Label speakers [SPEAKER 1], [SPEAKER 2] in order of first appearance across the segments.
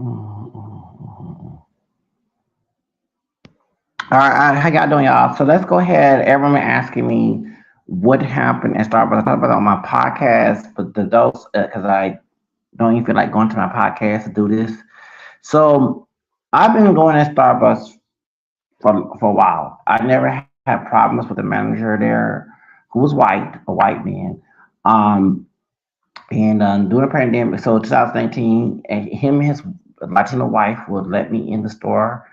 [SPEAKER 1] Mm. All right, how y'all doing, y'all? So let's go ahead. Everyone asking me what happened at Starbucks. I talked about it on my podcast, but the those because I don't even feel like going to my podcast to do this. So I've been going to Starbucks for a while. I never had problems with the manager there, who was white, a white man. Um, and during the pandemic, so 2019, and him and his Latino wife would let me in the store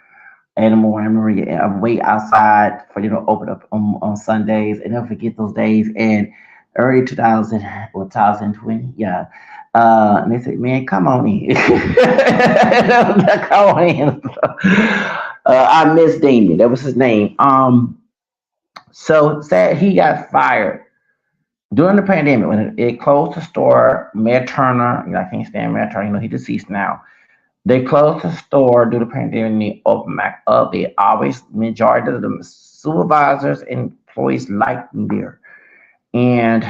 [SPEAKER 1] in the morning. I remember wait outside for you to open up on Sundays, and never forget those days. And early 2000 or 2020, yeah. And they said, "Man, come on in, come on in." I miss Damien. That was his name. So said he got fired during the pandemic when it closed the store. Mayor Turner, you know, I can't stand Mayor Turner. You know, he's deceased now. They closed the store due to the pandemic and they opened back up. They always, majority of the supervisors and employees liked me there. And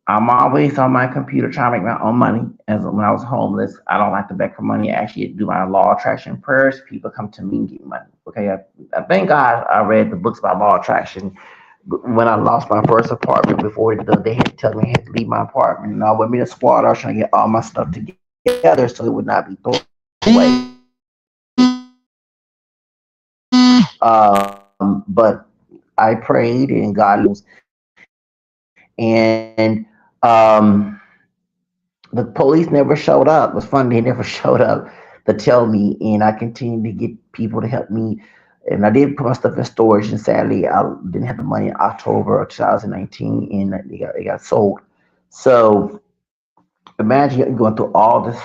[SPEAKER 1] I'm always on my computer trying to make my own money. As when I was homeless, I don't like to beg for money. I actually do my law attraction prayers. People come to me and get money. Okay, I thank God I read the books about law attraction when I lost my first apartment before they had to tell me I had to leave my apartment. And I went me to squad. I was trying to get all my stuff together so it would not be thrown away. But I prayed and God and the police never showed up. It was funny, they never showed up to tell me, and I continued to get people to help me. And I did put my stuff in storage, and sadly, I didn't have the money in October of 2019, and it got sold. So imagine you're going through all this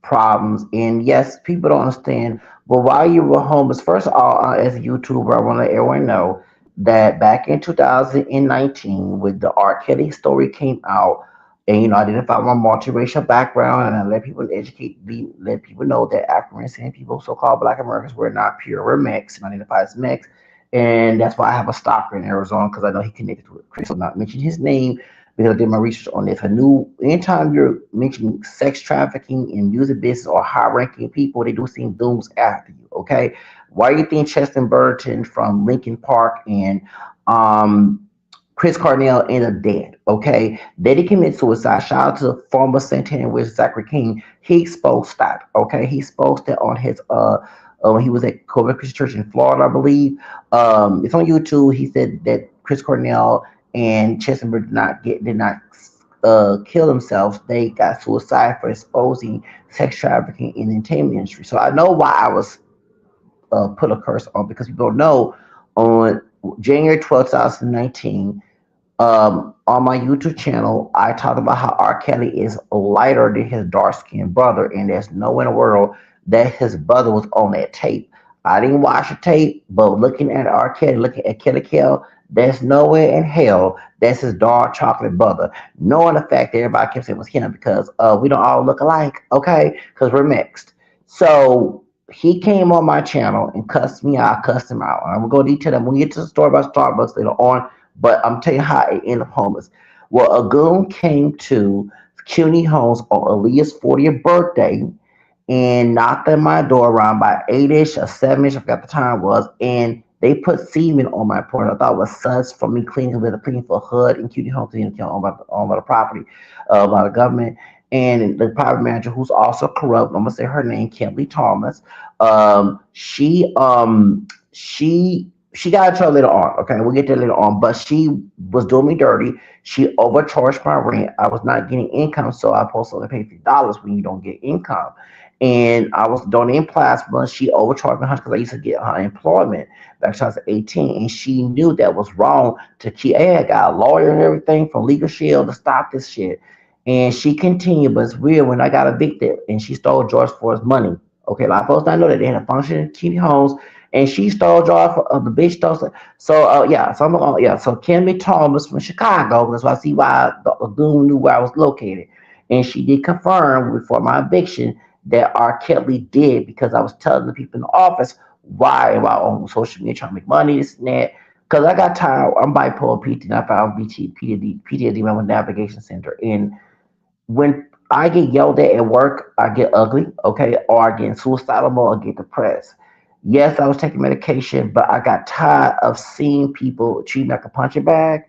[SPEAKER 1] problems, and yes, people don't understand. But while you were homeless, first of all, as a YouTuber, I want to let everyone know that back in 2019, when the R. Kelly story came out, and I identified my multiracial background, and I let people know that African American people, so-called Black Americans, were not pure, we're mixed, and identified as mixed, and that's why I have a stalker in Arizona because I know he connected with Chris. Not mention his name because I did my research on this. I knew anytime you're mentioning sex trafficking in music business or high ranking people, they do seem dooms after you. Okay. Why do you think Cheston Burton from Lincoln Park and um, Chris Cornell ended up dead? Okay. They didn't commit suicide. Shout out to former Santana West Zachary King. He exposed that. Okay. He exposed that on his when he was at Covenant Christian Church in Florida, I believe. It's on YouTube. He said that Chris Cornell and Chesenberg did not kill themselves. They got suicide for exposing sex trafficking in the entertainment industry. So I know why I was put a curse on because people don't know on January 12th, 2019, on my YouTube channel, I talked about how R. Kelly is lighter than his dark skinned brother, and there's no way in the world that his brother was on that tape. I didn't watch the tape, but looking at R. Kelly, looking at Kelly Kell, there's nowhere in hell that's his dark chocolate brother. Knowing the fact that everybody kept saying it was him because we don't all look alike, okay? Because we're mixed. So he came on my channel and cussed me out, cussed him out. I'm gonna go detail that when we get to the story about Starbucks later on, but I'm telling you how it ended up homeless. Well, a goon came to CUNY Homes on Aaliyah's 40th birthday and knocked on my door around by 8-ish or 7-ish, I forgot the time was, and they put semen on my porch. I thought it was suds from me cleaning with a cleaning for HUD and CUNY Homes, owned by the property, by the government. And the property manager, who's also corrupt, I'm gonna say her name, Kimberly Thomas. She got in trouble later on. Okay, we'll get there later on. But she was doing me dirty. She overcharged my rent. I was not getting income, so I supposed to only pay $50 when you don't get income. And I was donating plasma. She overcharged me because I used to get her employment back in 2018, and she knew that was wrong. To keep, hey, I got a lawyer and everything from Legal Shield to stop this shit. And she continued, but it's weird when I got evicted and she stole George Ford's money. Okay, a lot of folks don't know that they had a function in Key Homes, and she stole George of the bitch stole. Yeah, so so Kimmy Thomas from Chicago. That's why I see why the goon knew where I was located, and she did confirm before my eviction that R. Kelly did because I was telling the people in the office why am I on social media trying to make money, this and that. Because I got tired. I'm bipolar PT, and I found PTSD, PTSD, my navigation center, and when I get yelled at work, I get ugly, okay, or I get suicidal mode, I get depressed. Yes, I was taking medication, but I got tired of seeing people treat me like a punching bag.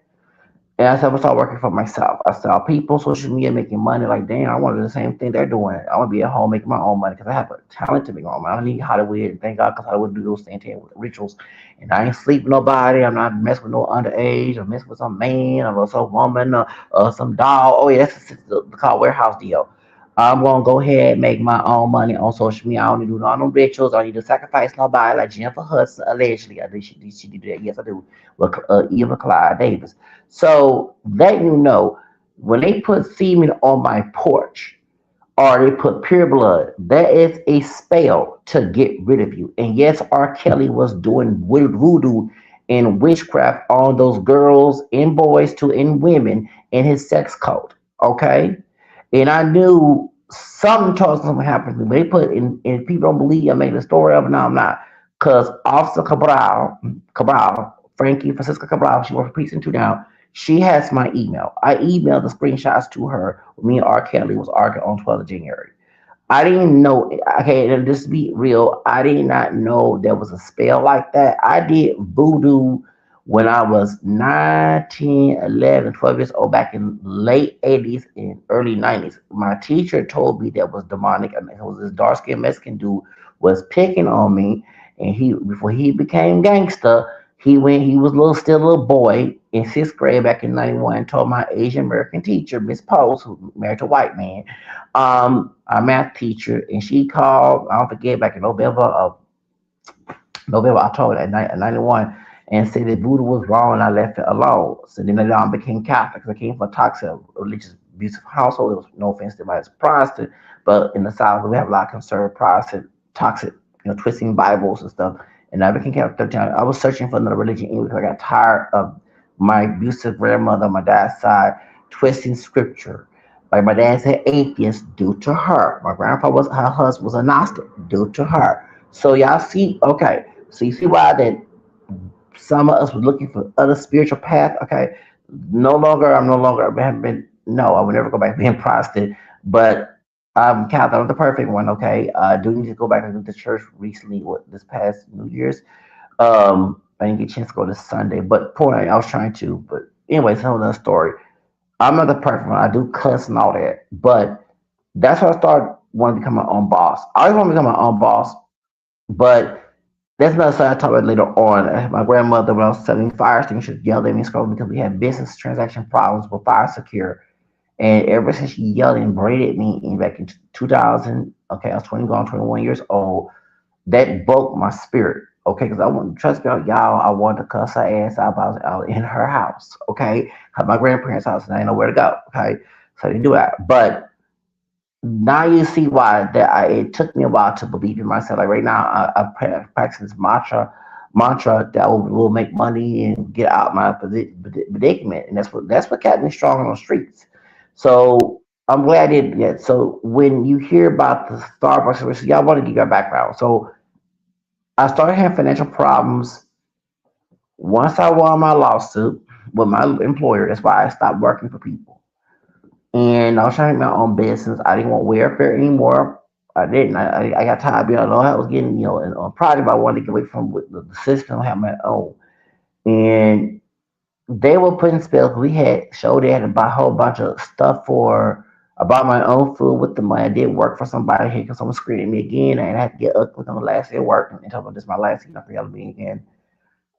[SPEAKER 1] And I said, I'm gonna start working for myself. I saw people on social media making money. Like, damn, I want to do the same thing they're doing. I want to be at home making my own money because I have a talent to make my own money. I don't need Hollywood. Thank God, because Hollywood do those satanic rituals. And I ain't sleep with nobody. I'm not messing with no underage. I'm messing with some man or some woman or some dog. Oh, yeah, that's the called warehouse deal. I'm gonna go ahead and make my own money on social media. I don't need to do no rituals. I don't need to sacrifice nobody like Jennifer Hudson allegedly. I think she did that. Yes, I do. With Eva Clyde Davis. So that you know, when they put semen on my porch or they put pure blood, that is a spell to get rid of you. And yes, R. Kelly was doing voodoo and witchcraft on those girls and boys too and women in his sex cult. Okay? And I knew something told something happened to me. But they put in, and people don't believe I'm making a story of it. No, I'm not. Because Officer Cabral, Frankie Francisca Cabral, she works for Precinct 2 now. She has my email. I emailed the screenshots to her when me and R. Kelly was arguing on 12th of January. I didn't know. Okay, and just be real. I did not know there was a spell like that. I did voodoo when I was 9, 10, 11, 12 years old, back in late 80s and early 90s. My teacher told me that was demonic. I mean, it was this dark skinned Mexican dude was picking on me, and he before he became gangster, he was still a little boy in sixth grade back in '91. Told my Asian American teacher, Miss Post, who married a white man, our math teacher, and she called, I don't forget, back in November, October at 91, and said that voodoo was wrong and I left it alone. So then later on I became Catholic. I came from a toxic, religious, abusive household. It was no offense to my Protestant, but in the South, we have a lot of conservative Protestant, toxic, twisting Bibles and stuff. And I became Catholic 13. I was searching for another religion because I got tired of my abusive grandmother on my dad's side twisting scripture. Like my dad said, atheist due to her. My grandpa was her husband was a Gnostic due to her. So y'all see, okay. So you see why that some of us were looking for other spiritual path. Okay, I'm no longer. I haven't been. No, I would never go back to being Protestant. But I'm Catholic. I'm the perfect one. Okay, I do need to go back to the church recently. What this past New Year's. I didn't get a chance to go this Sunday. But point I was trying to. But anyway, it's another story. I'm not the perfect one. I do cuss and all that. But that's why I started wanting to become my own boss. I always want to become my own boss, but that's not something I talk about later on. My grandmother, when I was selling fire extinguishers, yelled at me and scolded me because we had business transaction problems with Fire Secure. And ever since she yelled and braided me in back in 2000, okay, I was 20, going 21 years old, that broke my spirit. Okay, because I want to trust me, y'all. I wanted to cuss her ass out. I was in her house. Okay, at my grandparents' house, and I didn't know where to go. Okay, so I didn't do that. But now you see why it took me a while to believe in myself. Like right now, I practice this mantra that will make money and get out my predicament, and that's what kept me strong on the streets. So I'm glad I did that. So when you hear about the Starbucks, y'all want to give your background. So I started having financial problems once I won my lawsuit with my employer. That's why I stopped working for people. And I was trying to make my own business. I didn't want welfare anymore. I didn't. I got tired of being alone. I was getting, in a project, but I wanted to get away from the system, have my own. And they were putting spells. We had showed they had to buy a whole bunch of stuff for. I bought my own food with the money. I did work for somebody here because someone screamed at me again, and I had to get up with on the last day of work and tell them this is my last day. I forgot to be again.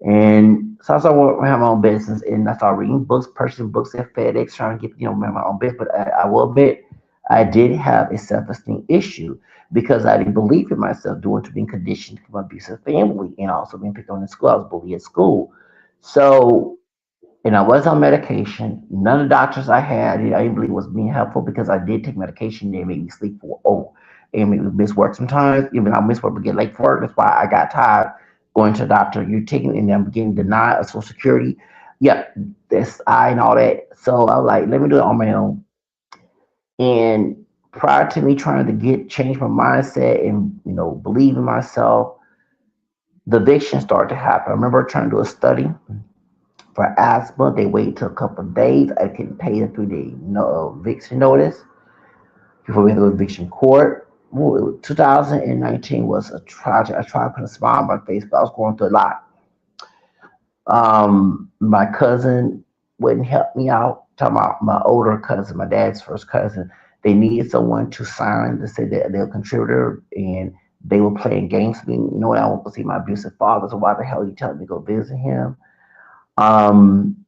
[SPEAKER 1] And so I started working, have my own business, and I started reading books, purchasing books at FedEx, trying to get my own business. But I will admit, I did have a self-esteem issue because I didn't believe in myself due to being conditioned from an abusive family and also being picked on in school. I was bullied at school, so and I was on medication. None of the doctors I had, I didn't believe was being helpful because I did take medication. They made me sleep for and make me miss work sometimes. Even I miss work but get late for work. That's why I got tired going to the doctor. You're taking and I'm getting denied of Social Security. Yeah, that's I and all that. So I was like, let me do it on my own. And prior to me trying to get change my mindset and believe in myself, the eviction started to happen. I remember trying to do a study for asthma. They waited till a couple of days. I couldn't pay the 3 day no eviction notice. before we had to go to eviction court. 2019 was a tragic. I tried to put a smile on my face, but I was going through a lot. My cousin wouldn't help me out. Talking about my older cousin, my dad's first cousin. They needed someone to sign to say that they're a contributor, and they were playing games with me. You know what? I won't go see my abusive father, so why the hell are you telling me to go visit him? Um,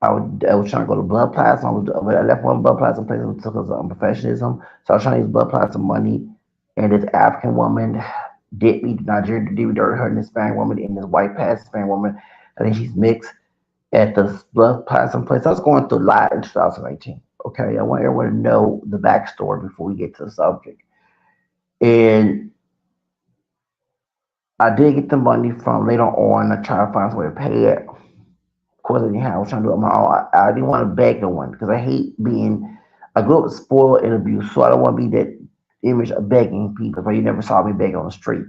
[SPEAKER 1] I was trying to go to blood plasma. I left one blood plasma place because of professionalism. So I was trying to use blood plasma money, and this African woman did me. Nigeria did me dirty. Her and this Hispanic woman and this white past Hispanic woman. I think she's mixed at the blood plasma place. I was going through a lot in 2018. Okay, I want everyone to know the backstory before we get to the subject. And I did get the money from later on. I tried to find some way to pay it. Of course, I didn't have. I was trying to do it on my own. I didn't want to beg no one because I hate being. I grew up spoiled and abused, so I don't want to be that image of begging people. But you never saw me beg on the street.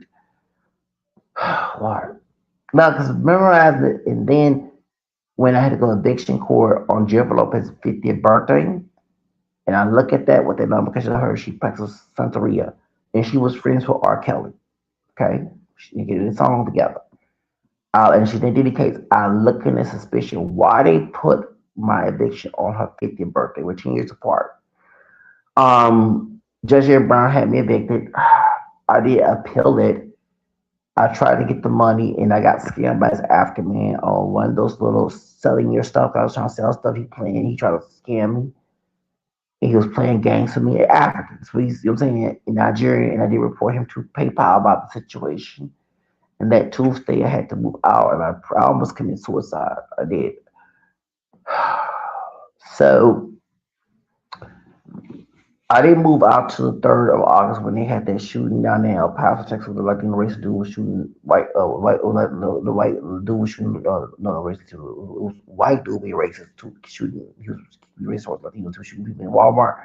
[SPEAKER 1] Lord, no, because memorize it. And then when I had to go to eviction court on Jennifer Lopez's 50th birthday, and I look at that with that number because I heard she practiced Santeria, and she was friends with R. Kelly. Okay, she get a song together. And she then dedicates, I looking at suspicion why they put my eviction on her 50th birthday. We're 10 years apart. Judge Ed Brown had me evicted. I did appeal it. I tried to get the money and I got scammed by this African man on one of those little selling your stuff. I was trying to sell stuff. He tried to scam me. And he was playing games with me at Africans. So he's, you know what I'm saying, in Nigeria. And I did report him to PayPal about the situation. And that Tuesday, I had to move out, and I almost committed suicide. I did. So I didn't move out to the 3rd of August when they had that shooting down there in El Paso, Texas. The Latino racist dude was shooting the white dude was shooting, no, racist dude. It was white dude being racist, to shooting, he was racist towards Latinos, to shooting people in Walmart.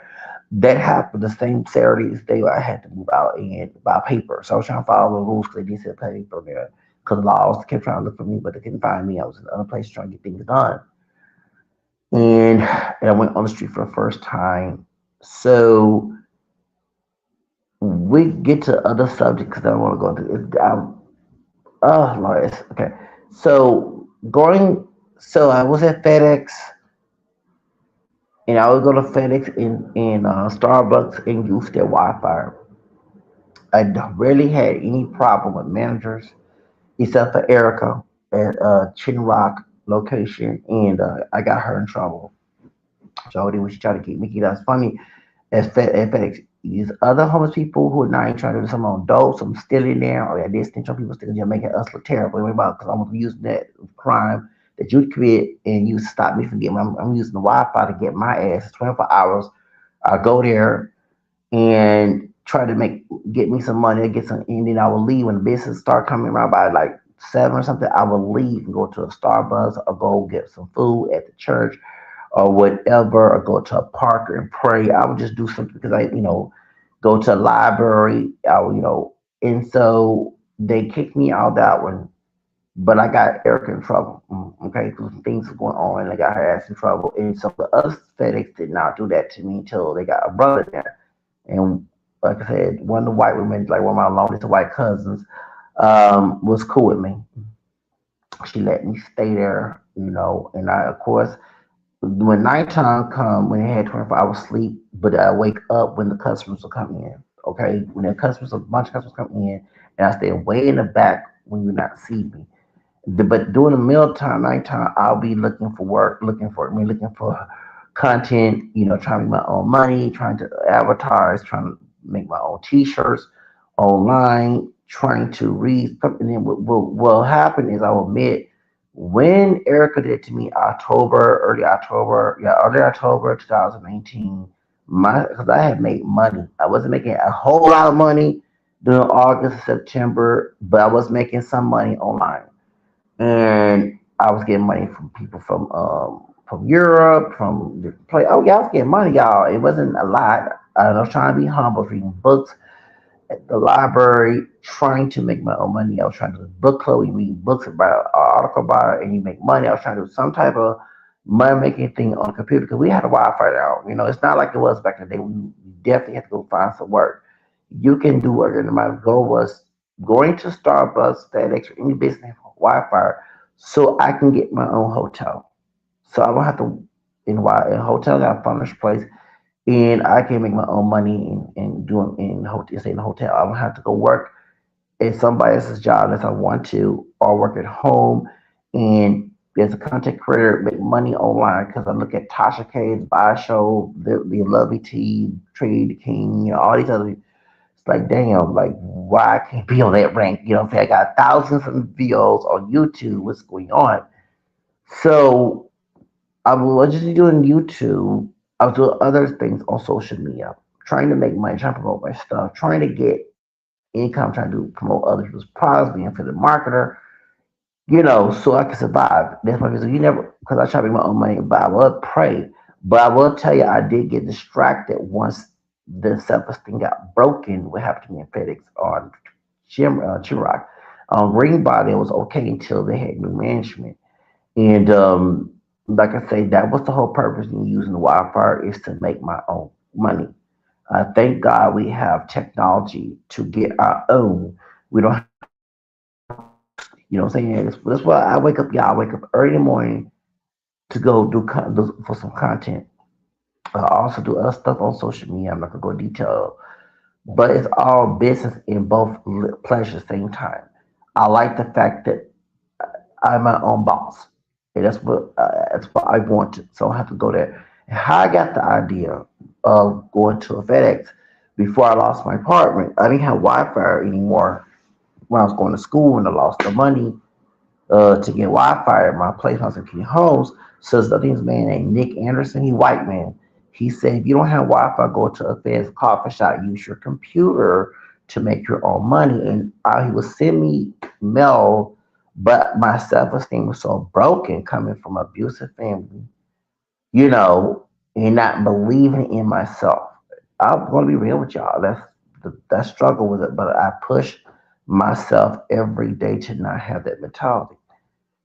[SPEAKER 1] That happened the same Saturday as day I had to move out and buy paper. So I was trying to follow the rules because they did say paper there. Because the laws kept trying to look for me, but they couldn't find me. I was in other places trying to get things done. And I went on the street for the first time. So we get to other subjects because I don't want to go into it. Oh, Lord. Okay. So I was at FedEx, and I would go to FedEx in Starbucks and use their Wi-Fi. I rarely had any problem with managers except for Erica at Chin Rock location, and I got her in trouble. So they was trying to keep me. That's funny. At FedEx, these other homeless people who are not even trying to do some on dope, some still in there, or this thing, some people still in there making us look terrible. About because I'm using that crime that you commit and you stop me from getting. I'm using the Wi-Fi to get my ass 24 hours. I go there and try to get me some money, get some, and then I will leave when the business start coming around by like 7 or something. I will leave and go to a Starbucks or go get some food at the church or whatever, or go to a park and pray. I would just do something because go to a library. And so they kicked me out that one. But I got Erica in trouble, okay, because things were going on, and I got her ass in trouble. And so the other FedEx did not do that to me until they got a brother there. And like I said, one of the white women, like one of my longest white cousins, was cool with me. She let me stay there, and I, of course, when nighttime come, when they had 24 hours sleep, but I wake up when the customers are coming in. Okay, when the customers, a bunch of customers come in, and I stay way in the back when you not see me. But during the mealtime, nighttime, I'll be looking for work, looking for content, trying to make my own money, trying to advertise, trying to make my own T-shirts online, trying to read something. And what will happen is I will admit when Erica did to me early October 2019, because I had made money. I wasn't making a whole lot of money during August, September, but I was making some money online, and I was getting money from people from Europe, from the play. Oh yeah, I was getting money, y'all. It wasn't a lot. I was trying to be humble, reading books at the library, trying to make my own money. I was trying to do book club, you read books about article about it, and you make money. I was trying to do some type of money making thing on the computer because we had a Wi-Fi now. It's not like it was back in the day. We definitely had to go find some work. You can do work, and my goal was going to Starbucks, FedEx, or any business Wi-Fi, so I can get my own hotel. So I don't have to in hotel got a furnished place, and I can make my own money and do it in hotel. Stay in the hotel. I don't have to go work at somebody else's job unless I want to, or work at home. And as a content creator, make money online because I look at Tasha K's Buy Show, the Lovely Tea, Trade the King, all these other. It's like, damn, like, why I can't be on that rank? You know what I'm saying? I got thousands of videos on YouTube. What's going on? So I was just doing YouTube. I was doing other things on social media, trying to make money, trying to promote my stuff, trying to get income, trying to promote other people's products, being for the marketer, so I can survive. That's my reason. You never, because I try to make my own money, but I will pray. But I will tell you, I did get distracted once the self-esteem got broken. What happened to me in FedEx on Chirac. Greenbody, it was okay until they had new management. And like I say, that was the whole purpose in using the Wi-Fi is to make my own money. Thank God we have technology to get our own. We don't have to host. You know what I'm saying? That's why I wake up. Yeah, I wake up early in the morning to go do for some content. I also do other stuff on social media. I'm not gonna go into detail, but it's all business in both pleasure at the same time. I like the fact that I'm my own boss. And that's what I wanted. So I have to go there. And how I got the idea of going to a FedEx before I lost my apartment, I didn't have Wi-Fi anymore when I was going to school and I lost the money to get Wi-Fi at my place when I was in King Homes. So there's this man named Nick Anderson, he white man. He said, if you don't have Wi-Fi, go to a FedEx coffee shop, use your computer to make your own money. And he would send me mail, but my self-esteem was so broken coming from an abusive family, you know, and not believing in myself. I'm going to be real with y'all. That struggle with it, but I push myself every day to not have that mentality.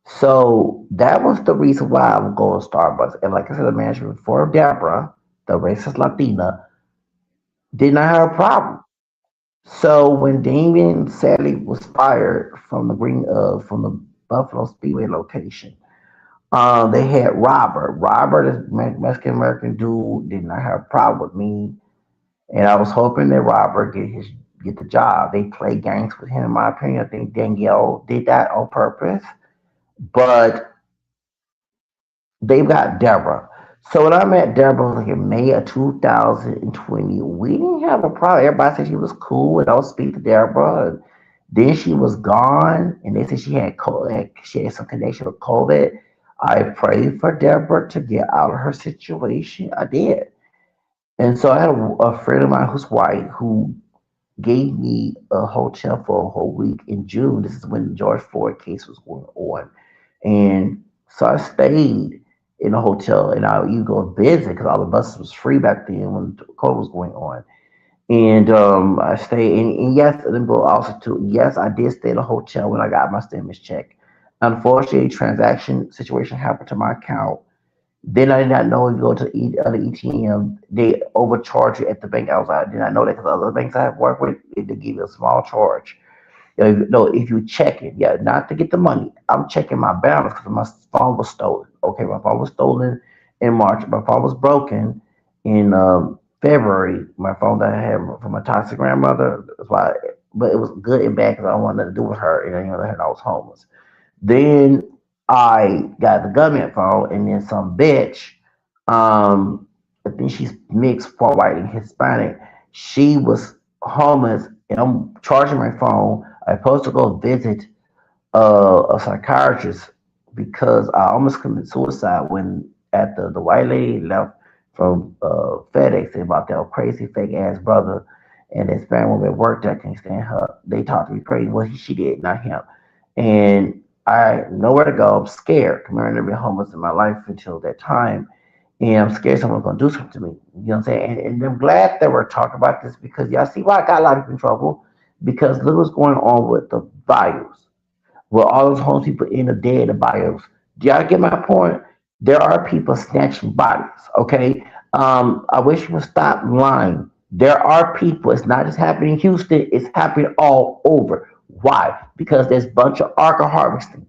[SPEAKER 1] So that was the reason why I would go to Starbucks. And like I said, the manager before Deborah, the racist Latina, did not have a problem. So when Damien sadly was fired from the Buffalo Speedway location, they had Robert. Robert is Mexican American dude, did not have a problem with me, and I was hoping that Robert get the job. They played games with him, in my opinion. I think Danielle did that on purpose, but they got Deborah. So when I met Deborah like in May of 2020, we didn't have a problem. Everybody said she was cool and I would speak to Deborah. And then she was gone and they said she had COVID, she had some connection with COVID. I prayed for Deborah to get out of her situation. I did. And so I had a friend of mine who's white who gave me a hotel for a whole week in June. This is when the George Floyd case was going on. And so I stayed in a hotel and you go visit because all the buses was free back then when COVID was going on. And I stayed and yes, and then go also too, yes, I did stay in a hotel when I got my stimulus check. Unfortunately, transaction situation happened to my account. Then I did not know if you go to other ATM, they overcharge you at the bank. I did not know that because other banks I have worked with, they give you a small charge. No, if you check it, yeah, not to get the money. I'm checking my balance because my phone was stolen. Okay, my phone was stolen in March. My phone was broken in February. My phone that I had from my toxic grandmother. That's why, but it was good and bad because I wanted nothing to do with her, and I was homeless. Then I got the government phone, and then some bitch, I think she's mixed, part white and Hispanic. She was homeless, and I'm charging my phone. I'm supposed to go visit a psychiatrist because I almost committed suicide when after the white lady left from FedEx about that crazy fake ass brother and this Hispanic woman at work that can't stand her. They talked to me crazy. Well, she did, not him. And I nowhere to go. I'm scared. I've never been homeless in my life until that time. And I'm scared someone's gonna do something to me. You know what I'm saying? And I'm glad that we're talking about this because y'all see why I got a lot of people in trouble. Because look what's going on with the bios. Well, all those homeless people in the dead, the bios. Do y'all get my point? There are people snatching bodies. Okay, I wish you would stop lying. There are people. It's not just happening in Houston. It's happening all over. Why? Because there's a bunch of arca harvesting.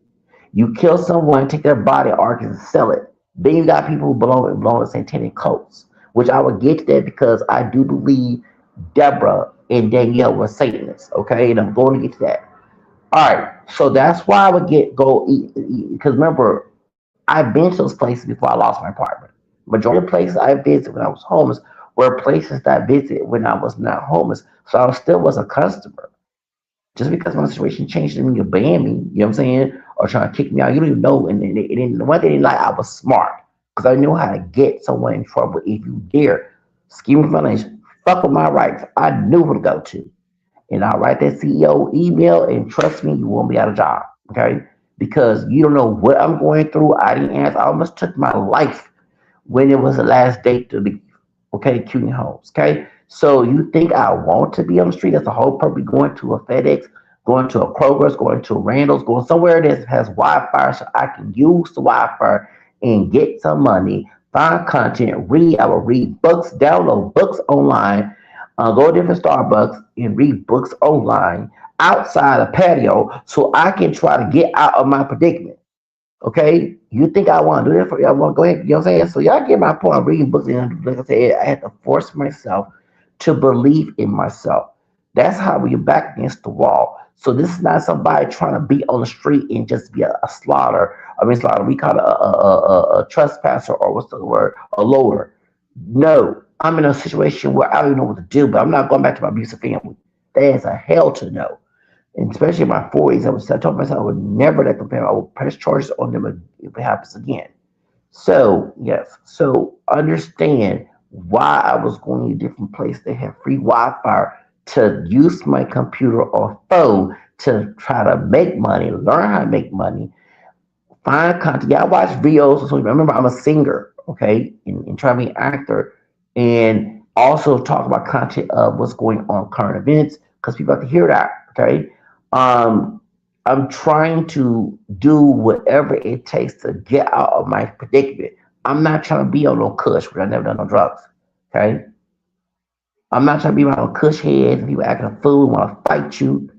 [SPEAKER 1] You kill someone, take their body arc and sell it. Then you got people who belong to satanic cults, which I would get to that because I do believe Deborah and Danielle were Satanists. Okay, and I'm going to get to that. All right, so that's why I would get go eat because remember I've been to those places before I lost my apartment. Majority of places I visited when I was homeless were places that I visited when I was not homeless, so I still was a customer. Just because my situation changed didn't mean you ban me, you know what I'm saying? Or trying to kick me out. You don't even know. And the one thing they like, I was smart because I knew how to get someone in trouble if you dare scheme for money, fuck with my rights. I knew who to go to. And I'll write that CEO email and trust me, you won't be out of job. Okay? Because you don't know what I'm going through. I didn't answer. I almost took my life when it was the last date to leave. Okay, CUNY Homes. Okay, so you think I want to be on the street? That's the whole purpose. Going to a FedEx, going to a Kroger's, going to a Randall's, going somewhere that has Wi-Fi, so I can use the Wi-Fi and get some money, find content, read. I will read books, download books online, go to different Starbucks and read books online outside a patio, so I can try to get out of my predicament. Okay, you think I want to do that for you? I want to go ahead. You know what I'm saying? So y'all get my point. I'm reading books, and like I said, I had to force myself to believe in myself. That's how we are back against the wall. So this is not somebody trying to be on the street and just be a slaughter. I mean, slaughter. We call it a trespasser, or what's the word? A loader. No, I'm in a situation where I don't even know what to do. But I'm not going back to my abusive family. That is a hell to no. And especially in my 40s, I told myself I would never let them pay. I would press charges on them if it happens again. So, yes. So, understand why I was going to different places that have free Wi Fi to use my computer or phone to try to make money, learn how to make money, find content. Yeah, I watch videos. So remember, I'm a singer, okay, and try to be an actor, and also talk about content of what's going on, current events, because people have to hear that, okay. Um, I'm trying to do whatever it takes to get out of my predicament. I'm not trying to be on no kush, but I've never done no drugs, okay. I'm not trying to be around kush heads and people acting a fool, want to fight you.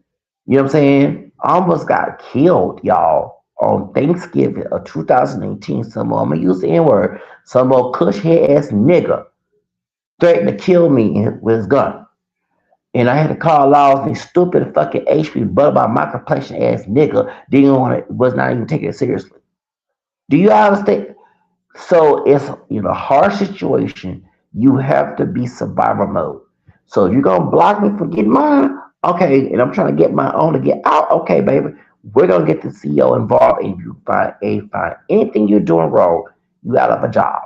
[SPEAKER 1] You know what I'm saying? I almost got killed, y'all, on Thanksgiving of 2018. Some of them, I'm gonna use the N word, some old cush head ass nigga threatened to kill me with his gun. And I had to call laws, these stupid fucking HP butt about my complexion ass nigga didn't want it, was not even taking it seriously. Do you understand? So it's a harsh situation. You have to be survival mode. So if you're gonna block me from getting mine, okay, and I'm trying to get my own to get out, okay, baby. We're gonna get the CEO involved and you find anything you're doing wrong, you out of a job.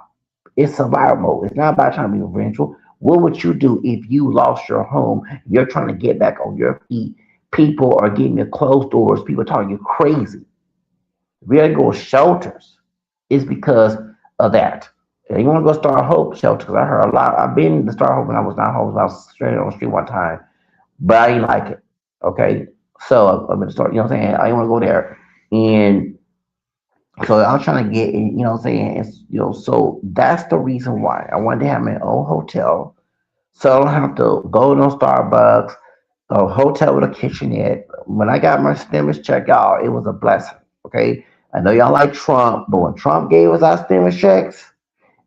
[SPEAKER 1] It's survival mode. It's not about trying to be revengeful. What would you do if you lost your home? You're trying to get back on your feet. People are giving you closed doors. People are talking you crazy. We gotta go to shelters. It's because of that. And you want to go start hope shelter? Because I heard a lot. I've been to start hope when I was not home. I was straight on the street one time, but I didn't like it. Okay, so I'm gonna start. You know what I'm saying? I didn't want to go there, and so I was trying to get. You know what I'm saying? So that's the reason why I wanted to have my own hotel, so I don't have to go to no Starbucks, a hotel with a kitchenette. When I got my stimulus check, y'all, it was a blessing. Okay, I know y'all like Trump, but when Trump gave us our stimulus checks,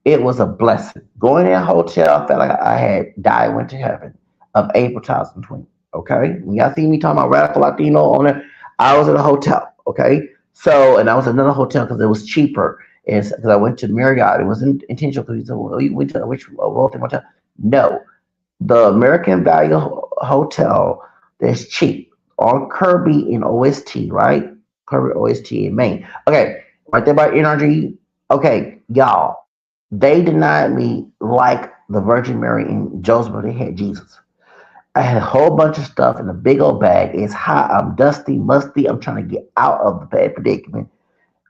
[SPEAKER 1] it was a blessing. Going in a hotel, I felt like I had died, went to heaven of April 2020. Okay, when y'all see me talking about radical Latino on it, I was in a hotel. Okay, so and I was in another hotel because it was cheaper. And because I went to Marriott, it wasn't intentional because we said, well, you went to which wealthy hotel? No, the American Value Hotel that's cheap on Kirby in OST, right? Kirby OST in Maine. Okay, right there by NRG. Okay, y'all, they denied me like the Virgin Mary and Joseph, they had Jesus. I had a whole bunch of stuff in a big old bag. It's hot. I'm dusty, musty. I'm trying to get out of the bad predicament.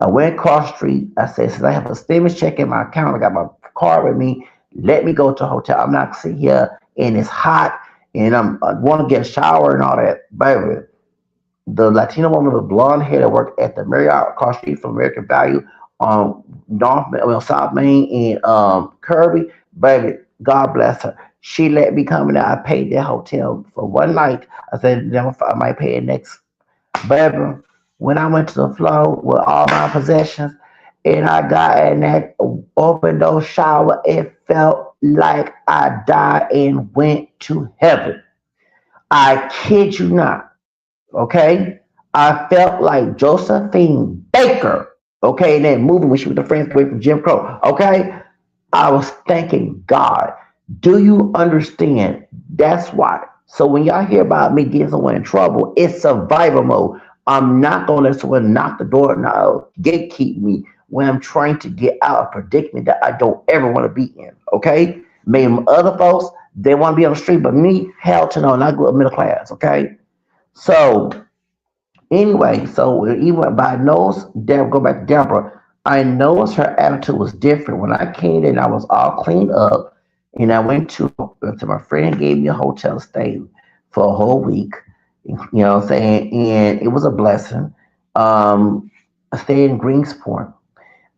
[SPEAKER 1] I went across the street. I said, since I have a stimulus check in my account, I got my card with me. Let me go to a hotel. I'm not sitting here and it's hot and I want to get a shower and all that. Baby, the Latino woman with blonde hair that worked at the Marriott across the street from American Value South Main and Kirby, baby, God bless her. She let me come in. I paid that hotel for one night. I said, then I might pay it next. Baby, when I went to the floor with all my possessions and I got in that open door shower, it felt like I died and went to heaven. I kid you not. Okay? I felt like Josephine Baker. Okay, in that movie when she was the friends away from Jim Crow. Okay? I was thanking God. Do you understand? That's why. So when y'all hear about me getting someone in trouble, it's survival mode. I'm not gonna let someone knock the door now, gatekeep me when I'm trying to get out of a predicament that I don't ever want to be in. Okay? Maybe other folks they want to be on the street, but me, hell to no, and I grew up middle class. Okay? So anyway, so even by nose, Deborah, go back to Deborah. I noticed her attitude was different when I came in. I was all cleaned up, and I went to my friend gave me a hotel stay for a whole week. You know what I'm saying? And it was a blessing. I stayed in Greensport.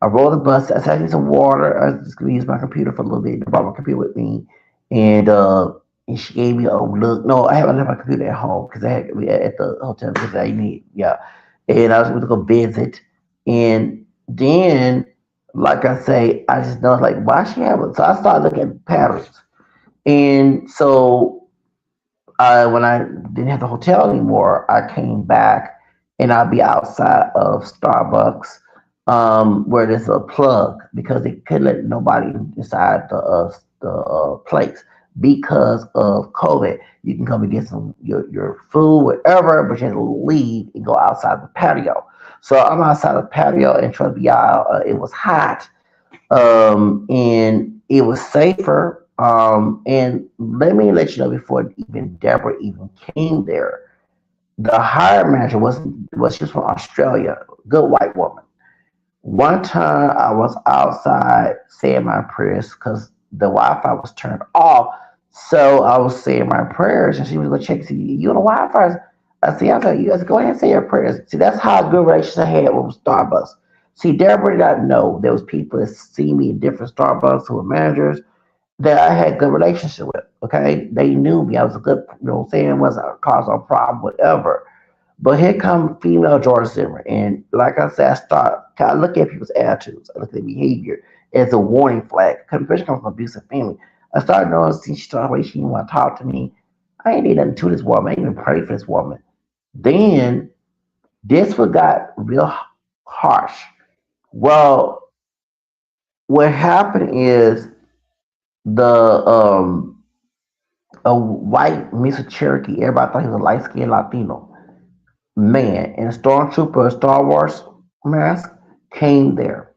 [SPEAKER 1] I rode the bus. I said, I need some water. I was just going to use my computer for a little bit. I brought my computer with me. And, uh, and she gave me a look. No, I haven't left my computer at home because I had at the hotel because I need, yeah. And I was going to go visit. And then, like I say, I just know, like, why she have it? So I started looking at patterns. And so when I didn't have the hotel anymore, I came back and I'll be outside of Starbucks where there's a plug because they couldn't let nobody inside the place because of COVID. You can come and get some your food, whatever, but you have to leave and go outside the patio. So I'm outside the patio and trust me, y'all, it was hot and it was safer. And let me let you know before even Deborah even came there, the hire manager was just from Australia, good white woman. One time I was outside saying my prayers because the Wi-Fi was turned off. So I was saying my prayers, and she was going to check. See, you on the Wi-Fi? I said, "I you guys go ahead and say your prayers." See, that's how good relations I had with Starbucks. See, Deborah did not know there was people that see me in different Starbucks who were managers that I had good relationship with. Okay, they knew me. I was a good, you know, what I'm saying wasn't a cause or problem, whatever. But here come female George Zimmer, and like I said, I start kind of look at people's attitudes, I look at their behavior as a warning flag. Because especially coming from an abusive family, I started noticing she started the way she didn't want to talk to me. I ain't did nothing to this woman. I ain't even prayed for this woman. Then this one got real harsh. Well, what happened is the a white Mr. Cherokee, everybody thought he was a light skinned Latino man in a stormtrooper Star Wars mask came there.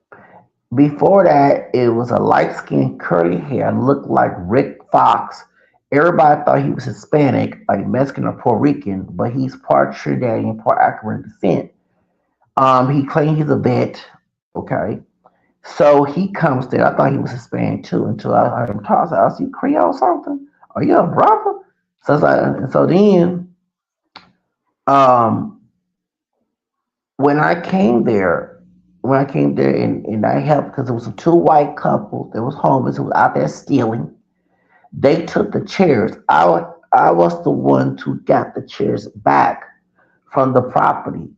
[SPEAKER 1] Before that, it was a light skinned curly hair, looked like Rick Fox. Everybody thought he was Hispanic, like Mexican or Puerto Rican, but he's part Trinidadian, part African descent. He claimed he's a vet. Okay. So he comes there. I thought he was Hispanic too until I heard him talk. I said, "I see Creole or something. Are you a brother?" So, so then um, when I came there, and I helped because there was some two white couples that was homeless who was out there stealing. They took the chairs. I was the one who got the chairs back from the property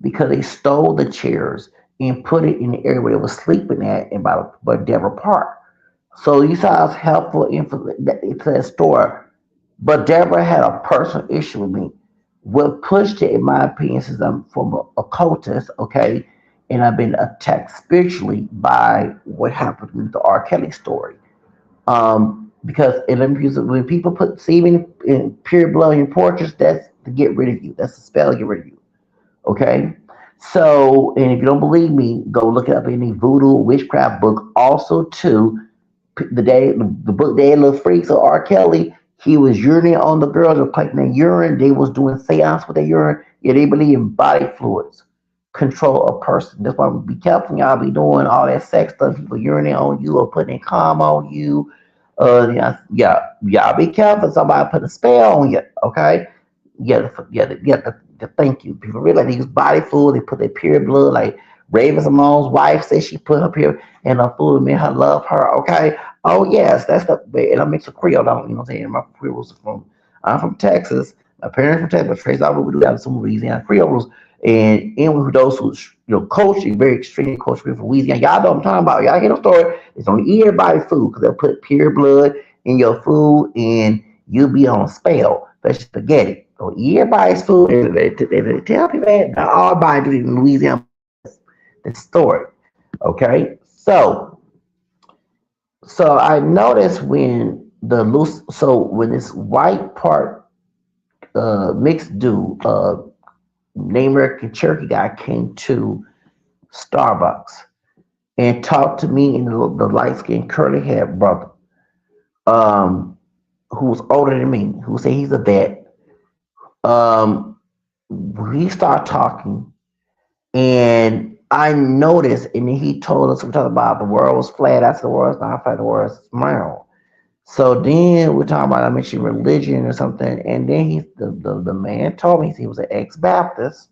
[SPEAKER 1] because they stole the chairs and put it in the area where they were sleeping at in by Deborah Park. So you saw I was helpful to that store. But Deborah had a personal issue with me. What pushed it, in my opinion, since I'm from a cultist, okay, and I've been attacked spiritually by what happened with the R. Kelly story. Because and let me use it, when people put semen in pure blood in your portraits, that's to get rid of you. That's a spell to get rid of you. Okay. So, and if you don't believe me, go look it up in the voodoo witchcraft book. Also, too, the book Dead Little Freaks of R. Kelly, he was urinating on the girls, they were collecting their urine, they was doing seance with their urine. Yeah, they believe in body fluids control a person. That's why we be careful y'all be doing all that sex stuff, people urinating on you or putting calm on you. Yeah, yeah, y'all be careful somebody put a spell on you, okay? Yeah, yeah, yeah, thank you. People realize they use body fluid, they put their pure blood, like Raven Simone's wife said she put up here and her food made her love her. Okay. Oh yes, that's the and I mix a Creole. Don't you know what I'm saying? My Creoles are from I'm from Texas. My parents from Texas, but Trace out we do have some Louisiana Creoles. And with those who culture, very extreme culture from Louisiana. Y'all know what I'm talking about. Y'all hear the story. It's on eat everybody's food because they'll put pure blood in your food and you'll be on a spell. Let's just forget it. So eat everybody's food. They tell people that not all bodies in Louisiana, but the story. Okay. So I noticed when the loose so when this white part mixed dude named American Cherokee guy came to Starbucks and talked to me and the light skinned curly haired brother, um, who was older than me, who said he's a vet. Um, we started talking, and I noticed, and then he told us we talked about the world was flat. I said the world's not flat, the world's round. So then we're talking about I mentioned religion or something, and then the man told me he was an ex Baptist,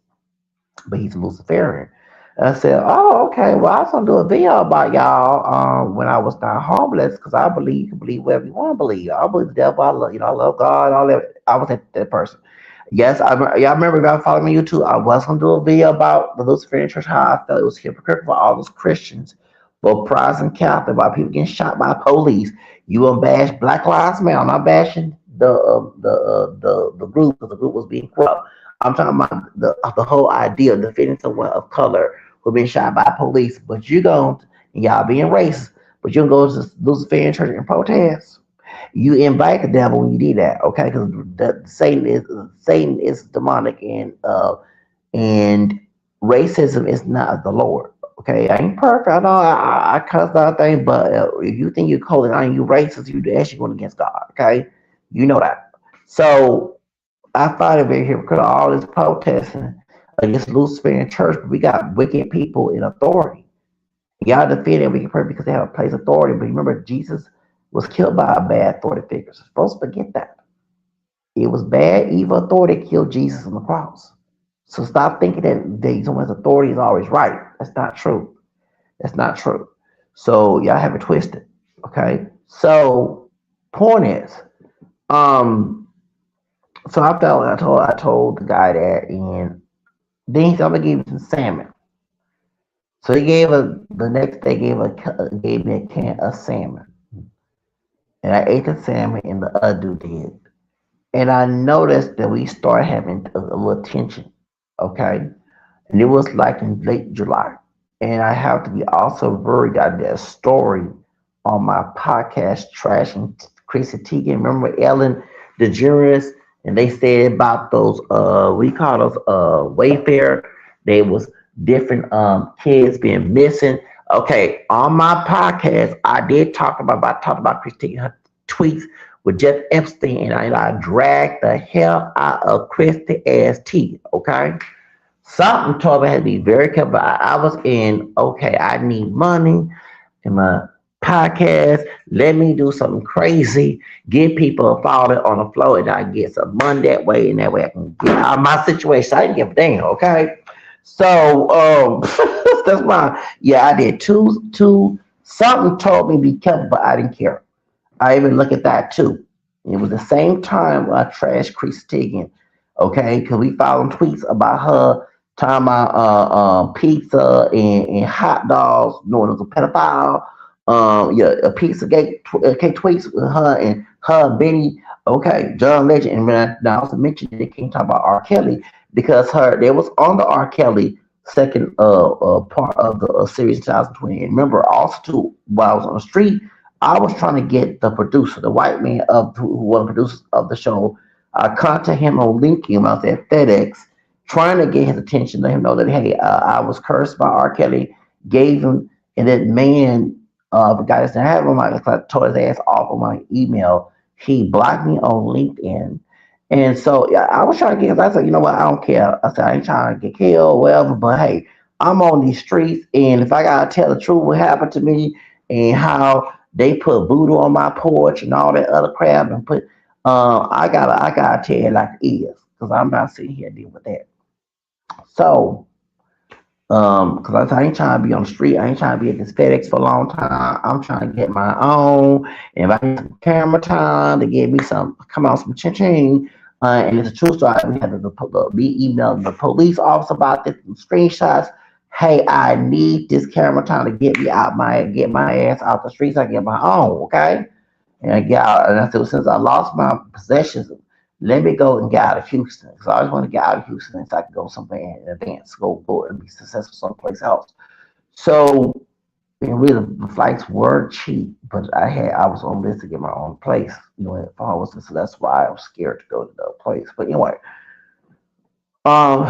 [SPEAKER 1] but he's a Luciferian. And I said, "Oh, okay. Well, I was gonna do a video about y'all when I was not homeless because I believe you can believe whatever you want to believe. I believe the devil. I love I love God. All that. I was that person. Yes, y'all remember if y'all follow me on YouTube, I was gonna do a video about the Luciferian Church, how I felt it was hypocritical for all those Christians, both Protestant and Catholic, about people getting shot by police. You gonna bash Black Lives Matter? I'm not bashing the group because the group was being corrupt. I'm talking about the whole idea of defending someone of color who been shot by police. But you going y'all being racist, but you gonna go to the Luciferian Church and protest. You invite the devil when you do that, okay? Because Satan is demonic and racism is not the Lord. Okay, I ain't perfect. I know I cuss out things, but if you think you're cold and I you racist, you actually going against God. Okay, you know that. So I find it very hypocritical. All this protesting against Luciferian church, but we got wicked people in authority. Y'all defend every person because they have a place of authority. But remember, Jesus was killed by a bad authority figure. So supposed to forget that. It was bad, evil authority that killed Jesus on the cross. So stop thinking that someone's authority is always right. That's not true. That's not true. So y'all have it twisted. Okay. So point is, um, so I told the guy that, and then he said, I'm gonna give you some salmon. So he gave a the next day gave me a can of salmon, and I ate the salmon, and the other dude did, and I noticed that we started having a little tension. Okay, and it was like in late July, and I have to be also very got that story on my podcast, Trash and Chrissy Teigen. Remember Ellen DeGeneres, and they said about those we call those Wayfair. They was different kids being missing. Okay, on my podcast, I did talked about Chrissy Teigen, her tweets with Jeff Epstein, and I dragged the hell out of Christy ass T. Okay, something told me I had to be very careful. I was in, okay, I need money in my podcast. Let me do something crazy, get people falling on the floor, and I get some money that way, and that way I can get out of my situation. I didn't give a damn, okay? So, that's why, yeah, I did something told me be careful, but I didn't care. I even look at that too. It was the same time I trashed Chris Teigen, okay? Because we found tweets about her talking about pizza and hot dogs, knowing it was a pedophile. Yeah, a pizza gate tweets with her and Benny. Okay, John Legend, and when I also mentioned they can't talk about R. Kelly because her they was on the R. Kelly second part of the series in 2020. And remember also too while I was on the street I was trying to get the producer, the white man of who was the producer of the show. I contacted him on LinkedIn when I was at FedEx, trying to get his attention, let him know that hey, I was cursed by R. Kelly, gave him, and that man, the guy that's had on my, I tore his ass off on my email. He blocked me on LinkedIn, and so yeah, I was trying to get. I said, you know what, I don't care. I said I ain't trying to get killed, whatever. But hey, I'm on these streets, and if I gotta tell the truth, what happened to me, and how they put voodoo on my porch and all that other crap and put I gotta tell it like it is because I'm not sitting here dealing with that. So Cause I ain't trying to be on the street. I ain't trying to be at this FedEx for a long time. I'm trying to get my own. And if I need some camera time to get me some, come on, some ching ching. And it's a true story. We had me emailed the police officer about this screenshots. Hey, I need this camera time to get my ass out the streets. I get my own, okay? And I get out, and I said, well, since I lost my possessions, let me go and get out of Houston. Because I always want to get out of Houston so I can go somewhere in advance, go and be successful someplace else. So, and really, the flights were cheap, but I was on this to get my own place, if I was, so that's why I was scared to go to the place. But anyway, um,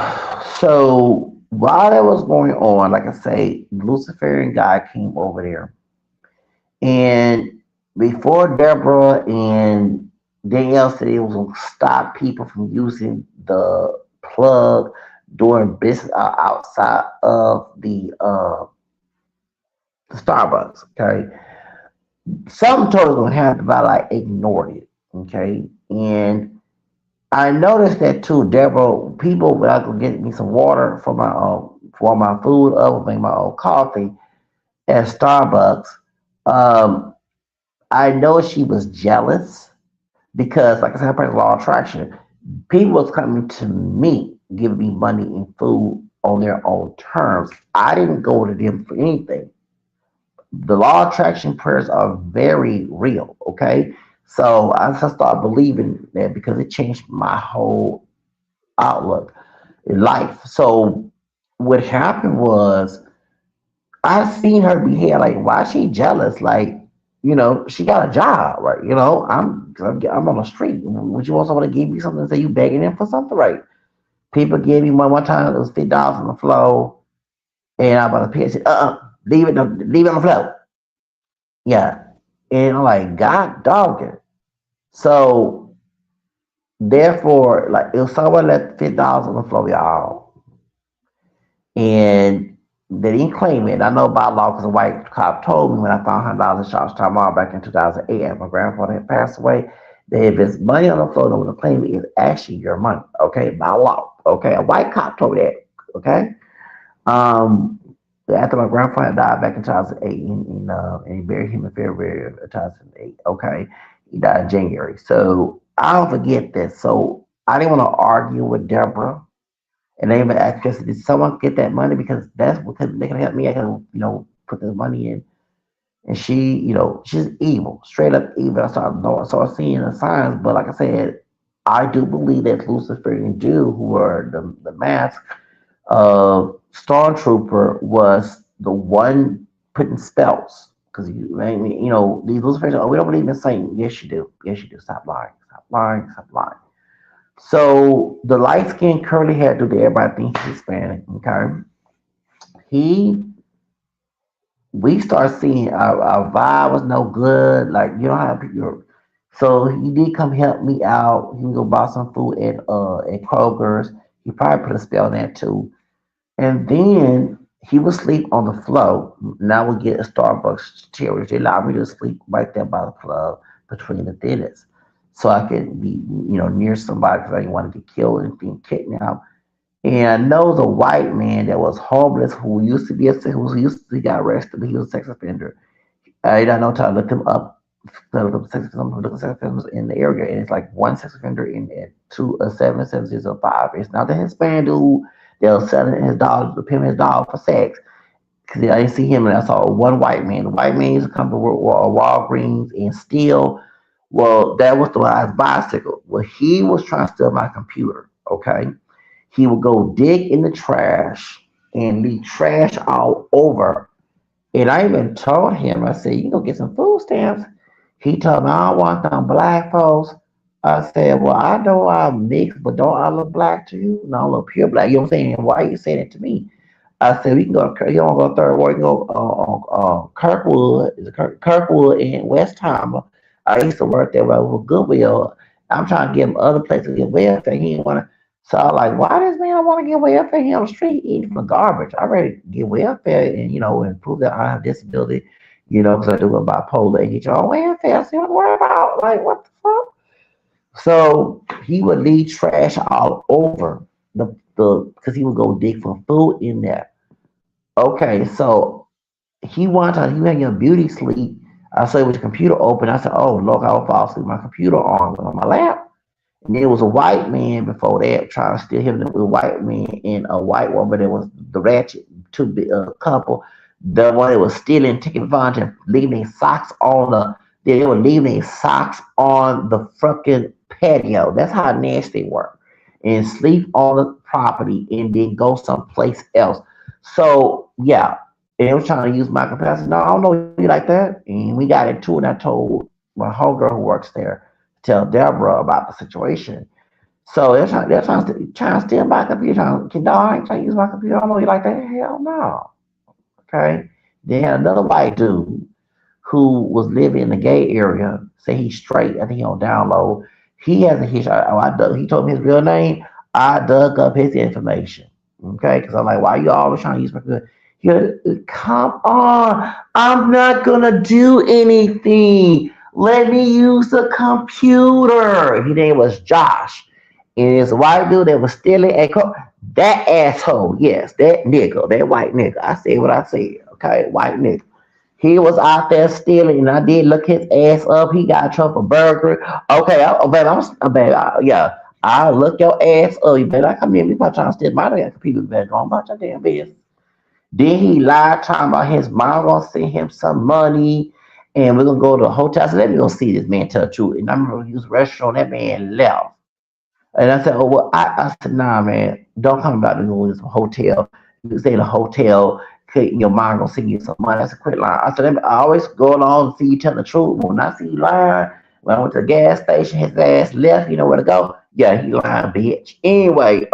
[SPEAKER 1] so while that was going on, like I say, Luciferian guy came over there, and before Deborah and Danielle said it was going to stop people from using the plug during business outside of the Starbucks. Okay, some told us going to happen, but I like ignored it. Okay, and I noticed that too. Deborah, people when I go get me some water for my food, make my own coffee at Starbucks. Um, I know she was jealous because, like I said, I practice law of attraction. People was coming to me, giving me money and food on their own terms. I didn't go to them for anything. The law of attraction prayers are very real, okay? So I just started believing that because it changed my whole outlook in life. So what happened was I seen her behave like, why she jealous? Like, she got a job, right? I'm on the street. Would you want someone to give you something and say you begging them for something, right? People gave me one time it was $50 on the floor, and I'm about to pay. I said, leave it on the floor. Yeah, and I'm like, God dog it. So therefore, like, if someone left $50 on the floor, y'all, and they didn't claim it. I know by law because a white cop told me when I found $100 in Charlestown Mall back in 2008 and my grandfather had passed away. That if it's money on the floor, no one to claim it is actually your money. Okay, by law. Okay, a white cop told me that. Okay. Um, After my grandfather died back in 2008, and he buried him in February of 2008. Okay, he died in January. So I don't forget this. So I didn't want to argue with Deborah. And they even asked us, did someone get that money? Because they can help me. I can, put this money in. And she, she's evil, straight up evil. I started seeing the signs. But like I said, I do believe that Luciferian Jew, who were the mask stormtrooper, was the one putting spells. Because these Luciferians, oh, we don't believe in Satan. Yes, you do. Yes, you do. Stop lying. Stop lying. Stop lying. So the light skinned curly hair dude that everybody thinks he's Hispanic, okay? He we start seeing our vibe was no good. Like, you know how people. So he did come help me out. He would go buy some food at Kroger's. He probably put a spell on that too. And then he would sleep on the floor. Now we get a Starbucks chair, which they allowed me to sleep right there by the plug between the dentists. So I could be, near somebody because I didn't want to get killed and being kidnapped. And I know the white man that was homeless who used to be who used to be got arrested, but he was a sex offender. I don't know until I looked him up. I looked up sex offenders in the area, and it's like one sex offender in at two, 7, 7, 6, 5. It's not the Hispanic dude that was selling his dog, pimping his dog for sex. Cause I didn't see him, and I saw one white man. The white man used to come to Walgreens and steal. Well, that was the guy's bicycle. Well, he was trying to steal my computer. Okay, he would go dig in the trash and leave trash all over. And I even told him, I said, you go get some food stamps. He told me, I don't want them black folks. I said, well, I know I'm mixed, but don't I look black to you? No, I look pure black. You know what I'm saying? Why are you saying it to me? I said, we can go, you don't go Third Ward, you can go Kirkwood, Kirkwood in Westheimer. I used to work there with Goodwill. I'm trying to give him other places to get welfare. He didn't want to. So I was like, why does man want to get welfare here on the street eating from the garbage? I ready to get welfare and, and prove that I have disability, because I do a bipolar and get your own welfare. So you don't worry about, like, what the fuck? So he would leave trash all over because he would go dig for food in there. Okay, so he wanted to, he had your beauty sleep. I saw it with the computer open. I said, oh, look, I will fall asleep. My computer on my lap. And there was a white man before that trying to steal him with a white man and a white woman that was the ratchet to the couple. The one that was stealing, taking advantage, of leaving their socks on they were leaving their socks on the fucking patio. That's how nasty they were. And sleep on the property and then go someplace else. So yeah, and they was trying to use my capacity. No, I don't know you like that. And we got into it and I told my homegirl who works there tell Deborah about the situation. So trying to steal my computer. No, I ain't trying to use my computer. I don't know you like that. Hell no. Okay. They had another white dude who was living in the gay area. Say he's straight. I think he on download. He has a history. He told me his real name. I dug up his information. Okay, because I'm like, why you always trying to use my computer? He goes, come on, I'm not gonna do anything. Let me use the computer. His name was Josh. And it's a white dude that was stealing that asshole, yes, that nigga, that white nigga. I said what I said, okay, white nigga. He was out there stealing, and I did look his ass up. He got in trouble for burglary. Okay, baby, yeah, I'll look your ass up. You better not come in. We probably trying to steal my damn computer. You better go on about your damn business. Then he lied, talking about his mom gonna send him some money, and we're gonna go to a hotel. So let me go see this man tell the truth. And I remember he was a restaurant. That man left. And I said, oh, well, I said, nah, man, don't come about to go to this hotel. You stay in a hotel, your mom gonna send you some money. I said, quit lying. I said, I always go along and see you tell the truth. When I see you lying, when I went to the gas station, his ass left, you know where to go? Yeah, he lying, bitch. Anyway,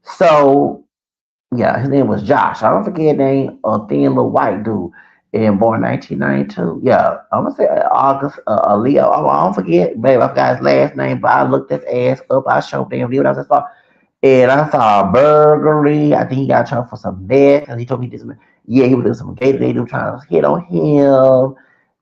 [SPEAKER 1] so yeah, his name was Josh. I don't forget his name, a thin little white dude. And born 1992. Yeah, I'm gonna say August, Leo. I don't forget, babe. I forgot his last name, but I looked his ass up. I showed damn Leo. I saw, and I saw a burglary. I think he got charged for some meth because he told me this. Yeah, he was doing some gay. They do trying to hit on him.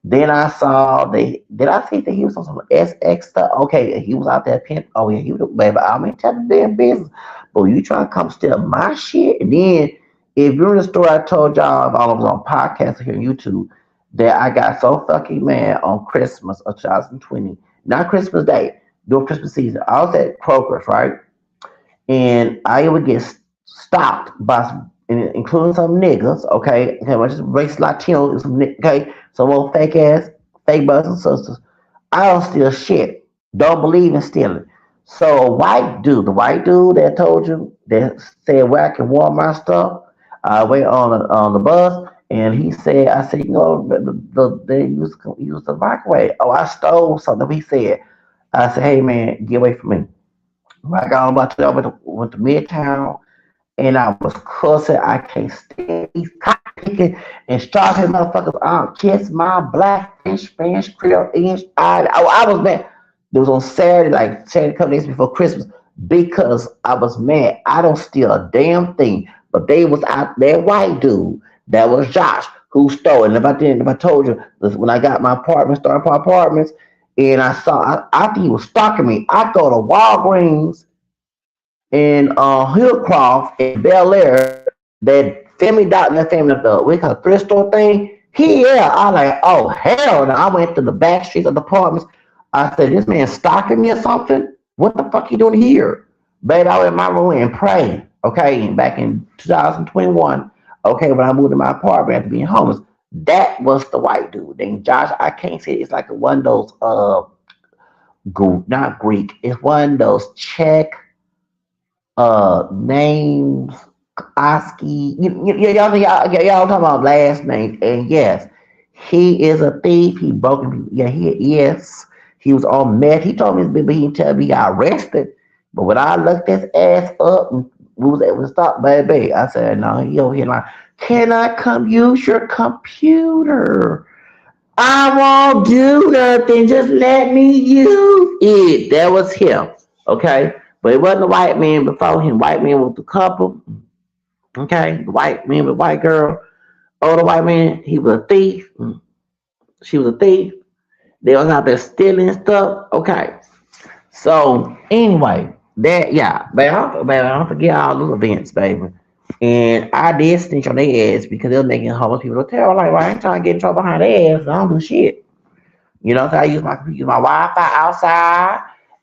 [SPEAKER 1] Then I saw they. Did I see that he was on some SX stuff? Okay, he was out there pimp. Oh yeah, he was. Baby, I mean, tell the damn business. But you trying to come steal my shit, and then if you're in the story I told y'all about, I was on podcast here on YouTube, that I got so fucking mad on Christmas of 2020, not Christmas Day, during Christmas season. I was at Kroger's, right? And I would get stopped by, including some niggas, okay? Okay, I just race Latino, okay? Some old fake ass, fake brothers and sisters. I don't steal shit. Don't believe in stealing. So a white dude, the white dude that told you that said where I can warm my stuff, I went on the bus and he said, I said, you know, they use the microwave. Oh, I stole something. He said, I said, hey man, get away from me. When I got on about to, went to Midtown and I was cussing. I can't stand these cock picking and starting motherfuckers out. Kiss my black French Creole English. I was mad. It was on Saturday, like Saturday, a couple days before Christmas, because I was mad. I don't steal a damn thing. But they was out there, white dude, that was Josh, who stole. And if I told you, when I got my apartment, starting my apartments, and I think he was stalking me. I go to Walgreens in Hillcroft in Bel Air, that family doctor, that family the we call thrift store thing. I like, oh hell no! I went to the back streets of the apartments. I said, this man stalking me or something? What the fuck you doing here? Babe, I went in my room and prayed. Okay, back in 2021. Okay, when I moved to my apartment after being homeless, that was the white dude named Josh. I can't say it's like one of those not Greek. It's one of those Czech names, Oski. Y'all talking about last names. And yes, he is a thief. He broke into, yeah, yes. He was on meth. He told me, but he didn't tell me he got arrested. But when I looked his ass up and we was able to stop, baby, I said, no, he over here like, can I come use your computer? I won't do nothing. Just let me use it. That was him. Okay. But it wasn't a white man before him. White man was the couple. Okay. The white man with white girl. Older white man, he was a thief. She was a thief. They was out there stealing stuff. Okay. So anyway, that yeah, baby, I don't forget all those events, baby. And I did snitch on their ass because they were making homeless people look terrible. Like, well, I ain't trying to get in trouble behind their ass. I don't do shit. So I use my Wi-Fi outside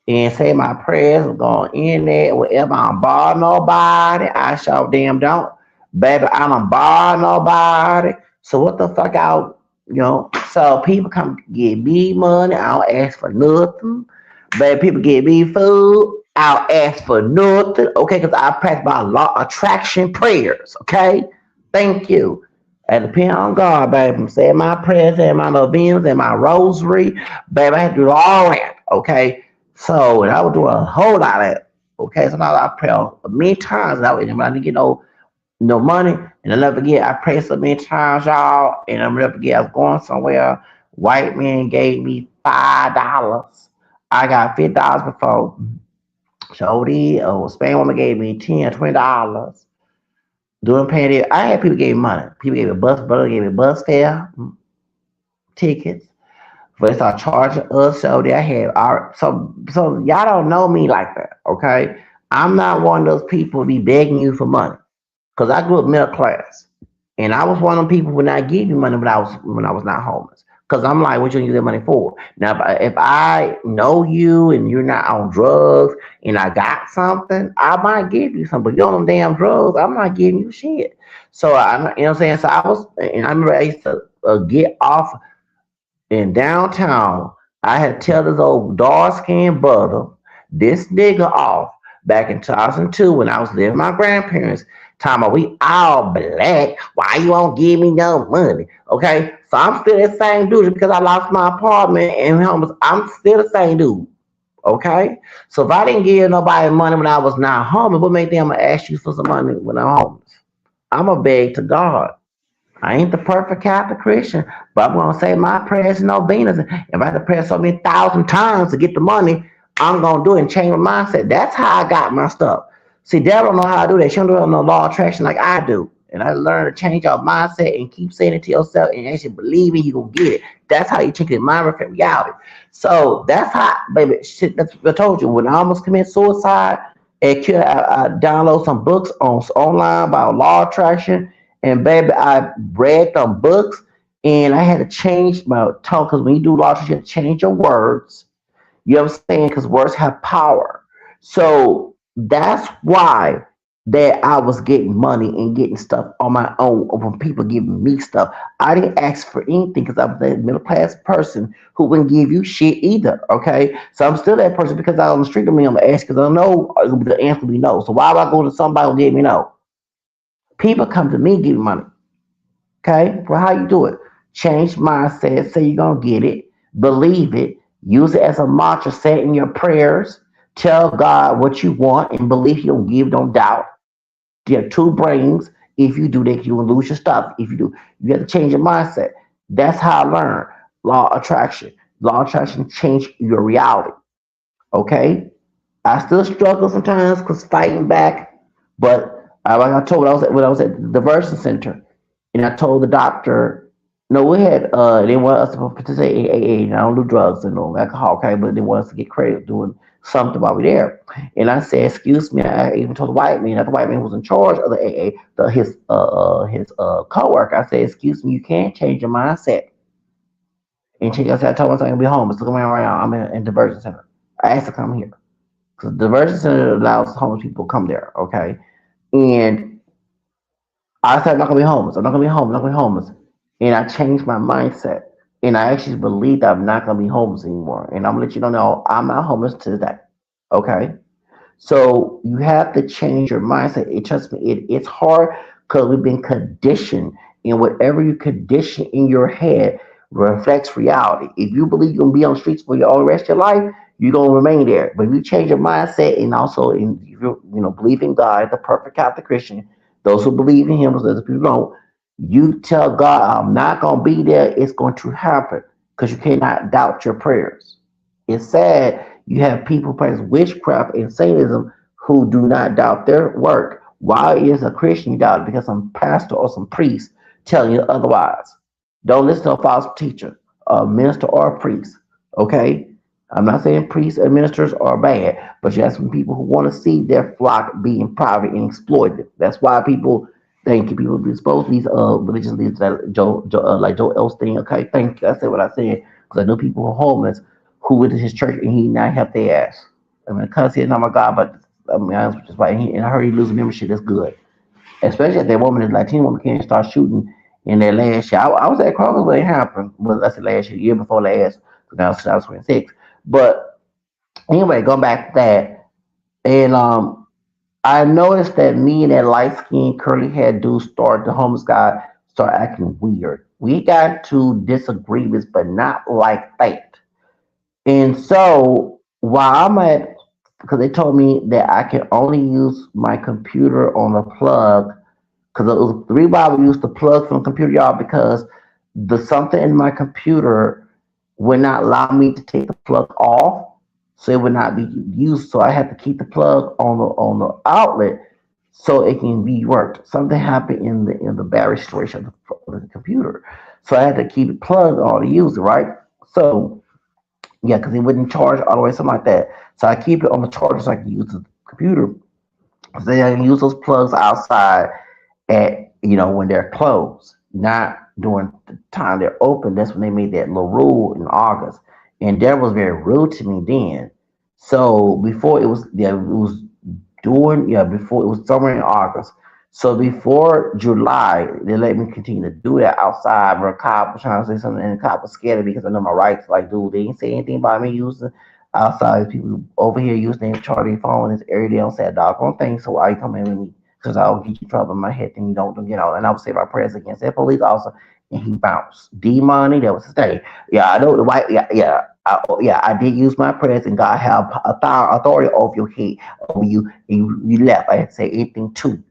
[SPEAKER 1] and say my prayers. I'm going in there. Wherever I'm bar nobody, I sure damn don't. Baby, I don't bar nobody. So what the fuck out, So people come give me money. I don't ask for nothing. Baby, people give me food. I'll ask for nothing. Okay, because I practice my law attraction prayers. Okay, thank you. And depend on God, baby. I'm saying my prayers and my novenas and my rosary. Baby, I had to do all that. Okay. So, and I would do a whole lot of that. Okay. So now I pray many times. And I didn't get no money. And I never forget, I prayed so many times, y'all. And I never forget, I was going somewhere. White man gave me $5. I got $50 before. So did. Oh, Spain woman gave me $10, $20. Doing paying it, I had people gave me money. People gave me bus, brother gave me bus fare, tickets. But they start charging us. So they had our so y'all don't know me like that, okay? I'm not one of those people to be begging you for money. Cause I grew up middle class, and I was one of them people who would not give you money when I was not homeless. Cause I'm like, what you use that money for? Now, if I know you and you're not on drugs and I got something, I might give you something. But you're on them damn drugs, I'm not giving you shit. So you know what I'm saying. So I was, and I remember I used to get off in downtown. I had to tell this old dark skinned brother, this nigga off back in 2002 when I was living with my grandparents. Talking about we all black. Why you won't give me no money? Okay, so I'm still the same dude because I lost my apartment and homeless. I'm still the same dude. Okay, so if I didn't give nobody money when I was not homeless, what make them ask you for some money when I'm homeless? I'm a beg to God. I ain't the perfect Catholic Christian, but I'm gonna say my prayers and novenas. If I have to pray so many thousand times to get the money, I'm gonna do it and change my mindset. That's how I got my stuff. See, Dad don't know how to do that. She don't do it on no law of attraction like I do. And I learned to change your mindset and keep saying it to yourself and actually believing you gonna get it. That's how you change your mind reflect reality. So that's how, baby. Shit, that's what I told you. When I almost commit suicide, I download some books online about law of attraction, and baby, I read them books, and I had to change my tone because when you do law of attraction, you have to change your words. You know what I'm saying? Because words have power. So that's why that I was getting money and getting stuff on my own from people giving me stuff. I didn't ask for anything because I'm the middle class person who wouldn't give you shit either. Okay, so I'm still that person because out on the street with me, I'm gonna ask because I know the answer will be no. So why would I go to somebody who gave me no? People come to me give me money. Okay, well, how you do it? Change mindset. Say you're gonna get it. Believe it. Use it as a mantra. Say it in your prayers. Tell God what you want and believe. You don't give, don't doubt. You have two brains. If you do that, you will lose your stuff. If you do, you have to change your mindset. That's how I learned law of attraction. Law of attraction change your reality. Okay, I still struggle sometimes because fighting back, but like I told when I was at the diversion center, and I told the doctor, no, we had they want us to participate in AA, and I don't do drugs and no alcohol, okay, but they want us to get credit doing something while we're there. And I said, excuse me, I even told the white man that the white man was in charge of the AA, his coworker. I said, excuse me, you can't change your mindset and change. I said, I told him I'm gonna be homeless. Look around right now. I'm in diversion center. I asked to come here. Because the diversion center allows homeless people to come there, okay? And I said, I'm not gonna be homeless. I'm not gonna be homeless. I'm not gonna be homeless. And I changed my mindset. And I actually believe that I'm not gonna be homeless anymore. And I'm gonna let you know I'm not homeless today. Okay? So you have to change your mindset. Trust me, it's hard because we've been conditioned, and whatever you condition in your head reflects reality. If you believe you're gonna be on the streets for your whole rest of your life, you're gonna remain there. But if you change your mindset and also believe in God, the perfect Catholic Christian, those who believe in Him, those people don't, you tell God, I'm not gonna be there. It's going to happen because you cannot doubt your prayers. It's sad you have people practice witchcraft and Satanism who do not doubt their work. Why is a Christian you doubt it? Because some pastor or some priest telling you otherwise. Don't listen to a false teacher, a minister or a priest. Okay? I'm not saying priests and ministers are bad, but you have some people who want to see their flock being private and exploited. That's why people thank you. People be exposed to these religious leaders that like Joe Elstein. Okay, thank you. I said what I said because I know people who are homeless who went to his church and he not help their ass. I mean, I can't say it's not my God, but I mean, honest with you, right. And I heard he losing membership. That's good, especially if that woman, that Latino woman, can't start shooting in that last year. I was at Kroger's when it happened. Well, that's the last year before last. So now it's 2026. But anyway, going back to that, and I noticed that me and that light skinned curly haired dude started the homeless guy start acting weird. We got to disagreements, but not like that. And so while I'm at, because they told me that I can only use my computer on a plug, because the reason why I would use the plug from the computer, y'all, because the something in my computer would not allow me to take the plug off, so it would not be used. So I had to keep the plug on the outlet so it can be worked. Something happened in the battery situation of the computer, so I had to keep it plugged on to use it, right? So yeah, because it wouldn't charge all the way, something like that. So I keep it on the charger so I can use the computer. So then I can use those plugs outside at when they're closed, not during the time they're open. That's when they made that little rule in August, and that was very rude to me then. So before it was, yeah, it was during, yeah, before it was somewhere in August. So before July, they let me continue to do that outside. Where a cop was trying to say something, and the cop was scared of me because I know my rights. Like, dude, they didn't say anything about me using outside. People over here using their charging phone in this area. They don't say a doggone thing. So why you come in with me? Because I'll get you in trouble in my head. Then you don't get out. And I would say my prayers against that police officer, and he bounced. D money, that was his thing. Yeah, I know the white. Yeah, yeah. Yeah, I did use my prayers, and God have authority over your head, over you, and you left. I didn't say anything to you.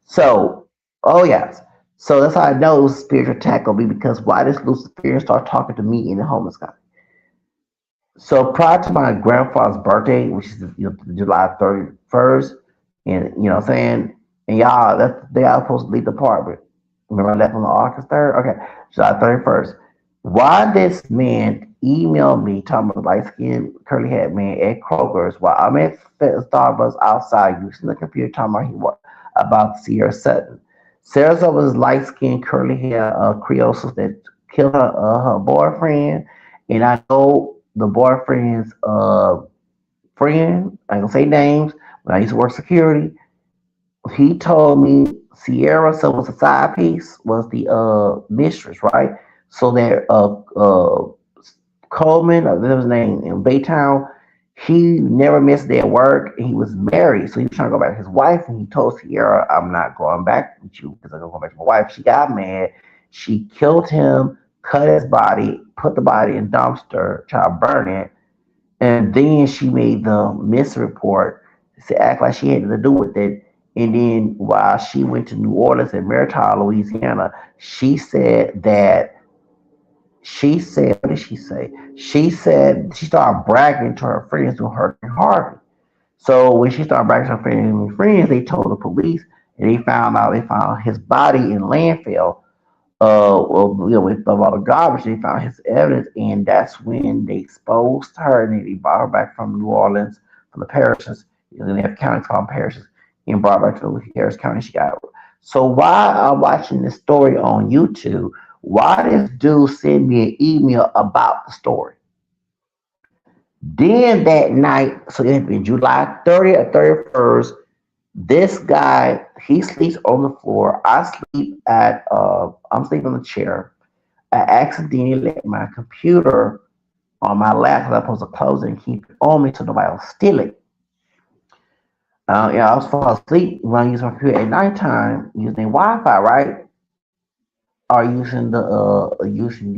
[SPEAKER 1] So, oh yes. So that's how I know spiritual attack on me, because why does Lucifer start talking to me in the homeless guy? So prior to my grandfather's birthday, which is July 31st, and what I'm saying, and y'all, that's the day I was supposed to leave the apartment. Remember I left on the August 3rd? Okay, July 31st. Why this man emailed me talking about the light skinned curly haired man at Kroger's while I'm at Starbucks outside using the computer talking about about Sierra Sutton. Sarah Sutton was light skinned curly hair Creole that killed her boyfriend, and I know the boyfriend's friend. I ain't gonna say names, but I used to work security. He told me Sierra, so was the side piece, was the mistress, right? So that Coleman, that was his name in Baytown, he never missed a day at work. And he was married, so he was trying to go back to his wife, and he told Sierra, "I'm not going back with you because I'm going to go back to my wife." She got mad. She killed him, cut his body, put the body in a dumpster, tried to burn it, and then she made the misreport to act like she had nothing to do with it. And then while she went to New Orleans and Marital, Louisiana, what did she say? She said she started bragging to her friends to her and Harvey. So when she started bragging to her family and friends, they told the police, and they found his body in landfill, with all the garbage. They found his evidence, and that's when they exposed her, and they brought her back from New Orleans, from the parishes. They have counties called parishes, and brought her back to Harris County. She got. So while I'm watching this story on YouTube, why this dude send me an email about the story? Then that night, so it had been July 30th or 31st, this guy, he sleeps on the floor. I'm sleeping on the chair. I accidentally let my computer on my lap, because I'm supposed to close it and keep it on me so nobody will steal it. I was falling asleep when I use my computer at nighttime using Wi-Fi, right? Or using the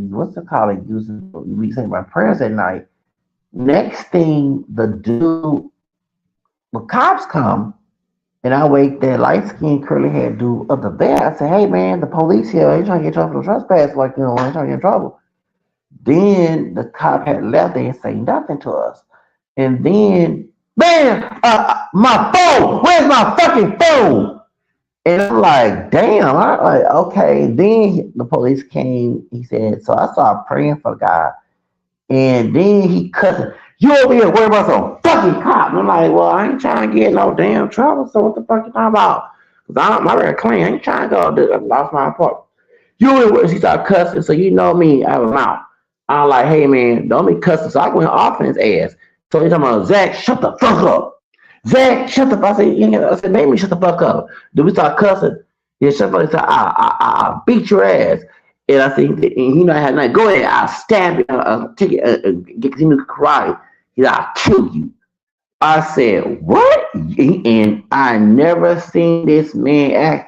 [SPEAKER 1] what's it called? Using me saying my prayers at night. Next thing, the cops come, and I wake that light skinned curly haired dude up the bed. I say, "Hey man, the police here. They trying to get you for trespass. Like, they trying to get in trouble." Then the cop had left. They didn't say nothing to us. And then, man, my phone. Where's my fucking phone? And I'm like, damn. I like, okay. Then the police came. He said, so I started praying for the guy. And then he cut. You over here worried about some fucking cop. And I'm like, well, I ain't trying to get no damn trouble. So what the fuck you talking about? Cause my record clean. I ain't trying to go. I lost my apartment. You he started cussing. So you know me, I was out. I'm like, hey man, don't be cussing. So I went off in his ass. So he's talking about Zach, shut the fuck up. Zach, shut the fuck up. I said, maybe shut the fuck up. Then we start cussing. Yeah, shut the fuck up. He said, I'll beat your ass. And I said, and you know, I had nothing. Go ahead, I'll stab you. I'll take it, get him to karate. He said, I'll kill you. I said, what? And I never seen this man act.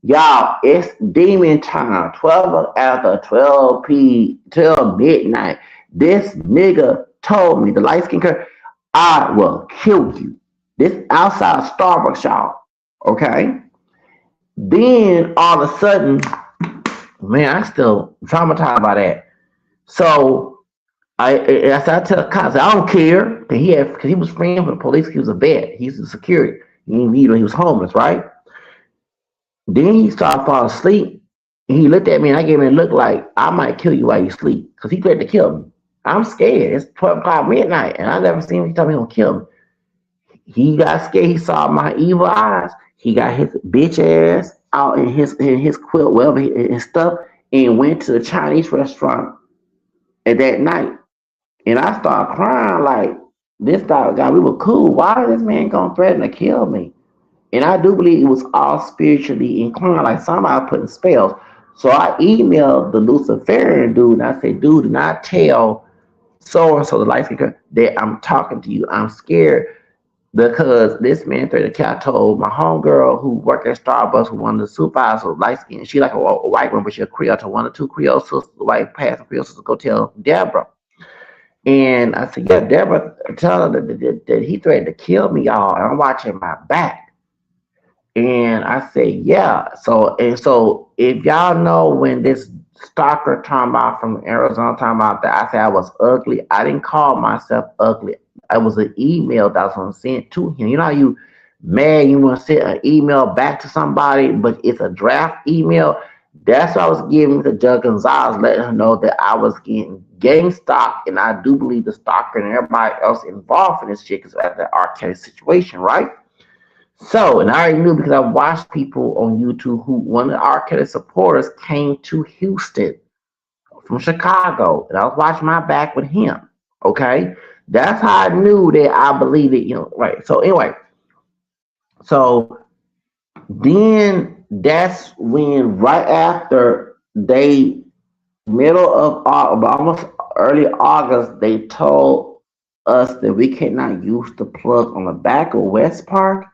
[SPEAKER 1] Y'all, it's demon time. 12 after 12 midnight. This nigga told me, the light skin girl, I will kill you. This outside Starbucks, y'all. Okay? Then all of a sudden, man, I still traumatized by that. So I tell the cops, I don't care. Because he was friends with the police. He was a vet. He's a security. He was homeless, right? Then he started falling asleep. And he looked at me and I gave him a look like, I might kill you while you sleep. Because he threatened to kill me. I'm scared. It's 12 o'clock midnight. And I never seen him tell me he's going to kill me. He got scared. He saw my evil eyes. He got his bitch ass out in his quilt, whatever, his stuff, and went to the Chinese restaurant at that night. And I started crying like, this guy, we were cool. Why is this man going to threaten to kill me? And I do believe it was all spiritually inclined, like somebody putting spells. So I emailed the Luciferian dude and I said, dude, do not tell so and so the light skin that I'm talking to you. I'm scared because this man threatened to kill. I told my homegirl who worked at Starbucks, who one of the supervisors, light skin. She like a white woman, but she a Creole. I told one or two Creole sisters, white passing Creole sisters, go tell Deborah. And I said, yeah, Deborah, tell her that he threatened to kill me, y'all. And I'm watching my back. And I said, yeah. So if y'all know when this stalker talking about from Arizona talking about that, I said I was ugly. I didn't call myself ugly. It was an email that was sent to him. You know how you mad, you want to send an email back to somebody, but it's a draft email. That's what I was giving to Judge Gonzalez, letting her know that I was getting stalked, and I do believe the stalker and everybody else involved in this shit is at the R. Kelly situation, right? So, and I already knew because I watched people on YouTube who one of the R. Kelly supporters came to Houston from Chicago, and I was watching my back with him. Okay, that's how I knew that I believed it. Right. So anyway, so then that's when right after they middle of almost early August, they told us that we cannot use the plug on the back of West Park.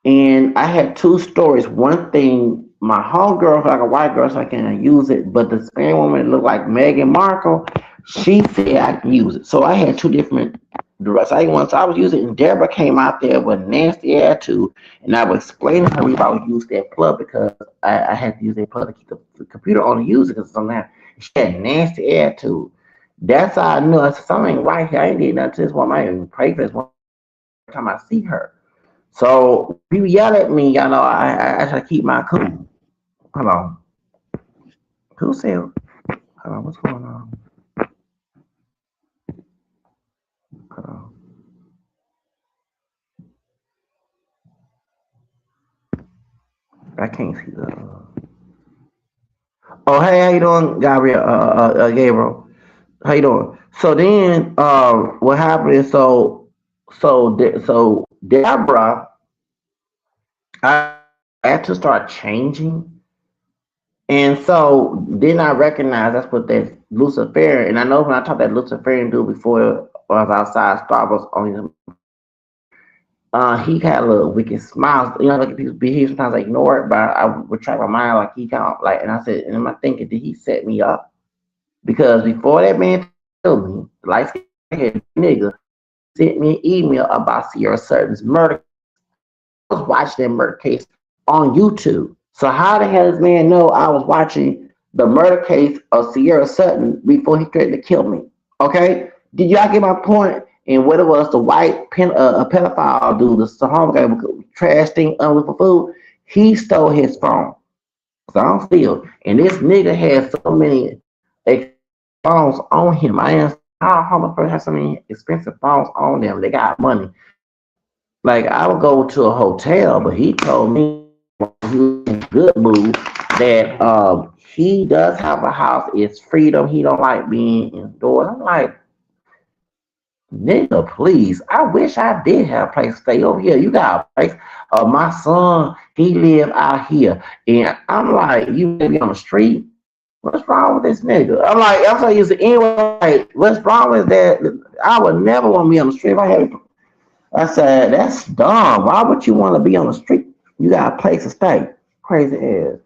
[SPEAKER 1] And I had two stories. One thing, my homegirl, like a white girl, so I can't use it, but the Spanish woman that looked like Meghan Markle, she said I can use it. So I had two different directions. So I was using it, and Deborah came out there with a nasty attitude, and I was explaining to her we about to use that plug because I had to use that plug to keep the computer on and use it because sometimes she had a nasty attitude. That's how I knew. I said, something ain't right here. I ain't did nothing to this woman. I ain't even pray for this woman every time I see her. So people yell at me, y'all know I try to keep my cool. Hold on. Who said? Hold on, what's going on? Hold on. I can't see the. Oh, hey, how you doing, Gabriel? How you doing? So then, what happened is so Deborah, I had to start changing. And so then I recognized that's what that Luciferian, and I know when I talked that Luciferian dude before I was outside Starbucks on him, he had a little wicked smile. Like people behave sometimes I ignore it, but I would try my mind like he kind of like, and I said, and am I thinking, did he set me up? Because before that man told me, light skinned nigga sent me an email about Sierra Sutton's murder. I was watching that murder case on YouTube. So how the hell does man know I was watching the murder case of Sierra Sutton before he threatened to kill me? Okay? Did y'all get my point? And what it was, the white pedophile dude, the Sahara guy with trash thing with food, he stole his phone. So I'm still. And this nigga had so many phones on him. I how a homeless person has so many expensive phones on them? They got money. Like I would go to a hotel, but he told me while he was in a good mood that he does have a house. It's freedom. He don't like being indoors. I'm like, nigga, please. I wish I did have a place to stay over here. You got a place. My son, he live out here, and I'm like, you want to be on the street? What's wrong with this nigga? I'm like, I'm so used to anyway. Like, what's wrong with that? I would never want to be on the street if I had. I said, that's dumb. Why would you want to be on the street? You got a place to stay. Crazy ass.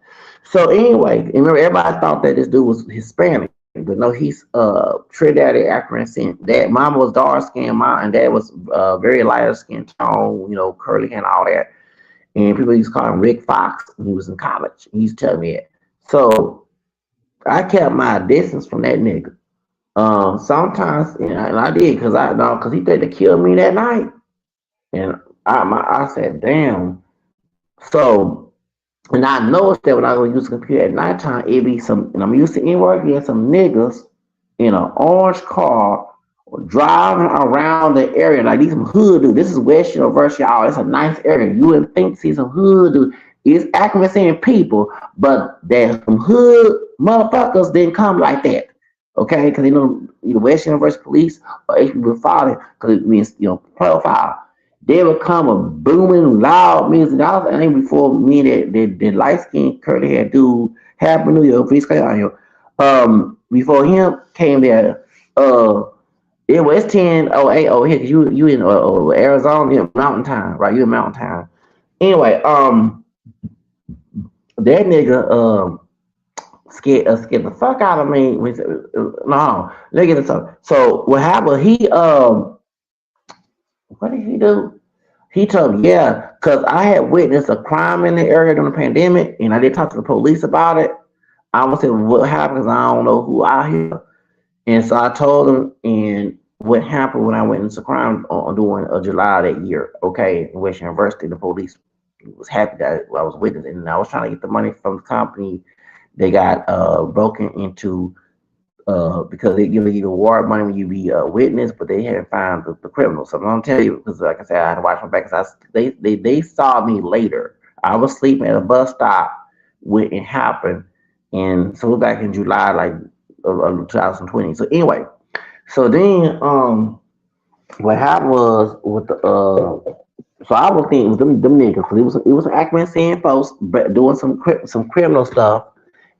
[SPEAKER 1] So anyway, remember everybody thought that this dude was Hispanic, but no, he's Trinidad African descent. Dad, mom was dark skinned, mom and dad was very lighter skin tone, curly hair and all that. And people used to call him Rick Fox when he was in college. He used to tell me that. So I kept my distance from that nigga. Sometimes, and I did because I know because he tried to kill me that night. And I said, damn. So, and I noticed that when I go use the computer at nighttime, it be some, and I'm used to work getting some niggas in an orange car driving around the area. Like these some hood dude. This is West University. Oh, it's a nice area. You wouldn't think see some hood dude. It's accurate saying people, but there's some hood motherfuckers didn't come like that. Okay, because either West University Police or HB Father, because it means profile. They would come a booming loud music. I think before me that light skinned curly hair dude, Happy New Year, please come on here. Before him came there, it was 10:08 over here because you in Arizona, you in Mountain Time, right? You in Mountain Time. Anyway, that nigga scared the fuck out of me. No, look at this. So what happened? What did he do? He told me, yeah, because I had witnessed a crime in the area during the pandemic, and I did talk to the police about it. I was saying what happened because I don't know who out here, and so I told him and what happened when I went into crime on during July that year. Okay, in West University, the police was happy that I was witnessing, and I was trying to get the money from the company. They got broken into because they give you award money when you be a witness, but they hadn't found the criminal. So I'm gonna tell you because, like I said, I had to watch my back. Cause they saw me later. I was sleeping at a bus stop when it happened, and so we're back in July, like 2020. So anyway, so then what happened was with the so I was thinking it was them niggas because it was an Akron saying folks doing some criminal stuff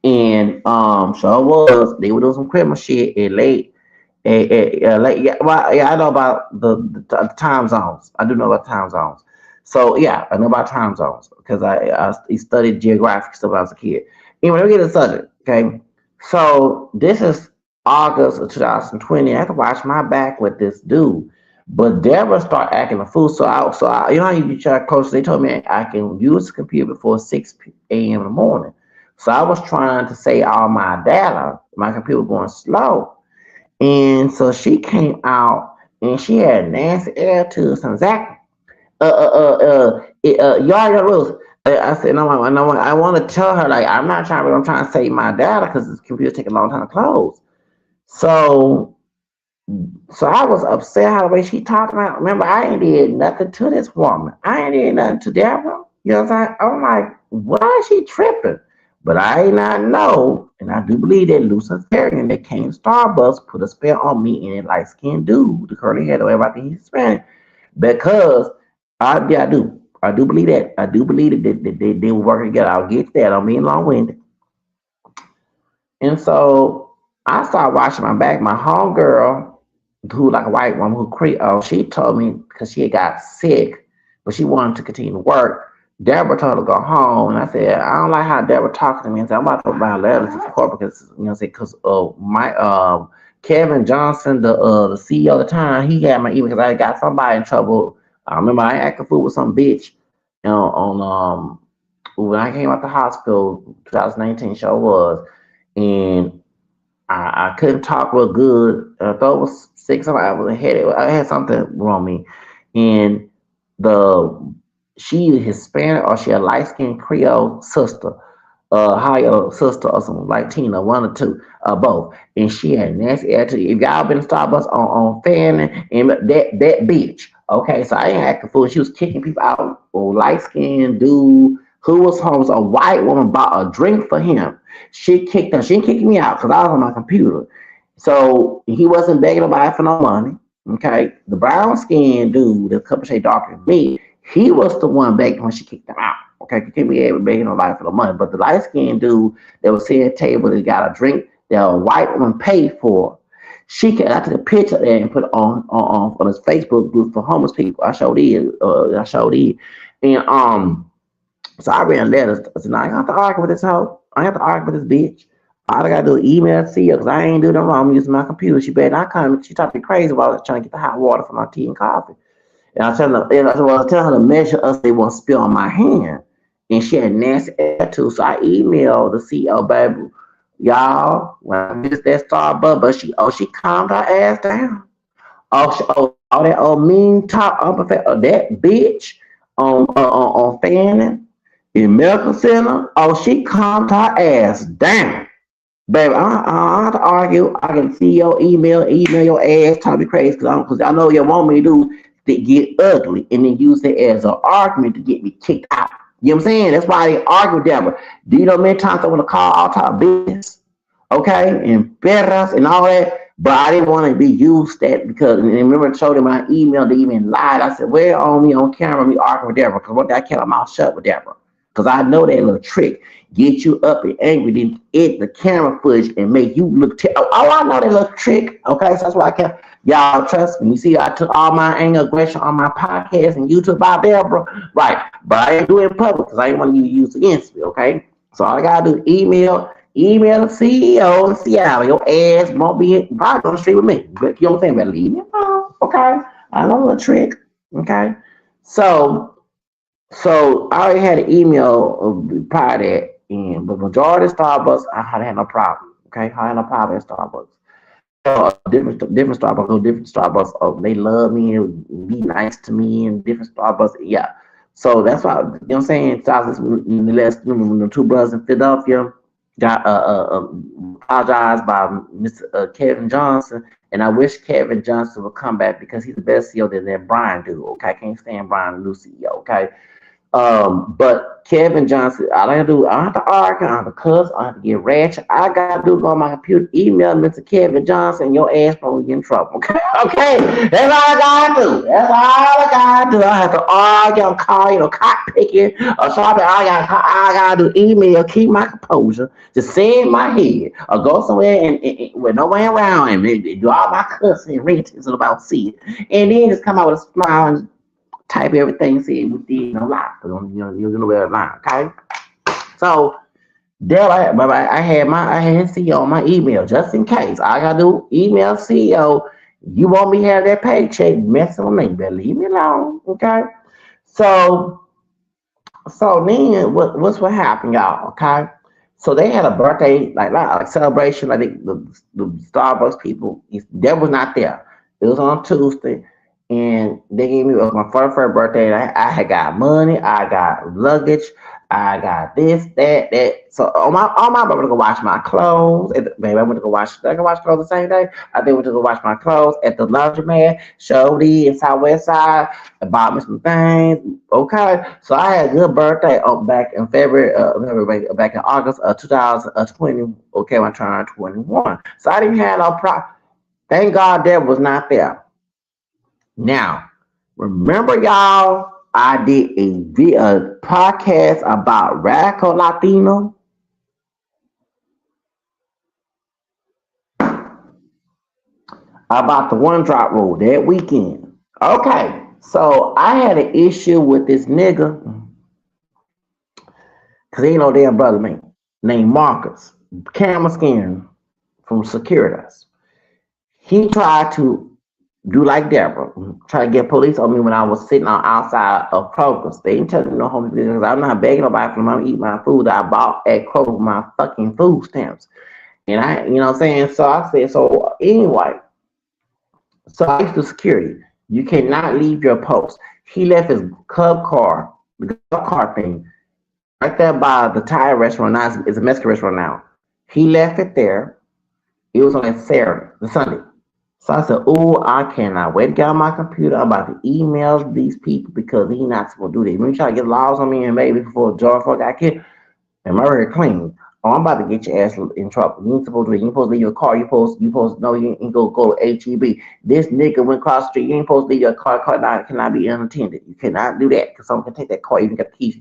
[SPEAKER 1] and so it was. They were doing some criminal shit at late. Late, yeah, well, yeah, I know about the time zones. I do know about time zones. So yeah, I know about time zones because I studied geographic stuff when I was a kid. Anyway, let me get to the subject. Okay, so this is August of 2020. I had to watch my back with this dude. But Deborah started acting a fool. So I, how you try coach? They told me I can use the computer before 6 a.m. in the morning. So I was trying to say all my data. My computer was going slow. And so she came out and she had nasty attitude. Some Zach, y'all got rules. I said, no, I want to tell her, like, I'm not trying, but I'm trying to save my data because this computer taking a long time to close. So, so I was upset how the way she talked about. Remember, I ain't did nothing to this woman. I ain't did nothing to Deborah. You know what I'm saying? I'm like, why is she tripping? But I ain't not know, and I do believe that Luciferian that came to Starbucks put a spell on me and that light skinned dude, the curly head or everybody he's Hispanic, because I do. I do believe that. I do believe that they were working together. I'll get that. I'm being long winded. And so I started watching my back. My homegirl, who like a white woman who Creole, she told me because she had got sick, but she wanted to continue to work. Deborah told her to go home, and I said, I don't like how Deborah talking to me. And said, I'm about to write a letter to the corporate because because my Kevin Johnson, the CEO at the time, he had my email because I got somebody in trouble. I remember I acted fool with some bitch on when I came out the hospital, 2019 show was, and I couldn't talk real good. I thought it was sick. I was a headache. I had something wrong with me, and the she Hispanic or she a light skinned Creole sister. hire a sister or something like Tina, one or two, both. And she had nasty attitude. If y'all been to Starbucks on Fanning and that bitch, okay, so I ain't acting fool. She was kicking people out. Or light skinned dude who was homeless, a white woman bought a drink for him. She kicked him. She didn't kick me out because I was on my computer. So he wasn't begging nobody for no money. Okay, the brown skinned dude, a couple shades darker than me, he was the one begging when she kicked him out. Okay, you can't be able to beg nobody for the money. But the light skinned dude that was sitting at the table that got a drink that a white woman paid for, she got to the picture there and put it on his Facebook group for homeless people. I showed it. And so I ran letters. I said, "No, I ain't have to argue with this hoe. I ain't have to argue with this bitch. All I gotta do is email to see her because I ain't doing nothing wrong. I'm using my computer. She better not come. She talked me crazy while I was trying to get the hot water for my tea and coffee. And I was telling her to measure us, they won't spill on my hand. And she had nasty attitude. So I emailed the CEO, baby, y'all, when I visit that Starbucks, but she calmed her ass down. All that old mean talk, that bitch on Fanning in Medical Center. Oh, she calmed her ass down. Baby, I don't have to argue. I can see your email your ass, talk me crazy, because I know you want me to do to get ugly and then use it as an argument to get me kicked out. You know what I'm saying? That's why they argue with them. Do you know many times I want to call all type of business, okay, and betters and all that, but I didn't want to be used that because, and remember I showed them my email, they even lied. I said, well, on me on camera, me arguing with Deborah, because one day I kept my mouth shut with Deborah, because I know that little trick get you up and angry, then edit the camera footage and make you look. Oh, I know that little trick. Okay, so that's why I kept y'all trust me. You see, I took all my anger aggression on my podcast and YouTube about Deborah, right? But I ain't do it in public because I didn't want you to use it against me. Okay, so all I gotta do is email the CEO in Seattle. Your ass won't be probably on the street with me. But you know what I'm saying? Better leave me alone. Okay, I know the trick. Okay, so. So I already had an email of prior to that, and the majority of Starbucks, I had no problem. Okay, I had no problem at Starbucks. Different Starbucks, no different Starbucks. Oh, they love me and be nice to me, and different Starbucks. Yeah. So that's why you know what I'm saying. So I was in the last when the two brothers in Philadelphia got apologized by Mr. Kevin Johnson, and I wish Kevin Johnson would come back because he's the best CEO that Brian do. Okay, I can't stand Brian, the new CEO. Okay, but Kevin Johnson, all I have to do, I don't have to argue, I don't have to cuss, I don't have to get ratchet. I gotta do is go on my computer, email Mr. Kevin Johnson, your ass probably get in trouble. Okay, okay, that's all I gotta do. That's all I gotta do. I have to argue, I'm calling, cock picking or something. I gotta do email, keep my composure, just say in my head, or go somewhere and with no one around and do all my cussing and ranting about see it, and then just come out with a smile and type everything, see it within a lot. You're gonna wear a line, okay? So Dell, I had CEO on my email just in case. I gotta do email CEO. You want me to have that paycheck messing with me? Better leave me alone, okay? So then what happened, y'all? Okay, so they had a birthday like celebration. I think the Starbucks people that was not there. It was on Tuesday, and they gave me it was my first birthday. And I had got money, I got luggage, I got this, that. So on my I went to go wash my clothes. Maybe I went to go wash. Did I go wash clothes the same day? I think I went to go wash my clothes at the laundromat, Shody in Southwest Side. I bought me some things. Okay, so I had a good birthday back in back in August of 2020. Okay, when I turned 21. So I didn't have no problem. Thank God that was not there. Now, remember y'all, I did a podcast about radical Latino. About the one drop rule that weekend. Okay, so I had an issue with this nigga because he ain't no damn brother man named Marcus, camera skin from Securitas. He tried to do like Deborah, try to get police on me when I was sitting on outside of Kroger's. They didn't tell me no home business. I'm not begging nobody for money to eat my food I bought at Kroger with my fucking food stamps. And you know what I'm saying? So I said, so anyway, so I used to security. You cannot leave your post. He left his club car, the golf cart thing, right there by the Thai restaurant. Now it's a Mexican restaurant now. He left it there. It was on a Saturday, the Sunday. So I said, "Oh, I cannot wait to get on my computer. I'm about to email these people because he's not supposed to do that. Let me try to get laws on me and maybe before George Floyd got killed. And my record clean. Oh, I'm about to get your ass in trouble. You ain't supposed to. You ain't supposed to leave your car. You supposed no. You ain't go to HEB. This nigga went across the street. You ain't supposed to leave your car. Car cannot be unattended. You cannot do that because someone can take that car. Even got the keys.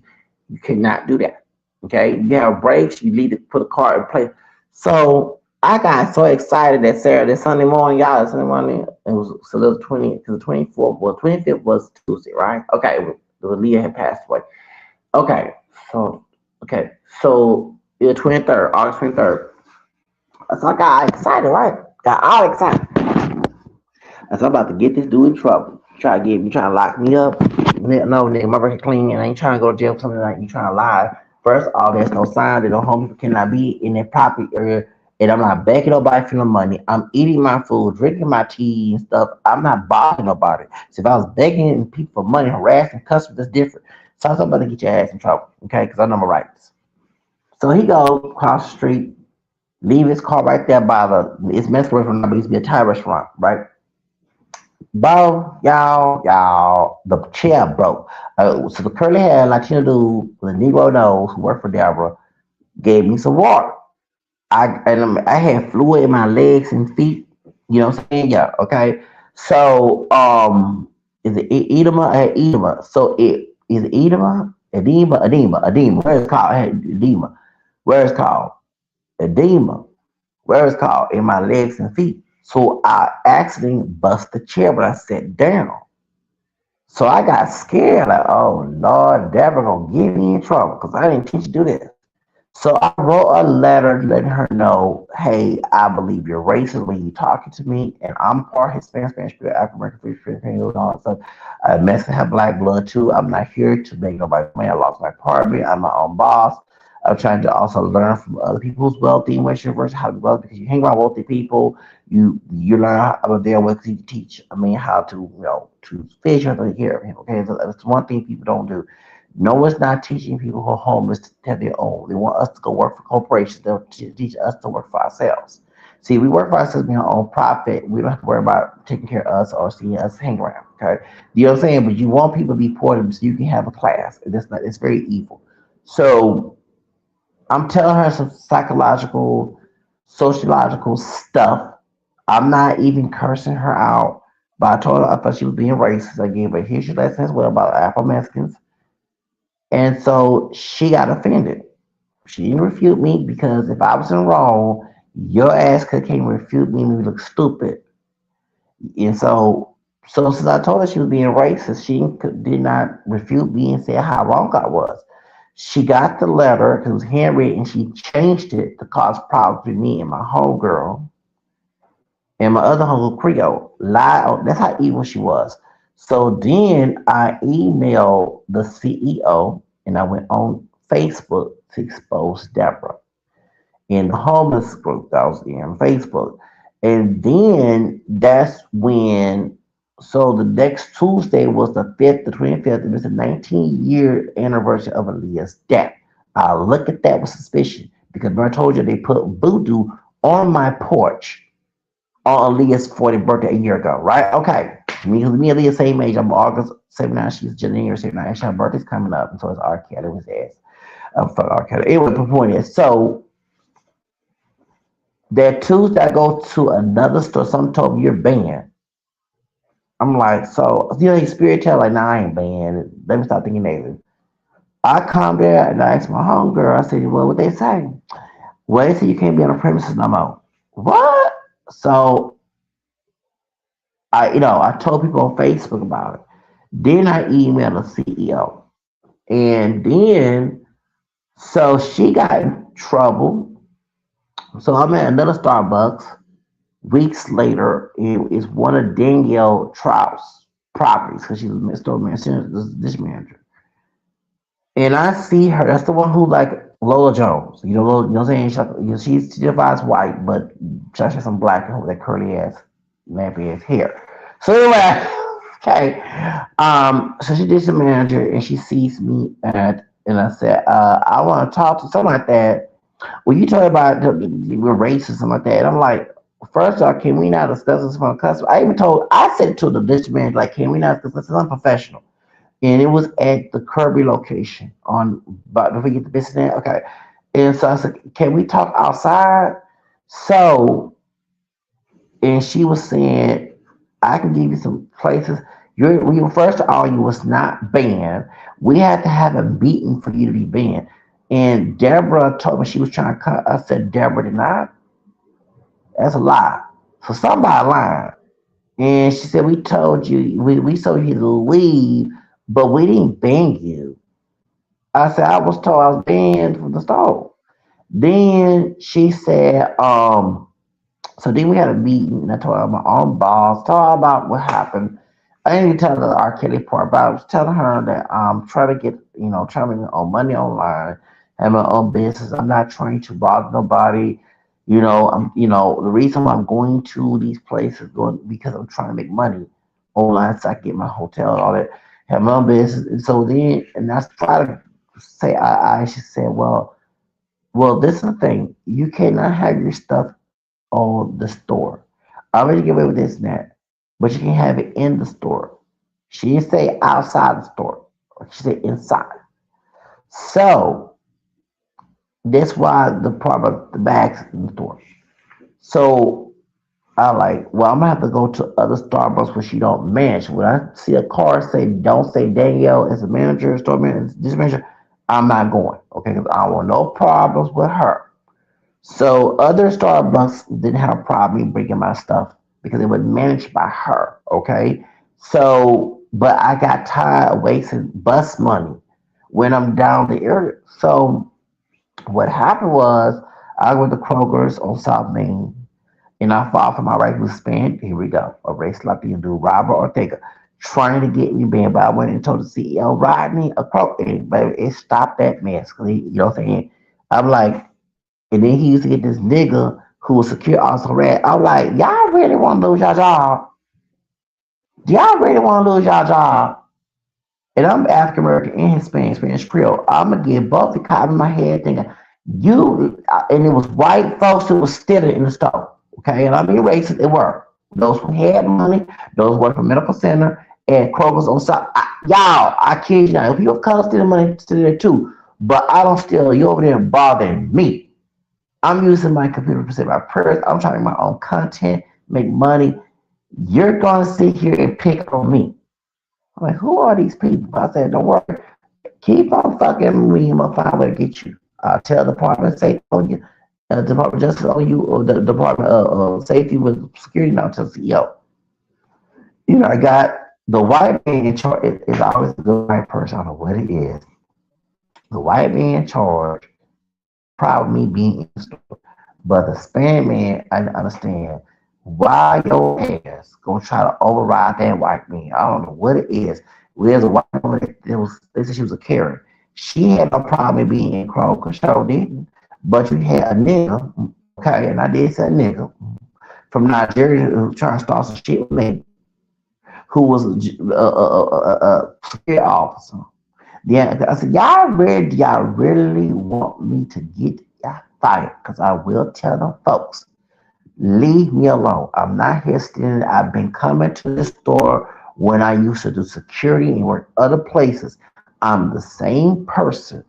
[SPEAKER 1] You cannot do that. Okay. You have brakes. You need to put a car in place. So I got so excited that Saturday, Sunday morning, y'all. Sunday morning. It was so it was 20 because the 24th. Well, 25th was Tuesday, right? Okay. Leah had passed away. Okay. So okay. So the 23rd, August 23rd. So I got excited, right? Got all excited. So I'm about to get this dude in trouble. Try to get me, trying to lock me up. No, nigga, my record clean, and I ain't trying to go to jail for something like you trying to lie. First of all, there's no sign that no homeless cannot be in that property area. And I'm not begging nobody for no money. I'm eating my food, drinking my tea and stuff. I'm not bothering nobody. So if I was begging people for money, harassing customers, that's different. So I'm about to get your ass in trouble, okay? Because I know my rights. So he goes across the street, leave his car right there by it's Mexican restaurant, but it used to be a Thai restaurant, right? Y'all, the chair broke. So the curly hair Latino dude with a Negro nose who worked for Deborah gave me some water. I had fluid in my legs and feet. You know what I'm saying? Yeah. Okay. So is it edema? I had edema. So it is edema. Where it's called? I had edema. Where it's called? Edema. Where it's called in my legs and feet. So I accidentally bust the chair when I sat down. So I got scared, like, oh Lord, Deborah gonna get me in trouble because I didn't teach you to do this. So I wrote a letter letting her know, hey, I believe you're racist when you talking to me, and I'm part Hispanic, Spanish, African American, Free, Filipino, and all that stuff. Mexican have black blood too. I'm not here to make nobody money. I lost my apartment. I'm my own boss. I'm trying to also learn from other people who's wealthy and Western versus how to be wealthy because you hang around wealthy people, you learn how to deal with you teach. I mean, how to to fish or take care of him. Okay, so that's one thing people don't do. No one's not teaching people who are homeless to have their own. They want us to go work for corporations. They'll teach us to work for ourselves. See, we work for ourselves, being our own profit. We don't have to worry about taking care of us or seeing us hang around. Okay, you know what I'm saying? But you want people to be poor so you can have a class. And that's not. It's very evil. So I'm telling her some psychological, sociological stuff. I'm not even cursing her out, but I told her I thought she was being racist. I gave her a history lesson as well about Afro Mexicans. And so she got offended. She didn't refute me because if I was in wrong, your ass could came and refute me and we look stupid. And so since I told her she was being racist, she did not refute me and say how wrong I was. She got the letter because it was handwritten. She changed it to cause problems with me and my homegirl and my other homegirl Creole. Lie. That's how evil she was. So then I emailed the CEO and I went on Facebook to expose Deborah in the homeless group that I was in on Facebook. And then that's when, so the next Tuesday was the 5th, the 25th, it was the 19-year anniversary of Aaliyah's death. I look at that with suspicion because when I told you they put voodoo on my porch on Aaliyah's 40th birthday a year ago, right? Okay. Me and Aaliyah same age. I'm August 79, she's January 79. Actually, her birthday's coming up, and so it's R. Kelly with his ass. Fuck R. Kelly. Anyway, the point is, so that Tuesday I go to another store. Some told me you're banned. I'm like, so Spirit tell like, nah, I ain't banned. Let me stop thinking negative. I come there and I asked my homegirl. I said, well, what they say? Well, they said you can't be on the premises no more. What? So I told people on Facebook about it. Then I emailed the CEO, and then so she got in trouble. So I'm at another Starbucks. Weeks later, it is one of Danielle Trout's properties because she's a store manager, this manager. And I see her. That's the one who like Lola Jones. You know what I'm saying? She divides white, but she has some black and with that curly ass, nappy ass hair. So anyway, okay. So she did the manager, and she sees me at And I said, I want to talk to something like that. Well, you told me about we're racist, something like that. And I'm like, first off, can we not discuss this from a customer? I said to the district manager, like, can we not discuss this? It's unprofessional. And it was at the Kirby location on, but before you get the business there, okay. And so I said, can we talk outside? So, and she was saying, I can give you some places. First of all, you was not banned. We had to have a meeting for you to be banned. And Deborah told me she was trying to cut. I said, Deborah did not. That's a lie. So somebody lying. And she said, we told you to leave, but we didn't ban you. I said, I was told I was banned from the store. Then she said, so then we had a meeting, and I told her my own boss, told her about what happened. I didn't even tell her the R. Kelly part, but I was telling her that I'm trying to get, trying to make my own money online, have my own business. I'm not trying to bother nobody. The reason why I'm going to these places going because I'm trying to make money online, so I can get my hotel and all that, have my own business. And so then, and that's try to say, I should say, well, this is the thing. You cannot have your stuff on the store. I already get away with this and that, but you can have it in the store. She didn't say outside the store. She said inside. So that's why the bags in the store. So I like, well, I'm gonna have to go to other Starbucks where she don't manage. When I see a car say don't say Danielle as a manager, store manager, this manager, I'm not going. Okay, because I don't want no problems with her. So other Starbucks didn't have a problem bringing my stuff because it was managed by her. Okay. So, but I got tired of wasting bus money when I'm down the area. So what happened was I went to Kroger's on South Main and I fought for my right to spend. Here we go. A race like you do, Robert Ortega, trying to get me banned. But I went and told the CEO, Rodney, a Kroger, baby, it stopped that mess. 'Cause you know what I'm saying? I'm like, and then he used to get this nigga who was secure also red. I'm like, y'all really want to lose your job? Y'all really want to lose your job? And I'm African American and Hispanic, Spanish Creole. I'm gonna get both the cotton in my head thinking and it was white folks who was stealing in the store. Okay, and I mean racist, it were. Those who had money, those who worked for medical center and Kroger's on side. Y'all, I kid you not. If you of color stealing money, steal there too. But I don't steal. You over there bothering me. I'm using my computer to say my prayers. I'm trying to make my own content, make money. You're gonna sit here and pick on me. I'm like, who are these people? I said, don't worry. Keep on fucking me. I'm gonna find a way to get you. I'll tell the Department of Safety on you, Department of Justice on you, or the Department of Safety with Security. Now tell the CEO. I got the white man in charge. It's always a good white person. I don't know what it is. The white man in charge, proud of me being in the store. But the Spanish man, I didn't understand why your ass gonna try to override that white man. I don't know what it is. There's a white woman they said she was a Karen. She had no problem being in Kroger, sure didn't. But you had a nigga, okay, and I did say nigga from Nigeria who trying to start some shit with me, who was a security officer. Yeah, I said, y'all really want me to get y'all fired? Because I will tell them folks, leave me alone. I'm not here stealing. I've been coming to the store when I used to do security and work other places. I'm the same person.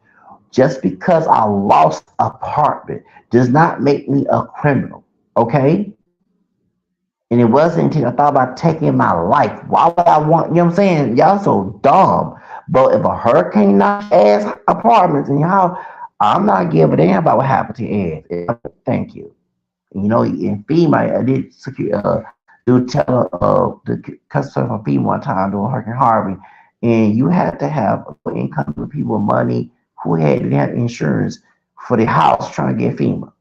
[SPEAKER 1] Just because I lost apartment does not make me a criminal. Okay? And it wasn't until I thought about taking my life. Why would I want, you know what I'm saying? Y'all so dumb. But if a hurricane knocks ass apartments in your house, I'm not giving a damn about what happened to your ass. Thank you. In FEMA, I did do tell the customer from FEMA one time doing Hurricane Harvey, and you had to have income with people with money who didn't have insurance for the house trying to get FEMA.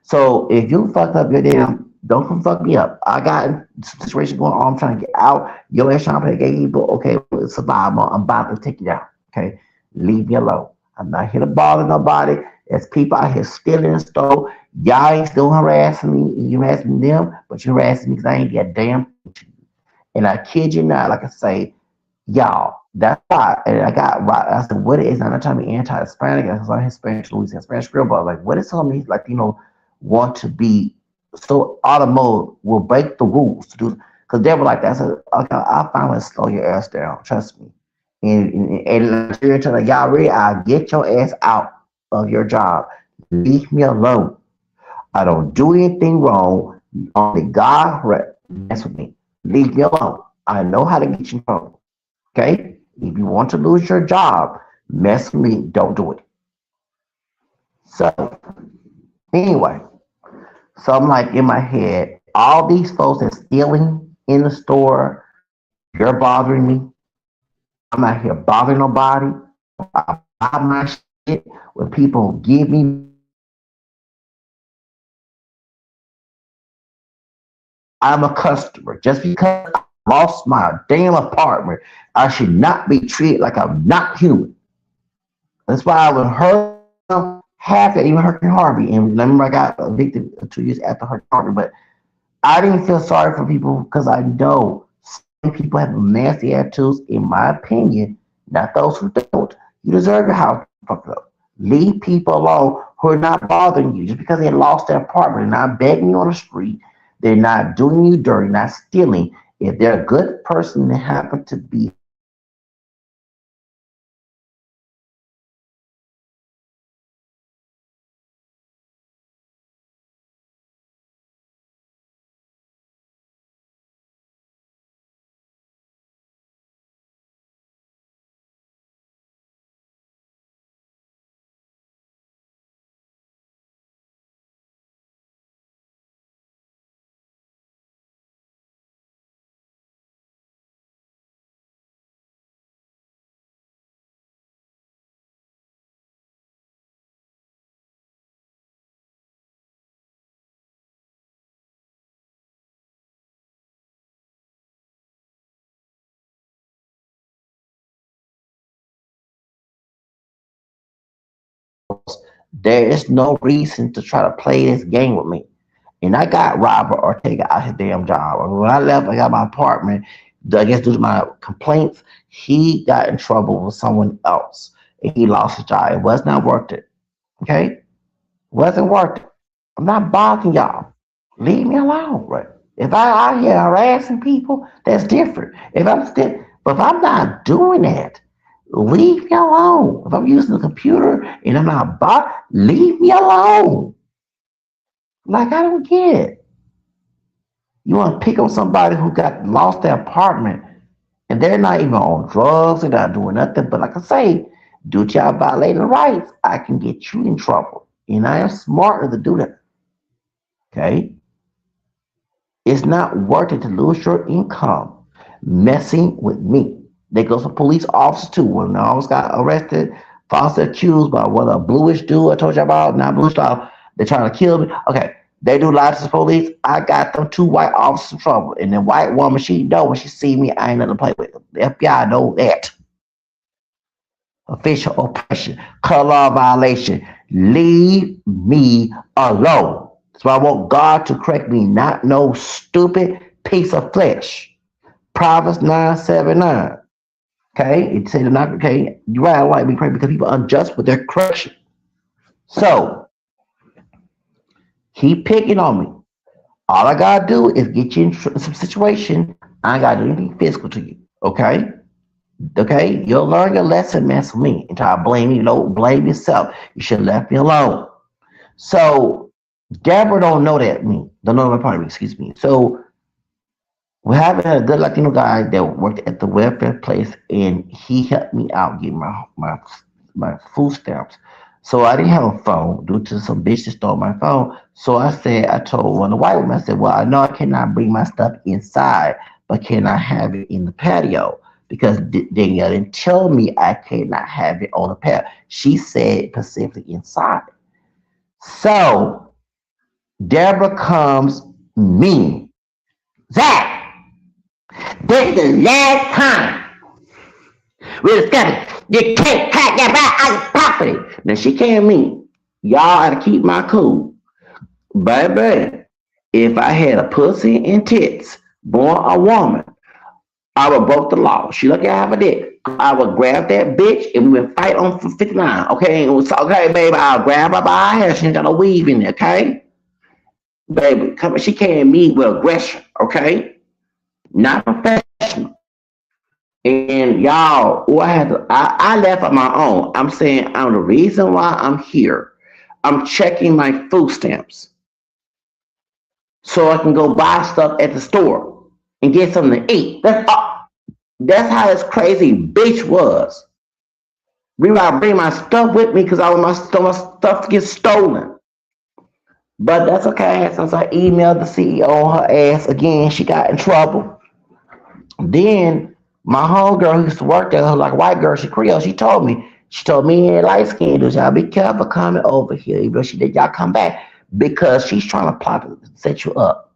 [SPEAKER 1] So if you fucked up your damn, don't come fuck me up. I got a situation going on. I'm trying to get out. Your ass trying to play game, but okay, it's survival. I'm about to take you down. Okay, leave me alone. I'm not here to bother nobody. There's people out here stealing stuff. Y'all ain't still harassing me. You harassing them, but you harassing me because I ain't get a damn. And I kid you not, like I say, y'all, That's why, and I got right. I said, "What is?" I'm not trying to be anti-Hispanic. I was like Hispanic, Louisiana Spanish girl, but like, what is some of these Latino want to be so automotive will break the rules to do? Because they were like that. I said, "Okay, I'll finally slow your ass down. Trust me." And Nigeria tell like, y'all ready? I'll get your ass out of your job. Leave me alone. I don't do anything wrong. Only God mess with me. Leave me alone. I know how to get you in trouble. Okay? If you want to lose your job, mess with me, don't do it. So, anyway, so I'm like in my head, all these folks that stealing in the store, you're bothering me. I'm not here bothering nobody. I buy my shit when people give me money. I'm a customer. Just because I lost my damn apartment, I should not be treated like I'm not human. That's why I would hurt half that, even Hurricane Harvey. And remember, I got evicted 2 years after Hurricane Harvey. But I didn't feel sorry for people because I know some people have nasty attitudes, in my opinion, not those who don't. You deserve your house fucked up. Leave people alone who are not bothering you just because they lost their apartment. They're not begging you on the street. They're not doing you dirty, not stealing. If they're a good person that happen to be there is no reason to try to play this game with me. And I got Robert Ortega out his damn job. I mean, when I left, I got my apartment. I guess due to my complaints, he got in trouble with someone else, and he lost his job. It was not worth it. Okay, wasn't worth it. I'm not bothering y'all. Leave me alone, right? If I out here harassing people, that's different. If I'm still, but if I'm not doing that, leave me alone. If I'm using the computer and I'm not leave me alone. Like I don't get it. You want to pick on somebody who got lost their apartment and they're not even on drugs, they're not doing nothing. But like I say, due to y'all violating rights, I can get you in trouble. And I am smarter to do that. Okay? It's not worth it to lose your income messing with me. There goes a police officer too. When I almost got arrested, falsely accused by what a bluish dude I told you about, not bluish stuff. They're trying to kill me. Okay, they do lies to the police. I got them two white officers in trouble. And the white woman, she know when she see me, I ain't nothing to play with. The FBI know that. Official oppression, color violation. Leave me alone. So I want God to correct me, not no stupid piece of flesh. Proverbs 9:7-9. Okay, it said not okay. You're right. I like be correct because people are unjust with their correction. So keep picking on me. All I gotta do is get you in some situation. I ain't gotta do anything physical to you. Okay. Okay, you'll learn your lesson, mess with me, and try to blame you. Don't blame yourself. You should have left me alone. So Deborah don't know that me. Don't know my part of me, excuse me. So we have a good Latino guy that worked at the welfare place, and he helped me out get my food stamps. So I didn't have a phone due to some bitch that stole my phone. So I told one of the white women, I said, "Well, I know I cannot bring my stuff inside, but can I have it in the patio?" Because Danielle didn't tell me I cannot have it on the patio. She said specifically inside. So Deborah comes mean. Zach, this is the last time we discuss it. You can't have that right out of property. Now she came mean. Y'all gotta keep my cool. Baby, if I had a pussy and tits, born a woman, I would broke the law. She lucky I have a dick. I would grab that bitch and we would fight on 59. Okay, it was okay, baby. I'll grab her by her hair. She ain't got no weave in there. Okay, baby, come. She came at me with aggression. Okay, not professional. And y'all, what I had to, I left on my own. I'm saying I'm the reason why I'm here. I'm checking my food stamps so I can go buy stuff at the store and get something to eat. That's how this crazy bitch was. We gotta bring my stuff with me because I want my stuff to get stolen. But that's okay. Since I emailed the CEO on her ass again, she got in trouble. Then my homegirl who used to work there, like a white girl, she Creole, she told me and light skinned dudes, y'all be careful coming over here. But she did y'all come back because she's trying to plot to set you up.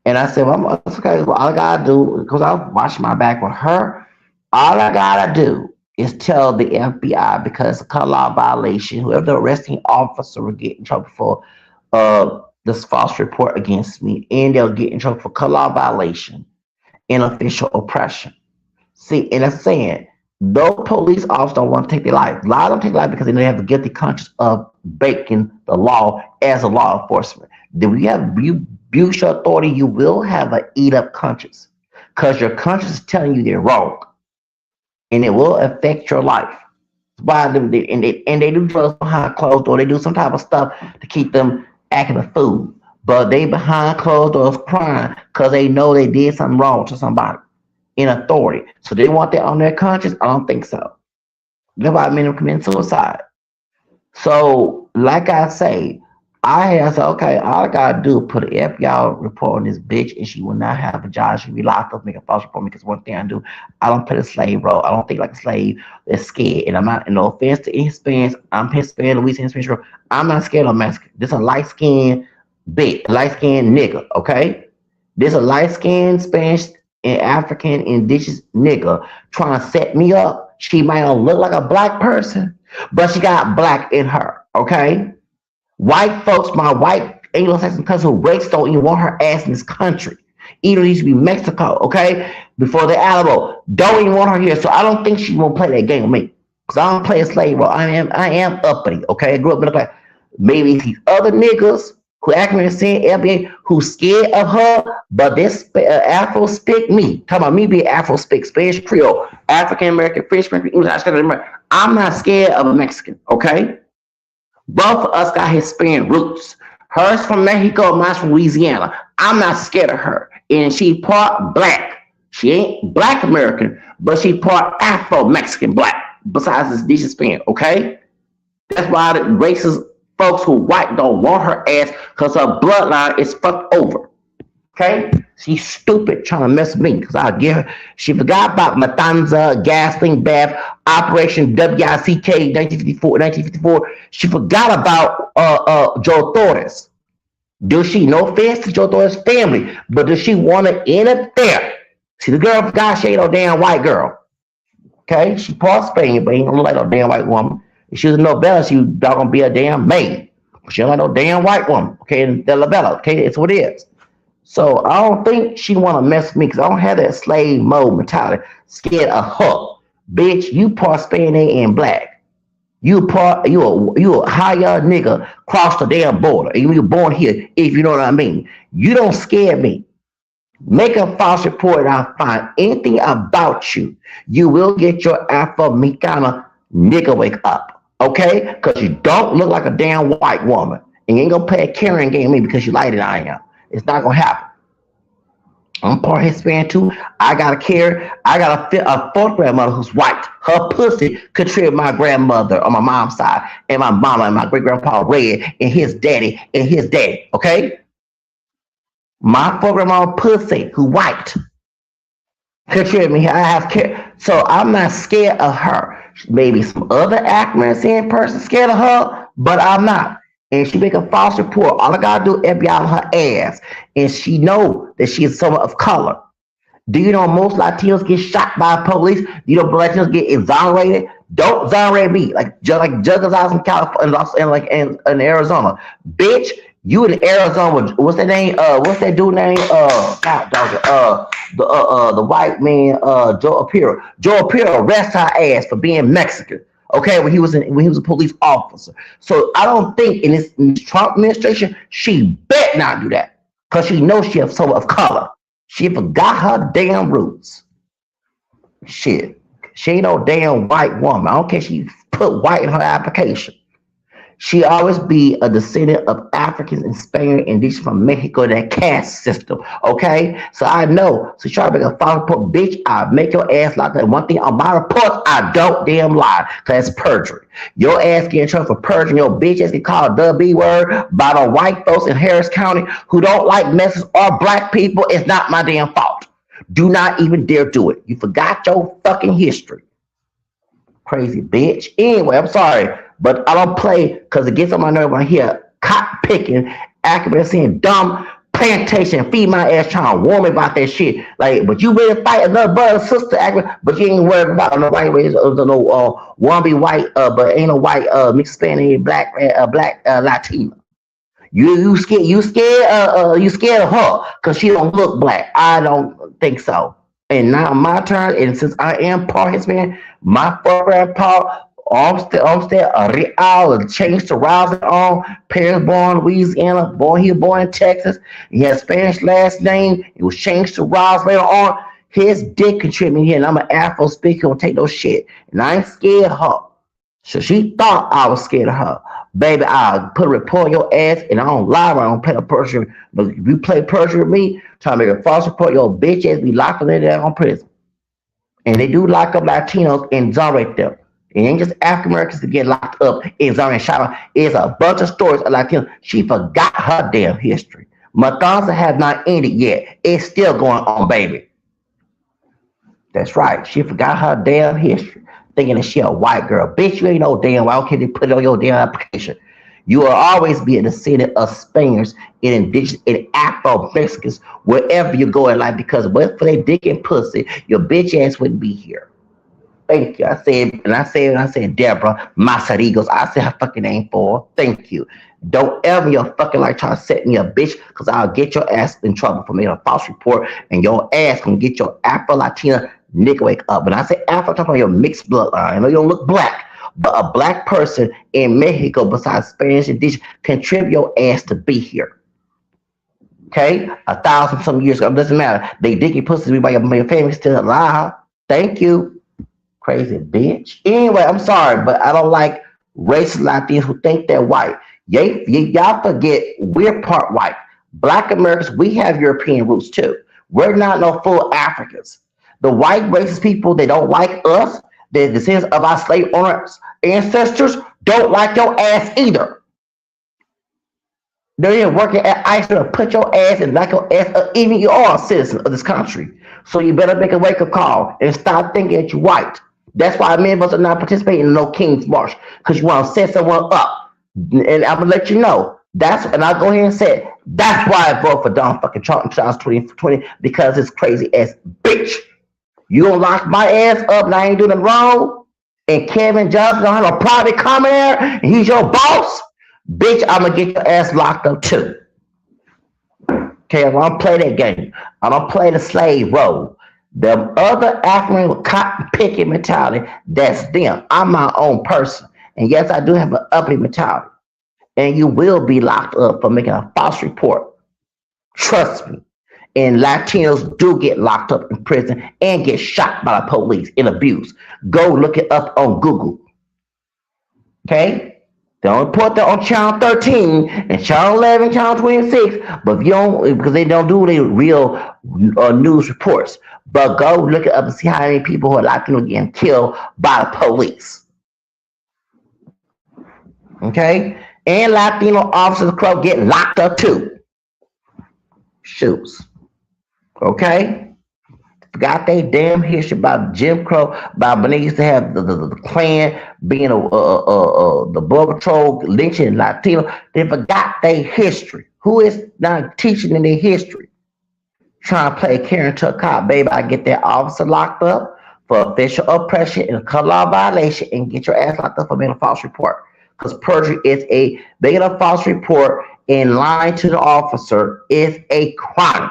[SPEAKER 1] And I said, well, it's okay. Well, all I gotta do, because I was watching my back with her, all I gotta do is tell the FBI because it's a color law violation. Whoever the arresting officer will get in trouble for this false report against me, and they'll get in trouble for color law violation and official oppression. See, and that's saying those police officers don't want to take their life. A lot of them take their life because they have the guilty conscience of breaking the law as a law enforcement. Then you abuse your authority, you will have an eat up conscience because your conscience is telling you they're wrong, and it will affect your life. Why them and they do drugs behind closed doors. They do some type of stuff to keep them acting a fool, but they behind closed doors crying because they know they did something wrong to somebody in authority. So they want that on their conscience? I don't think so. That's why many of them commit suicide. So, like I say, I said, okay, all I gotta do is put an FBI report on this bitch, and she will not have a job. She'll be locked up, make a false report. Because one thing I do, I don't play the slave role. I don't think like a slave that's scared. And I'm not, no offense to any Hispanics, I'm Hispanic, Louisiana Hispanic. I'm not scared of Mexican. This a light skinned bitch, light skinned nigga, okay? This a light skinned Spanish and African indigenous nigga trying to set me up. She might not look like a black person, but she got black in her, okay? White folks, my white Anglo-Saxon cousin who race don't even want her ass in this country. Even used to be Mexico, okay? Before the Alamo. Don't even want her here. So I don't think she won't play that game with me. Because I don't play a slave role. I am uppity, okay? I grew up in the class. Maybe these other niggas who actually saying LBA who scared of her, but this Afro speak me. Talking about me being Afro speak, Spanish Creole, African American, French, English, I'm not scared of a Mexican, okay? Both of us got Hispanic roots. Hers from Mexico, mine's from Louisiana. I'm not scared of her. And she part black. She ain't black American, but she part Afro-Mexican black. Besides this decent Hispanic, okay? That's why the racist folks who white don't want her ass because her bloodline is fucked over. Okay? She's stupid trying to mess with me because I'll give her. She forgot about Matanza, Gasling, Bath, Operation WICK 1954. She forgot about Joe Torres. Does she? No offense to Joe Torres' family, but does she want to interfere? See, the girl forgot she ain't no damn white girl. Okay? She part Spain, but ain't gonna look like no damn white woman. If she was no better, she was not gonna be a damn maid. She don't like no damn white woman. Okay, and the labella. Okay, it's what it is. So I don't think she want to mess with me because I don't have that slave mode mentality. Scared of her, bitch. You part Spanish and black. You a higher nigga cross the damn border. And you were born here, if you know what I mean. You don't scare me. Make a false report and I'll find anything about you. You will get your Afro-Mexicana nigga wake up. Okay? Because you don't look like a damn white woman. And you ain't gonna play a carrying game with me because you lighter than I am. It's not gonna happen. I'm part Hispanic too. I got a carry. I got a fourth grandmother who's white. Her pussy could trip my grandmother on my mom's side, and my mama and my great grandpa red, and his daddy and his daddy. Okay, my fourth grandmama pussy who white could trip me. I have care, so I'm not scared of her. Maybe some other African person scared of her, but I'm not. And she make a false report. All I gotta do is FBI on her ass, and she know that she is someone of color. Do you know most Latinos get shot by police? Do you know Latinos get exonerated? Don't exonerate me like Judge Gonzalez in California and in Arizona, bitch. You in Arizona? What's that name? What's that dude name? God dog. The white man. Joe Apiro. Joe Apiro arrested her ass for being Mexican. Okay, when he was a police officer. So I don't think in this Trump administration she bet not do that because she knows she has someone of color. She forgot her damn roots. Shit, she ain't no damn white woman. I don't care if she put white in her application. She always be a descendant of Africans and Spaniards and these from Mexico, that caste system. Okay? So I know. So try to make a false report, bitch. I make your ass like that. One thing on my reports, I don't damn lie. Cause that's perjury. Your ass get in trouble for perjury. Your bitch ass get called the B word by the white folks in Harris County who don't like Mexicans or black people. It's not my damn fault. Do not even dare do it. You forgot your fucking history. Crazy bitch. Anyway, I'm sorry, but I don't play because it gets on my nerve when I hear cotton picking, accurate saying dumb plantation, feed my ass trying to warn me about that shit. Like, but you ready to fight another brother, sister, accurate, but you ain't worried about no white race or no wanna be white, but ain't no white mixed Spanish, black Latina. You scared of her because she don't look black. I don't think so. And now my turn, and since I am part Hispanic, my grandpa Olmsted Real changed to Rouse on. Parents born in Louisiana, he was born in Texas. He had a Spanish last name. It was changed to Rouse later on. His dick contributed here, and I'm an Afro speaker, don't take no shit. And I ain't scared of her. So she thought I was scared of her. Baby, I'll put a report on your ass, and I don't lie, I don't play no perjury. But if you play perjury with me, try to make a false report, your bitch ass be locked up in there on prison. And they do lock up Latinos and exonerate them. It ain't just African Americans to get locked up, exonerated, and shot up. It's a bunch of stories of Latinos. She forgot her damn history. Matanza has not ended yet. It's still going on, baby. That's right. She forgot her damn history, thinking that she a white girl. Bitch, you ain't no damn white. Why can't they put it on your damn application? You will always be a descendant of Spaniards and indigenous and Afro Mexicans wherever you go in life because what for they dick and pussy, your bitch ass wouldn't be here. Thank you. I said Deborah Masarigos. I said her fucking name for her. Thank you. Don't ever your fucking like try to set me a bitch because I'll get your ass in trouble for making a false report and your ass gonna get your Afro Latina nigga wake up. When I say Afro, I'm talking about your mixed bloodline. I know you don't look black, but a black person in Mexico besides Spanish and indigenous contribute your ass to be here. Okay? 1,000 some years ago. It doesn't matter. They dicky pussies by your family still alive. Thank you. Crazy bitch. Anyway, I'm sorry, but I don't like racist Latinos who think they're white. Y'all forget we're part white. Black Americans, we have European roots too. We're not no full Africans. The white racist people, they don't like us. The descendants of our slave owners ancestors don't like your ass either. They're working at ICE to put your ass and like your ass up, even you are a citizen of this country. So you better make a wake up call and stop thinking that you're white. That's why many of us are not participating in no King's March because you want to set someone up. And I'm gonna let you know. And I'll go ahead and say it. That's why I vote for Donald fucking Trump in 2020 because it's crazy ass bitch. You gonna lock my ass up and I ain't doing it wrong? And Kevin Johnson don't have a private comment there and he's your boss? Bitch, I'm gonna get your ass locked up too. Okay, I don't play that game. I don't play the slave role. The other African with cotton picking mentality, that's them. I'm my own person. And yes, I do have an ugly mentality. And you will be locked up for making a false report. Trust me. And Latinos do get locked up in prison and get shot by the police and abused. Go look it up on Google. Okay? They don't put that on channel 13 and channel 11, channel 26, but if you don't, because they don't do the real news reports. But go look it up and see how many people who are Latino getting killed by the police. Okay? And Latino officers get locked up too. Shoots. Okay? Forgot they damn history about Jim Crow, about when they used to have the Klan being the Border Patrol lynching Latino. They forgot their history. Who is not teaching in their history? Trying to play Karen to a cop, baby. I get that officer locked up for official oppression and a color law violation and get your ass locked up for making a false report. Because perjury is making a false report and lying to the officer is a crime.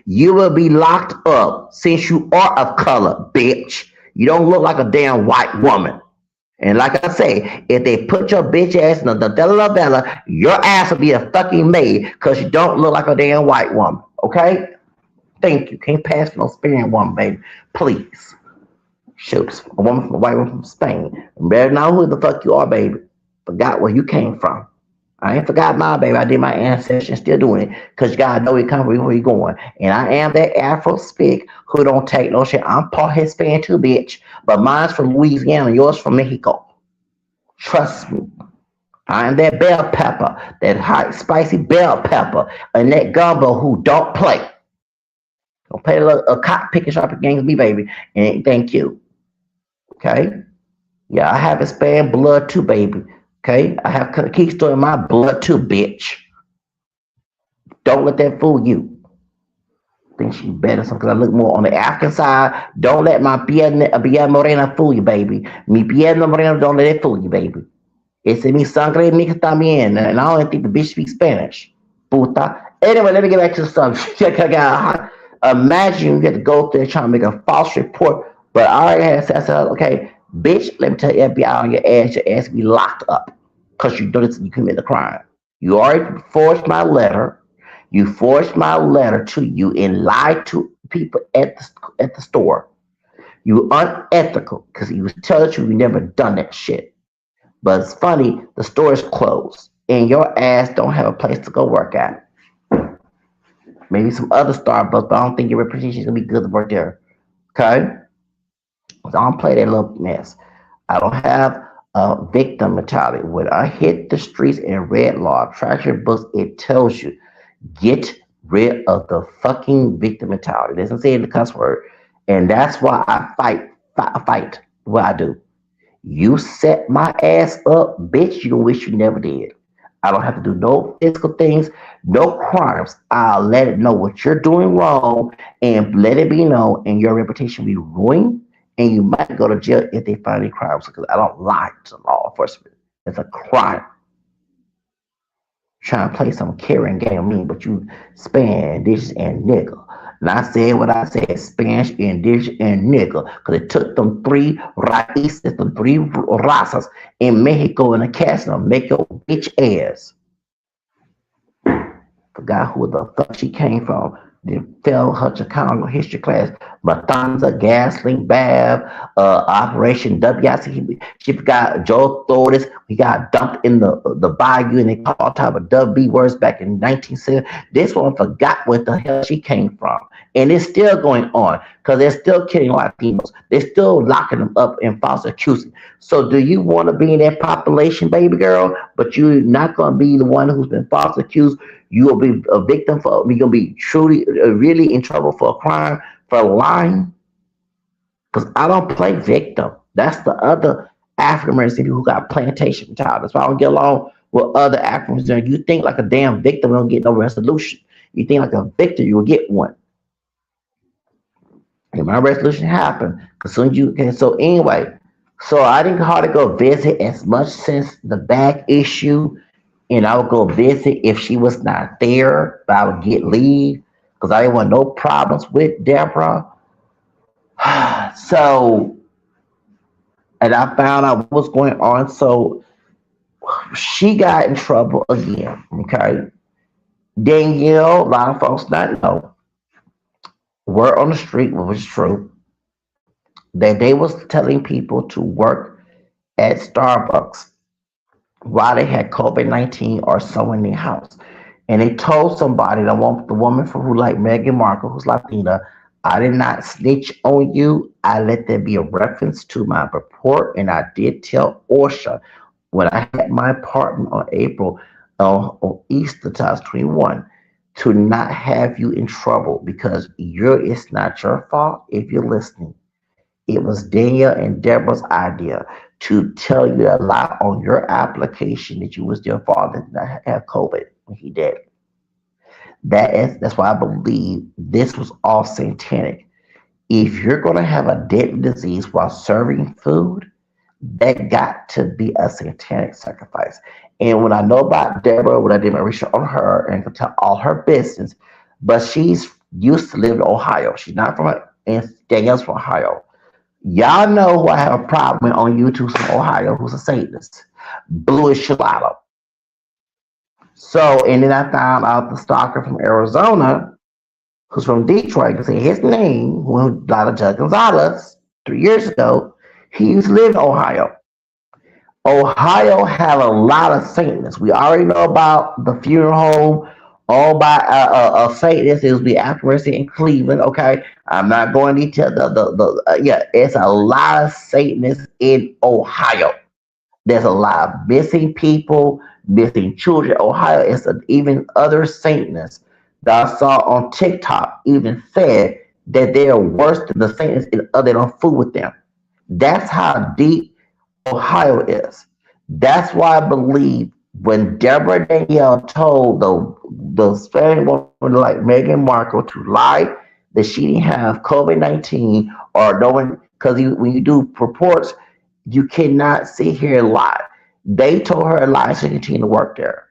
[SPEAKER 1] You will be locked up since you are of color, bitch. You don't look like a damn white woman. And like I say, if they put your bitch ass in the telenovela, your ass will be a fucking maid because you don't look like a damn white woman. Okay? Thank you. Can't pass for no Spanish woman, baby. Please. Shoot, a woman from a white woman from Spain. You better know who the fuck you are, baby. Forgot where you came from. I ain't forgot my baby. I did my ancestors, still doing it. Cause you gotta know where you come from, where you going. And I am that Afro spick who don't take no shit. I'm part Hispanic too, bitch. But mine's from Louisiana, yours from Mexico. Trust me. I am that bell pepper, that hot spicy bell pepper, and that gumbo who don't play. Don't play a cop picking sharp against me, baby. And thank you. Okay? Yeah, I have Hispanic blood too, baby. Okay? I have Conquistador in my blood too, bitch. Don't let that fool you. Think she better because I look more on the African side. Don't let my piel morena fool you, baby. Mi piel morena, don't let it fool you, baby. Ese mi sangre mixta también. And I don't think the bitch speaks Spanish. Puta. Anyway, let me get back to the subject. Imagine you get to go there trying to make a false report, but I already had said, okay, bitch, let me tell you, FBI on your ass be locked up because you noticed you committed a crime. You already forged my letter. You forged my letter to you and lied to people at the store. You unethical because you was telling you never done that shit. But it's funny, the store is closed and your ass don't have a place to go work at. Maybe some other Starbucks, but I don't think your reputation is gonna be good to work there. Okay? So I don't play that little mess. I don't have a victim mentality. When I hit the streets and read law attraction books, it tells you get rid of the fucking victim mentality. It doesn't say in the cuss word. And that's why I fight what I do. You set my ass up, bitch. You don't wish you never did. I don't have to do no physical things, no crimes. I'll let it know what you're doing wrong and let it be known, and your reputation will be ruined. And you might go to jail if they find any crimes because I don't lie to law enforcement. It's a crime trying to play some caring game on me, but you Spanish and nigga. And I said what I said, Spanish and dish and nigga, because it took them three raíces, them three razas in Mexico in a castle to make your bitch ass. Forgot who the fuck she came from. They failed her Chicago history class. Matanza, Gasling, Bab, Operation WIC. She forgot Joe Thortis. We got dumped in the bayou and they called all type of WB words back in 1970. This one forgot what the hell she came from. And it's still going on because they're still killing Latinos. They're still locking them up in false accusing. So do you want to be in that population, baby girl? But you're not going to be the one who's been false accused. You will be a victim for. You're gonna be truly, really in trouble for a crime for lying. Because I don't play victim. That's the other African American people who got plantation child. That's why I don't get along with other Africans. You think like a damn victim, you don't get no resolution. You think like a victim, you will get one. And my resolution happened. Cause soon you can. So anyway, so I didn't hardly go visit as much since the back issue and I would go visit if she was not there, but I would get leave because I didn't want no problems with Deborah. So, and I found out what was going on. So she got in trouble again. Okay. Danielle, a lot of folks not know, word on the street, which was true, that they was telling people to work at Starbucks while they had COVID-19 or so in their house. And they told somebody, the woman from who like Meghan Markle, who's Latina, I did not snitch on you. I let there be a reference to my report, and I did tell Orsha when I had my apartment on April on Easter 2021 to not have you in trouble because it's not your fault if you're listening. It was Danielle and Deborah's idea to tell you a lie on your application that you was their father did not have COVID when he did. That's why I believe this was all satanic. If you're gonna have a deadly disease while serving food, That got to be a satanic sacrifice. And when I know about Deborah, when I did my research on her and could tell all her business, but she's used to live in Ohio. She's not from and Danielle's from Ohio. Y'all know who I have a problem with on YouTube from Ohio, who's a Satanist. Blue is Shalala. So, and then I found out the stalker from Arizona, who's from Detroit, I can say his name, who died of Judge Gonzalez 3 years ago. He used to live in Ohio. Ohio had a lot of Satanists. We already know about the funeral home owned by Satanists. It was the African in Cleveland. Okay, I'm not going to detail yeah. It's a lot of Satanists in Ohio. There's a lot of missing people, missing children. Ohio is even other Satanists that I saw on TikTok even said that they are worse than the Satanists and they don't fool with them. That's how deep Ohio is. That's why I believe when Deborah Danielle told the Spanish woman like Meghan Markle to lie that she didn't have COVID-19 or no one, because when you do reports, you cannot sit here and lie. They told her a lie so she continued to work there.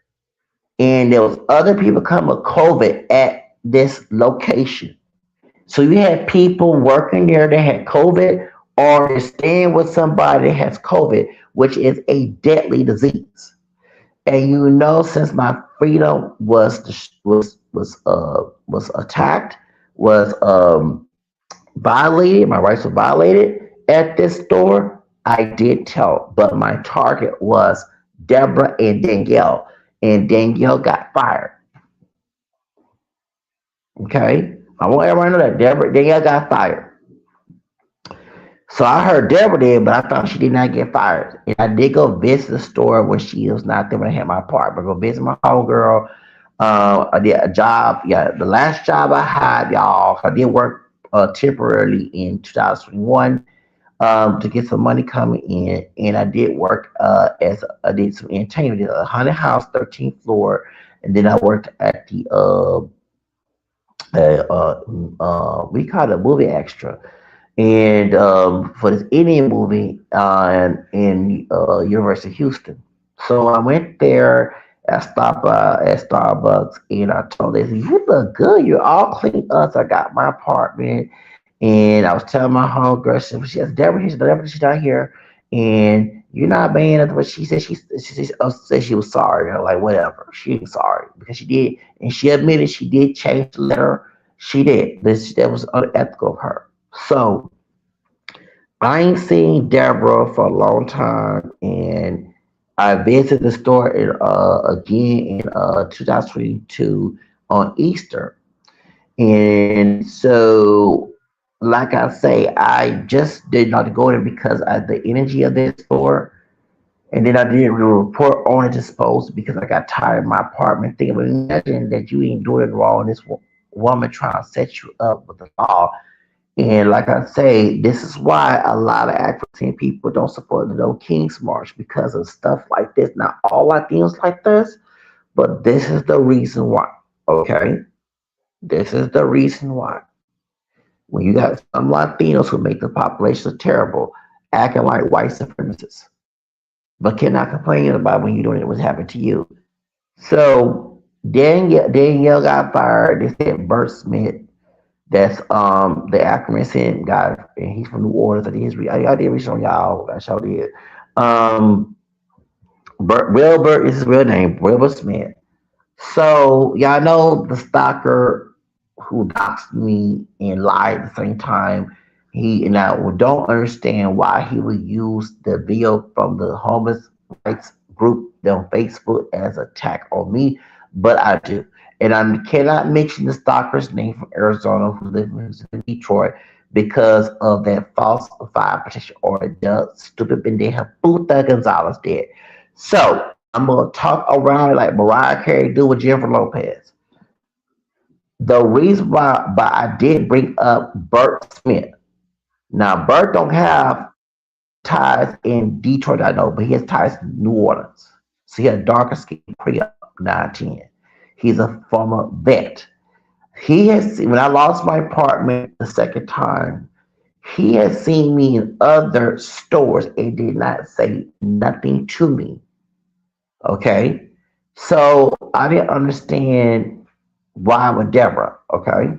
[SPEAKER 1] And there was other people coming with COVID at this location. So you had people working there that had COVID or they're staying with somebody that has COVID, which is a deadly disease. And you know, since my freedom was attacked, was violated, my rights were violated at this store, I did tell. But my target was Deborah and Danielle got fired. Okay, I want everyone to know that Danielle got fired. So I heard Deborah did, but I found she did not get fired. And I did go visit the store when she was not there when I had my apartment. Go visit my homegirl. I did a job. Yeah, the last job I had, y'all, I did work temporarily in 2021 to get some money coming in. And I did work as I did some entertainment. Did a haunted house, 13th floor. And then I worked at the, we call it a movie extra and for this Indian movie in University of Houston. So I went there. I stopped by at Starbucks and I told them, "You look good. You're all clean up." So I got my apartment and I was telling my homegirl, she said, Deborah, she's not here. And you're not bad at but she said said she was sorry. I'm like, whatever. She was sorry because she did. And she admitted she did change the letter. She did. That was unethical of her. So I ain't seen Deborah for a long time, and I visited the store again in 2022 on Easter. And so, like I say, I just did not go there because of the energy of this store. And then I didn't really report on it disposed because I got tired of my apartment thing. But imagine that you ain't doing it wrong. This woman trying to set you up with the law and like I say, this is why a lot of African people don't support the No Kings March because of stuff like this. Not all Latinos like this, but this is the reason why. Okay? This is the reason why. When you got some Latinos who make the population terrible, acting like white supremacists, but cannot complain about when you're doing it, what's happened to you. So Danielle got fired. They said Bert Smith. That's the African guy, and he's from New Orleans. I did I did research on y'all. I sure did. Um, Wilbur is his real name, Wilbur Smith. So y'all know the stalker who doxed me and lied at the same time. He and I don't understand why he would use the video from the homeless rights group on Facebook as an attack on me, but I do. And I cannot mention the stalker's name from Arizona who lives in Detroit because of that false fire protection order. The stupid pendeja puta Gonzalez did. So I'm gonna talk around it like Mariah Carey do with Jennifer Lopez. The reason why I did bring up Bert Smith. Now Bert don't have ties in Detroit, I know, but he has ties in New Orleans. So he had darker skin pre 910. He's a former vet. He has when I lost my apartment the second time, He had seen me in other stores and did not say nothing to me. Okay. So I didn't understand why with Deborah. Okay.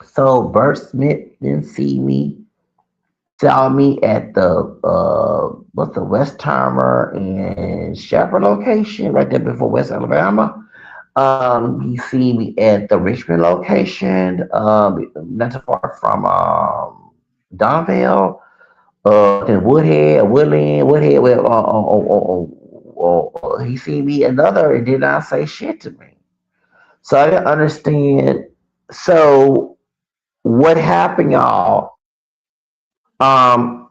[SPEAKER 1] So Bert Smith didn't see me, saw me at the what's the Westheimer and Shepherd location right there before West Alabama. He see me at the Richmond location, not too far from Donville, in Woodhead, Woodland, Woodhead. Well, he see me another and did not say shit to me. So I didn't understand. So what happened, y'all? Um,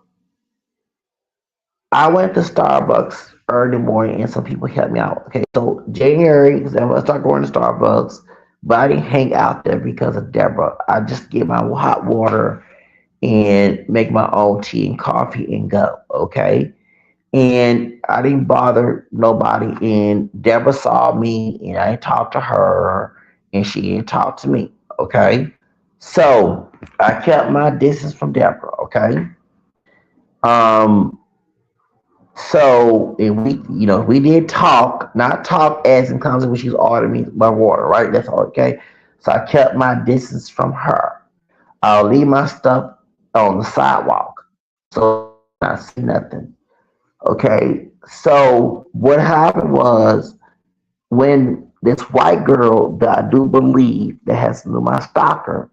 [SPEAKER 1] I went to Starbucks early morning and some people helped me out. Okay, so January, because I'm gonna start going to Starbucks, but I didn't hang out there because of Deborah. I just get my hot water and make my own tea and coffee and go. Okay, and I didn't bother nobody. And Deborah saw me, and I didn't talk to her, and she didn't talk to me. Okay, so I kept my distance from Deborah. Okay, um, so and we did talk, not talk as in terms of when she's ordering me my water, right? That's all. Okay, so I kept my distance from her. I'll leave my stuff on the sidewalk, so I see nothing. Okay, so what happened was when this white girl that I do believe that has been my stalker,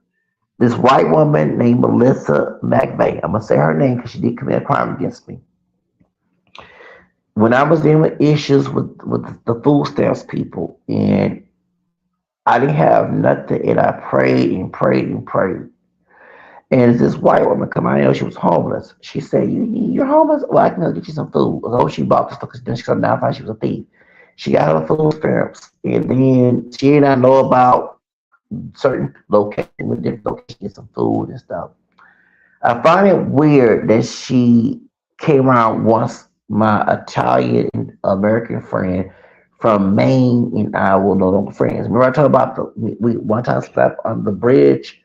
[SPEAKER 1] this white woman named Melissa McVeigh, I'm gonna say her name because she did commit a crime against me. When I was dealing with issues with the food stamps people, and I didn't have nothing, and I prayed and prayed and prayed. And this white woman come out, I know she was homeless. She said, you're homeless? Well, I can go get you some food. Oh, she bought the stuff because then she come down and she was a thief. She got her food stamps, and then she did not know about certain locations, with different locations, get some food and stuff. I find it weird that she came around once my Italian American friend from Maine and I were no longer friends. Remember I told about we one time slept on the bridge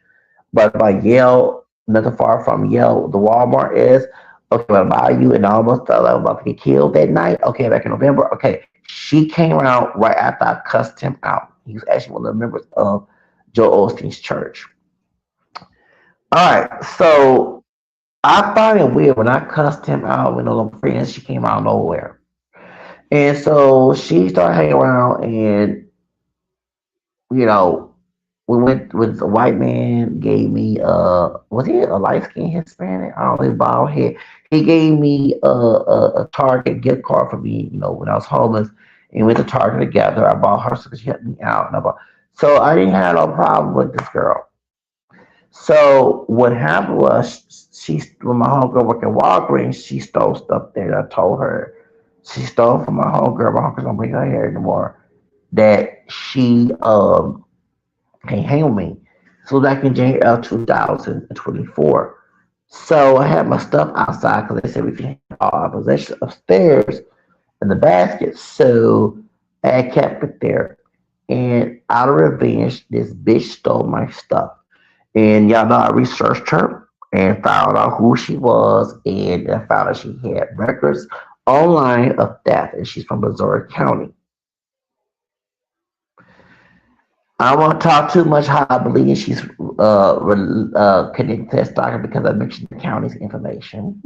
[SPEAKER 1] but by Yale, not too far from Yale, the Walmart is. Okay, what about you? And I almost felt like I was about to get killed that night. Okay, back in November. Okay, she came around right after I cussed him out. He was actually one of the members of Joe Osteen's church. All right, so I find it weird when I cussed him out with no longer friends. She came out of nowhere, and so she started hanging around, and you know, we went with a white man, gave me was he a light skinned Hispanic? I don't know, bald head. He gave me a Target gift card for me, when I was homeless, and we went to Target together. I bought her so she helped me out, and so I didn't have no problem with this girl. So what happened was she when my homegirl worked at Walgreens, she stole stuff there. I told her she stole from my homegirl. My homegirl don't bring her hair anymore. That she can't handle me. So back in January of 2024. So I had my stuff outside because they said we can have all our possessions upstairs in the basket. So I kept it there. And out of revenge, this bitch stole my stuff. And y'all know I researched her and found out who she was. And I found out she had records online of theft. And she's from Missouri County. I don't want to talk too much how I believe she's connected to that stalker because I mentioned the county's information.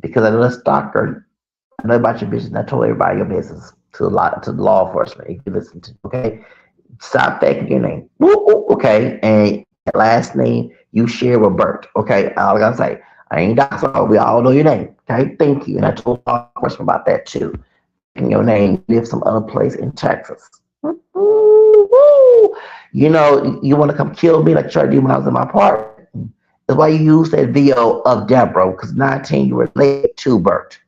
[SPEAKER 1] Because I know the stalker, I know about your business, and I told everybody your business to the law enforcement. If you listen to, okay, stop faking your name. Okay, and last name you share with Bert. Okay, all I gotta say, I ain't doctor. We all know your name. Okay, thank you. And I told law enforcement about that too. And your name live some other place in Texas. You want to come kill me like you tried to do when I was in my apartment. That's why you use that video of Deborah, because 19 you relate to Bert.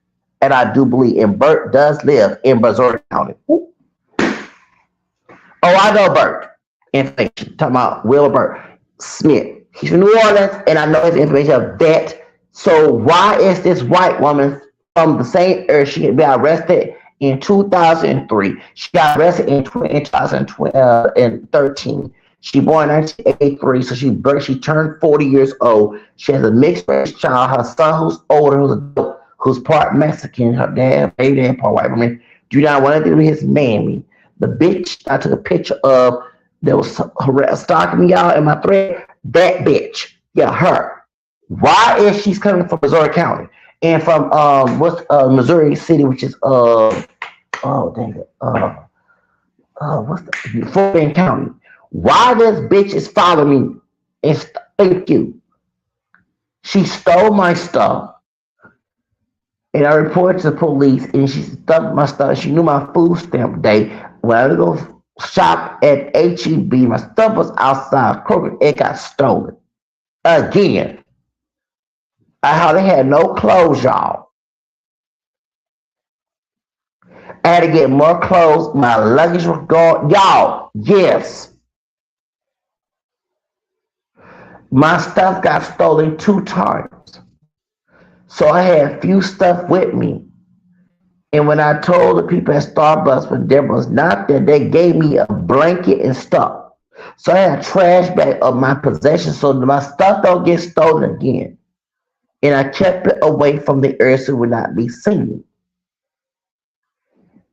[SPEAKER 1] And I do believe, and Bert does live in Missouri County. Oh, I know Bert. Information. Talking about Wilbert Smith. He's from New Orleans, and I know his information of that. So why is this white woman from the same area? She can be arrested in 2003. She got arrested in 2013. She born in 1983, so she turned 40 years old. She has a mixed race child. Her son, who's older, who's adult, who's part Mexican. Her dad, baby dad, part white. I mean, do not want to do with his mammy. The bitch I took a picture of that was stalking me out in my thread. That bitch, yeah, her. Why is she's coming from Missouri County and from what's Missouri City, which is oh dang it what's the Fort Bend County? Why this bitch is following me? And thank you. She stole my stuff, and I reported to the police. And she stole my stuff. She knew my food stamp day. When I would go shop at HEB, my stuff was outside Kroger. It got stolen again. I hardly had no clothes, y'all. I had to get more clothes. My luggage was gone. Y'all, yes. My stuff got stolen 2 times. So I had few stuff with me. And when I told the people at Starbucks when Deborah was not there, they gave me a blanket and stuff. So I had a trash bag of my possessions so that my stuff don't get stolen again. And I kept it away from the area so it would not be seen.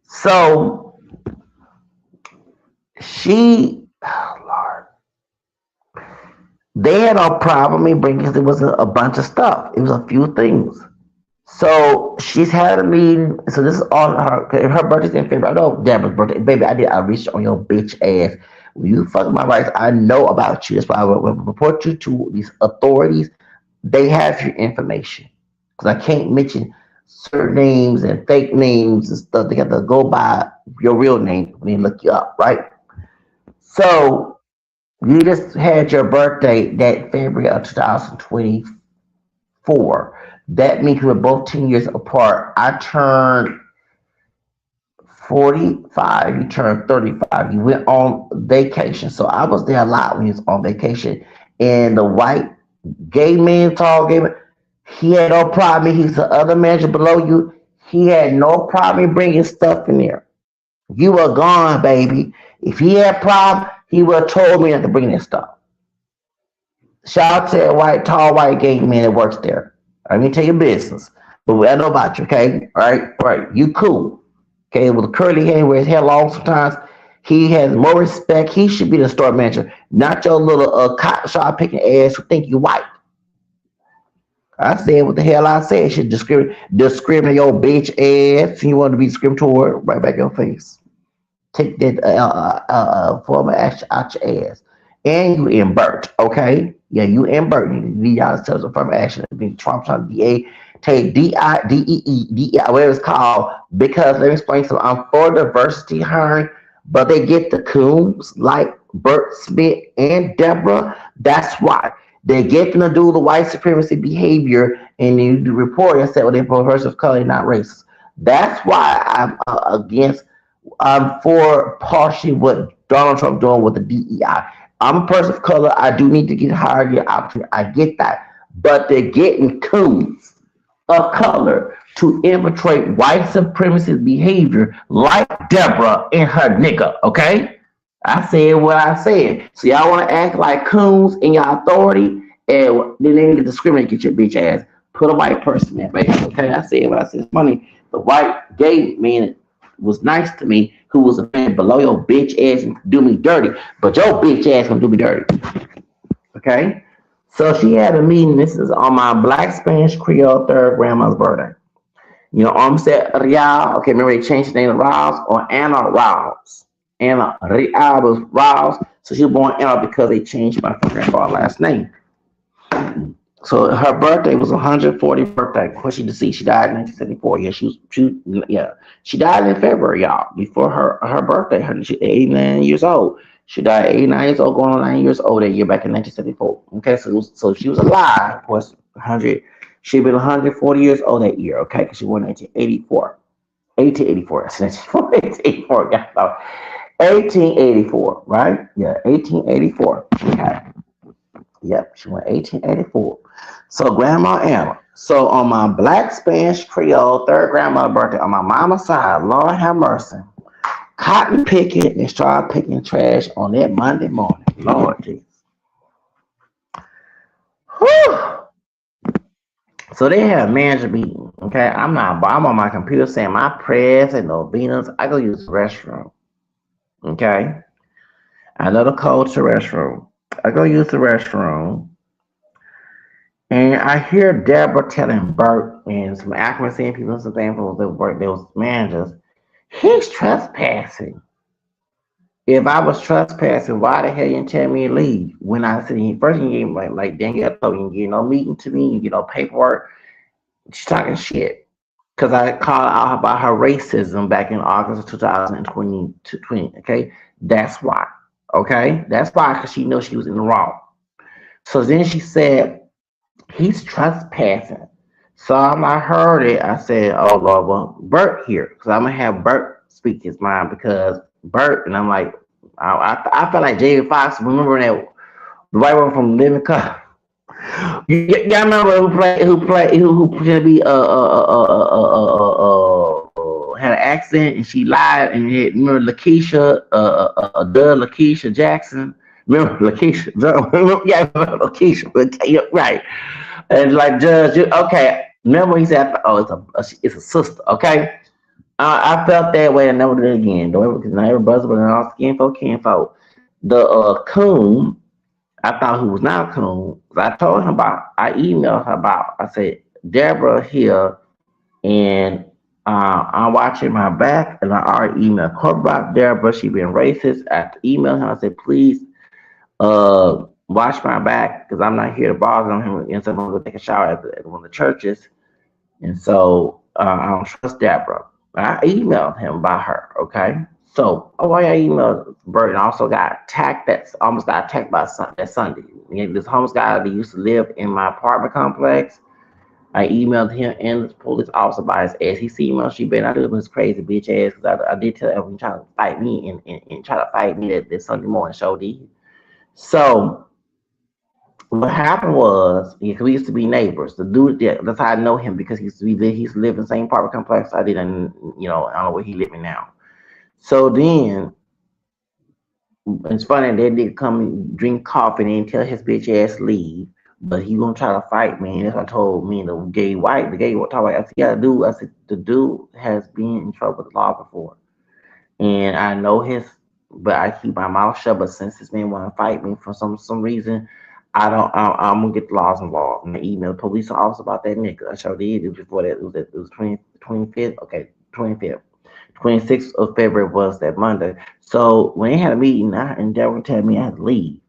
[SPEAKER 1] So oh Lord, they had no problem me bringing because it wasn't a bunch of stuff. It was a few things. So she's had a meeting. So this is on her birthday's in February. I know Deborah's birthday. Baby, I did outreach on your bitch ass. When you fuck my rights, I know about you. That's why I will report you to these authorities. They have your information. Because I can't mention certain names and fake names and stuff. They have to go by your real name when they look you up, right? So you just had your birthday that February of 2024. That means we're both 10 years apart. I turned 45, you turned 35. You went on vacation. So I was there a lot when you was on vacation. And the white gay man, tall gay man, he had no problem. He's the other manager below you. He had no problem bringing stuff in there. You were gone, baby. If he had problem, he would have told me not to bring this stuff. Shout out to that tall white gay man that works there. I mean, tell your business. But I know about you, okay? All right, all right. You cool. Okay, with the curly hair, wears hair long sometimes. He has more respect. He should be the store manager, not your little cotton shop picking ass who think you white. I said what the hell I said. Should discriminate your bitch ass. You want to be discriminatory right back in your face. Take that form of action out your ass. And you in Burt, okay? Yeah, you in Burt. You need y'all to tell affirmative action. Be Trump's on DA. Take DIDEE, whatever it's called. Because let me explain something. I'm for diversity hiring, but they get the coons like Burt Smith and Deborah. That's why. They get them to do the white supremacy behavior and you do report and say, well, they're for a person of color, not racist. That's why I'm for partially what Donald Trump doing with the DEI. I'm a person of color. I do need to get hired, get opportunity. I get that. But they're getting coons of color to infiltrate white supremacist behavior like Deborah and her nigga, okay? I said what I said. So y'all want to act like coons in your authority, and then they need to discriminate against your bitch ass. Put a white person there, baby. Okay, I said what I said. It's funny. The white gay man was nice to me, who was a man below your bitch ass and do me dirty, but your bitch ass gonna do me dirty. Okay. So she had a meeting. This is on my Black Spanish Creole third grandma's birthday. You know, said Real. Okay, remember they changed the name to Riles or Anna Riles. Anna Real was Riles. So she was born Anna because they changed my grandpa's last name. So her birthday was 140th birthday. Of course, she deceased. She died in 1974. Yeah, she died in February, y'all. Before her birthday, she's 89 years old. She died 89 years old, going on 9 years old that year back in 1974. Okay, so she was alive. Of course, 100. She'd been 140 years old that year. Okay, because she born in 1984. 1884. 1884. Yeah, 1884. Right? Yeah, 1884. Okay. Yep, she went 1884. So Grandma Anna. So on my Black Spanish Creole third grandma birthday on my mama's side, Lord have mercy. cotton picking and start picking trash on that Monday morning. Lord Jesus. Whew. So they have a manager meeting. Okay, I'm on my computer saying my prayers and novenas. I go use the restroom. Okay, I know the code to the restroom. I go use the restroom, and I hear Deborah telling Bert and some accuracy people and some things from the work those managers. He's trespassing. If I was trespassing, why the hell you didn't tell me to leave? When I said first you gave me like Danielle told me, you get no meeting to me, you get no paperwork. She's talking shit. Because I called out about her racism back in August of 2020. Okay, that's why. Okay, that's why, because she knows she was in the wrong. So then she said he's trespassing. So I heard it. I said, "Oh Lord, well, Bert here, because I'm gonna have Bert speak his mind because Bert." And I'm like, I felt like Jamie Foxx. Remember that the white one from Living Color? Y'all remember who pretended to be had an accent and she lied and remember Lakeisha Lakeisha Jackson. Remember Lakeisha? Yeah, Lakeisha. Yeah, right. And like Judge, okay. Remember he said, "Oh, it's a sister." Okay, I felt that way and never did it again. Don't ever, because not everybody's but all skin folk, kinfolk. The coon, I thought he was not a coon. I told him about. I emailed her about. I said, "Deborah here, and I'm watching my back." And I already emailed her about Deborah. She been racist. I emailed her. I said, "Please, watch my back because I'm not here to bother him." And so I'm gonna go take a shower at one of the churches. And so I don't trust Deborah. I emailed him about her. Okay. So, I emailed Bert and also got attacked. That's almost got attacked by that Sunday. This homeless guy that used to live in my apartment complex. I emailed him and the police officer by his ass. He see email she better not do it with his crazy bitch ass. Because I did tell everyone trying to fight me and try to fight me that Sunday morning show did. So what happened was, because we used to be neighbors. The dude, that's how I know him because he used to live in the same apartment complex I did, and I don't know where he living now. So then it's funny they did come and drink coffee and tell his bitch ass leave, but he gonna try to fight me. And that's what I told me and the gay talk about. I said, yeah, dude. I said the dude has been in trouble with the law before, and I know his, but I keep my mouth shut. But since this man want to fight me for some reason, I don't. I'm gonna get the laws involved. And I emailed police officer about that nigga. I sure did. It was before that. It was 25th. Okay, 25th. 26th of February was that Monday. So when they had a meeting, and Deborah told me I had to leave.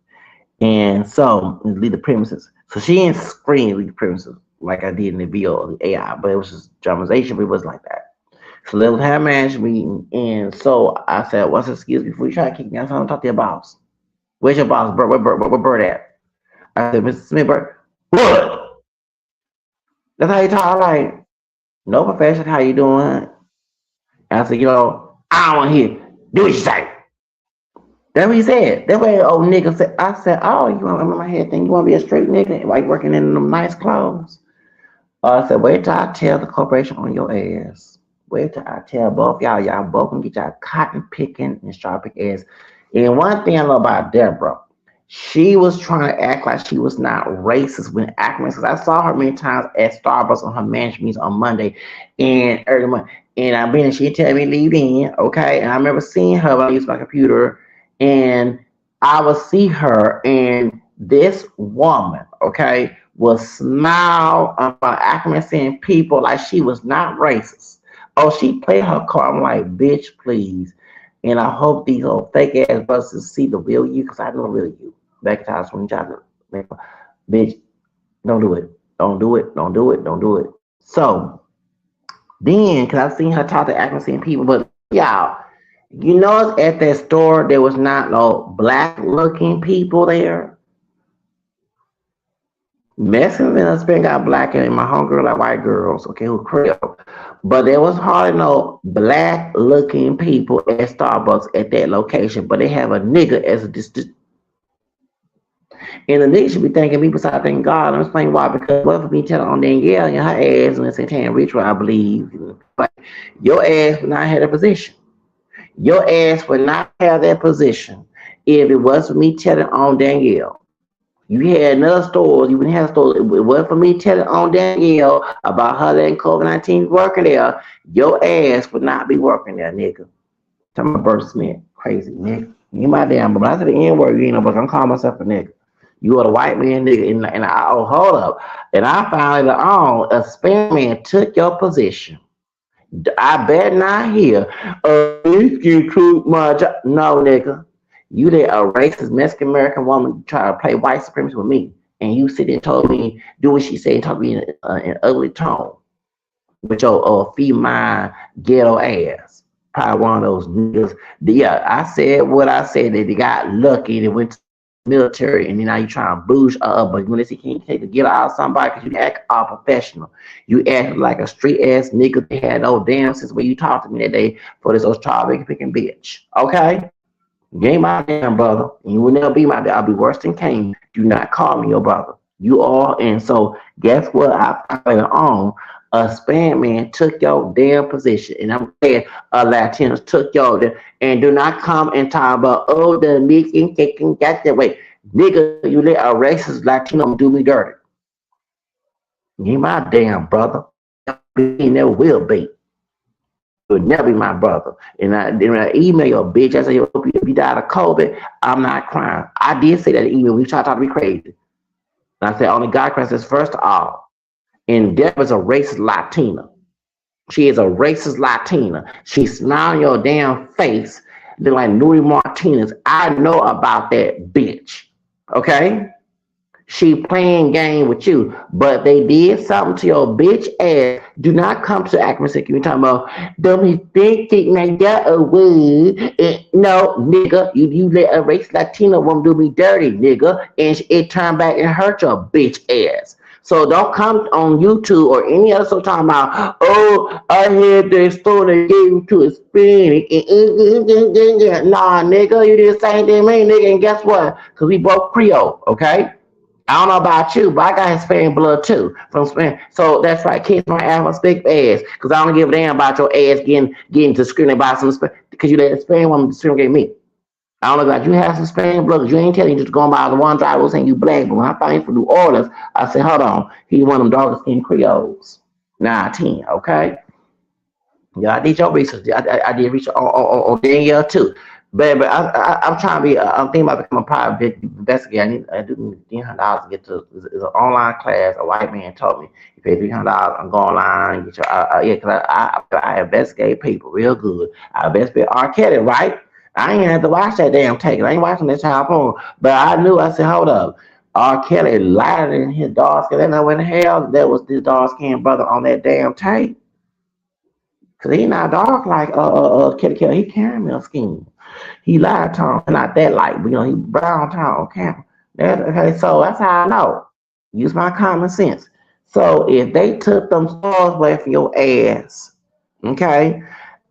[SPEAKER 1] And so leave the premises. So she didn't scream leave the premises like I did in the VO the AI, but it was just dramatization, but it wasn't like that. So they was having a management meeting, and so I said, "What's excuse before you try to kick me?" I said, "I'm talk to your boss. Where's your boss, Bert? Where Bert at?" I said, "Mr. Smith, Bert, what?" That's how you talk. Like, no profession. How you doing? I said, I don't want to hear. Do what you say. That's what he said. That's what the old nigga said. I said, "Oh, you want to my head thing? You want to be a straight nigga? Like working in them nice clothes?" I said, "Wait till I tell the corporation on your ass. Wait till I tell both y'all. Y'all both gonna get y'all cotton picking and straw pick ass." And one thing I know about Deborah, she was trying to act like she was not racist when acting racist. I saw her many times at Starbucks on her management meetings on Monday and early morning. And I've been, she tell me leave in, okay? And I remember seeing her when I used my computer, and I would see her, and this woman, okay, will smile about acclimating people like she was not racist. Oh, she played her card. I'm like, bitch, please. And I hope these old fake ass buses see the real you, because I know the real you. Back in times when you try to, bitch, don't do it. Don't do it. Don't do it. Don't do it. So then, because I've seen her talk to acclimating people, but y'all, at that store, there was not no black looking people there. Mexicans in the Spain got black and my homegirl like white girls, okay, who Creole. But there was hardly no black looking people at Starbucks at that location. But they have a nigga as a and the nigga should be thanking me beside thanking God. I'm explaining why, because what for me telling on Danielle and her ass and Santana Ritual, I believe, like your ass would not have a position. Your ass would not have that position if it was for me telling on Danielle. You had another store, you wouldn't have stores. It wasn't for me telling on Danielle about her letting COVID-19 working there. Your ass would not be working there, nigga. Tell my birth Smith, crazy nigga. You my damn, but I said the N word, you ain't know, but I'm calling myself a nigga. You are the white man nigga, and I oh hold up, and I found later on a Spanish man took your position. I bet not hear. You took my job. No, nigga. You did a racist Mexican American woman try to play white supremacy with me, and you sit there and told me do what she said, and talk to me in ugly tone with your female ghetto ass. Probably one of those niggas. Yeah, I said what I said. That they got lucky. They went to the military, and then now you trying to boost her up. But when they say can you take to get out of somebody because you act all professional, you act like a street ass nigga. They had no damn sense when you talked to me that day for this old strawberry picking bitch. Okay. You ain't my damn brother, and you will never be my dad. I'll be worse than Cain. Do not call me your brother. You are, and so guess what? I found later on, a Span man took your damn position, and I'm glad Latinos took your. And do not come and talk about the Mexican kicking got that way, nigga. You let a racist Latino do me dirty. You ain't my damn brother. He never will be. You would never be my brother. And then I email your bitch. I say, if you died of COVID, I'm not crying. I did say that in email. We tried to talk to me crazy. And I said, only God Christ says, first of all, and Deborah's a racist Latina. She is a racist Latina. She smiled your damn face, look like Nuri Martinez. I know about that bitch. Okay? She playing game with you, but they did something to your bitch ass. Do not come to accuracy. You talking about don't be thinking like that away. No, nigga, you let a race Latino woman do me dirty, nigga, and it turned back and hurt your bitch ass. So don't come on YouTube or any other social talking about, oh, I had that store that gave it to a Hispanic. Nah, nigga, you did the same thing to me, nigga, and guess what? Because we both Creole, okay? I don't know about you, but I got Hispanic blood too from Spain. So that's right, kiss my ass, my stick ass, because I don't give a damn about your ass getting discriminated by some because you let Hispanic woman discriminate me. I don't know about you have some Hispanic blood, because you ain't telling you just going by the one driver saying you black. But when I find him from New Orleans, I said, hold on, he one of them darker skinned Creoles. 19, okay? Yeah, I did your research. I did research on Danielle too. But I'm trying to be. I'm thinking about becoming a private investigator. I do need $300 to get to. It's an online class. A white man told me you pay $300 and go online and get your. Yeah, because I investigate people real good. I investigate R. Kelly, right? I ain't had to watch that damn tape. I ain't watching that child porn. But I knew. I said, hold up. R. Kelly lied in his dark skin. I know in the hell that was this dark skinned brother on that damn tape. Cause he not dark like Kitty Kelly. He caramel skin. He light tone, not that light, but he brown tone. Caramel. Okay, so that's how I know. Use my common sense. So if they took them stars away from your ass, okay,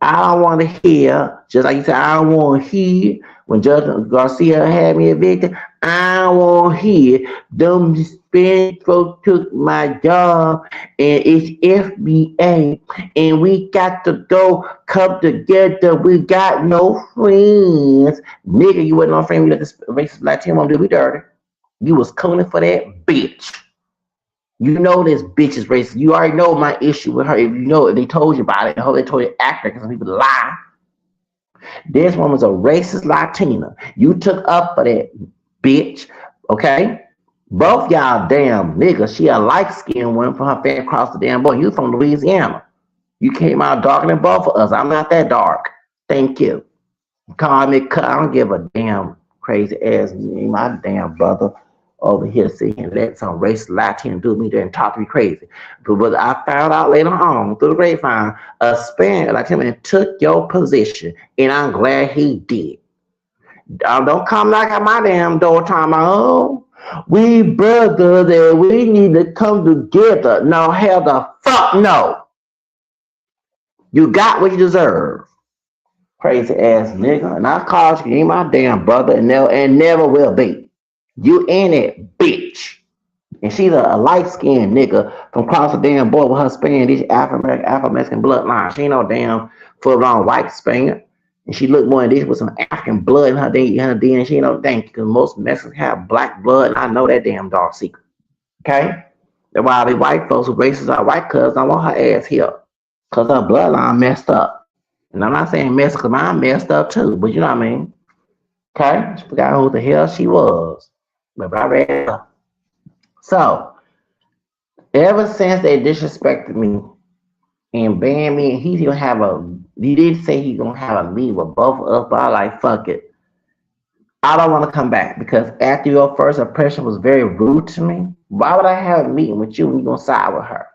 [SPEAKER 1] I don't want to hear, just like you said, I don't want to hear when Judge Garcia had me evicted. I don't want to hear them Hispanic folks took my job and it's FBA and we got to go come together. We got no friends. Nigga, you wasn't no friend. We let this racist Latino woman do me dirty. You was calling for that bitch. You know this bitch is racist. You already know my issue with her. If you know if they told you about it, I hope they told you after because some people lie. This woman's a racist Latina. You took up for that bitch. Okay? Both y'all damn niggas. She a light skinned one from her family across the damn board. You from Louisiana. You came out darker than both of us. I'm not that dark. Thank you. Call me cut. I don't give a damn crazy ass my damn brother over here sitting and let some racist Latin do me there and talk to me crazy. But I found out later on through the grapevine, a Spanish Latino took your position, and I'm glad he did. Don't come knock at my damn door talking about, oh, we brothers and we need to come together. No, hell the fuck no. You got what you deserve. Crazy ass nigga. And I called you, you ain't my damn brother and never will be. You in it, bitch. And she's a light skinned nigga from across the damn board with her Spanish Afro Mexican bloodline. She ain't no damn full on white Spaniard. And she looked more indigenous with some African blood in her DNA. She don't think because most Mexicans have black blood, and I know that damn dog secret. Okay? That's why the white folks who racist are white cousins, I want her ass here. Because her bloodline messed up. And I'm not saying messed because mine messed up too, but you know what I mean? Okay? She forgot who the hell she was. But I read her. So, ever since they disrespected me and banned me, and he did say he's gonna have a meeting with both of us, but I like, fuck it. I don't want to come back because after your first impression was very rude to me, why would I have a meeting with you when you're gonna side with her?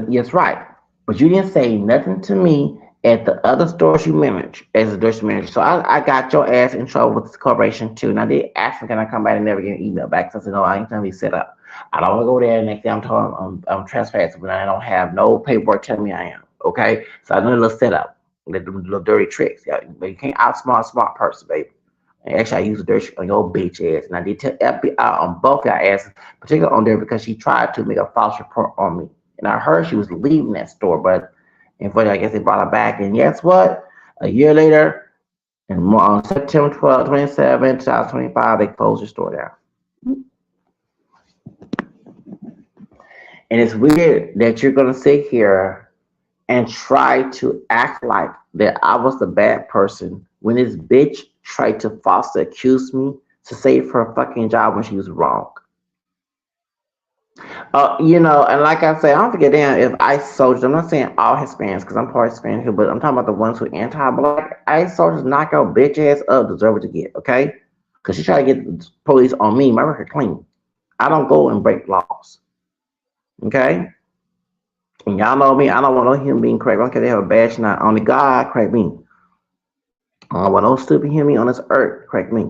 [SPEAKER 1] Yes, right. But you didn't say nothing to me at the other stores you manage as a district manager. So I got your ass in trouble with this corporation too. And I did ask him, can I come back and never get an email back? So I said, no, I ain't gonna be set up. I don't want to go there and next thing I'm talking I'm trespassing when I don't have no paperwork telling me I am. Okay? So I know a little setup. Little dirty tricks. Yeah, but you can't outsmart a smart person, baby. And actually, I used a dirt on your bitch ass. And I did tell FBI on both your asses, particularly on there because she tried to make a false report on me. And I heard she was leaving that store, but unfortunately, I guess they brought her back. And guess what? A year later, and on September 12, 27, 2025, they closed the store down. And it's weird that you're going to sit here and try to act like that I was the bad person when this bitch tried to falsely accuse me to save her fucking job when she was wrong. And like I said, I don't forget damn if ICE soldiers, I'm not saying all Hispanics because I'm part Hispanic here, but I'm talking about the ones who are anti-black. ICE soldiers knock your bitch ass up, deserve what you get, okay? Because she tried to get the police on me, my record clean. I don't go and break laws, okay? And y'all know me, I don't want no human being correct. I don't care if they have a badge or not. Only God correct me. I don't want no stupid human being on this earth correct me.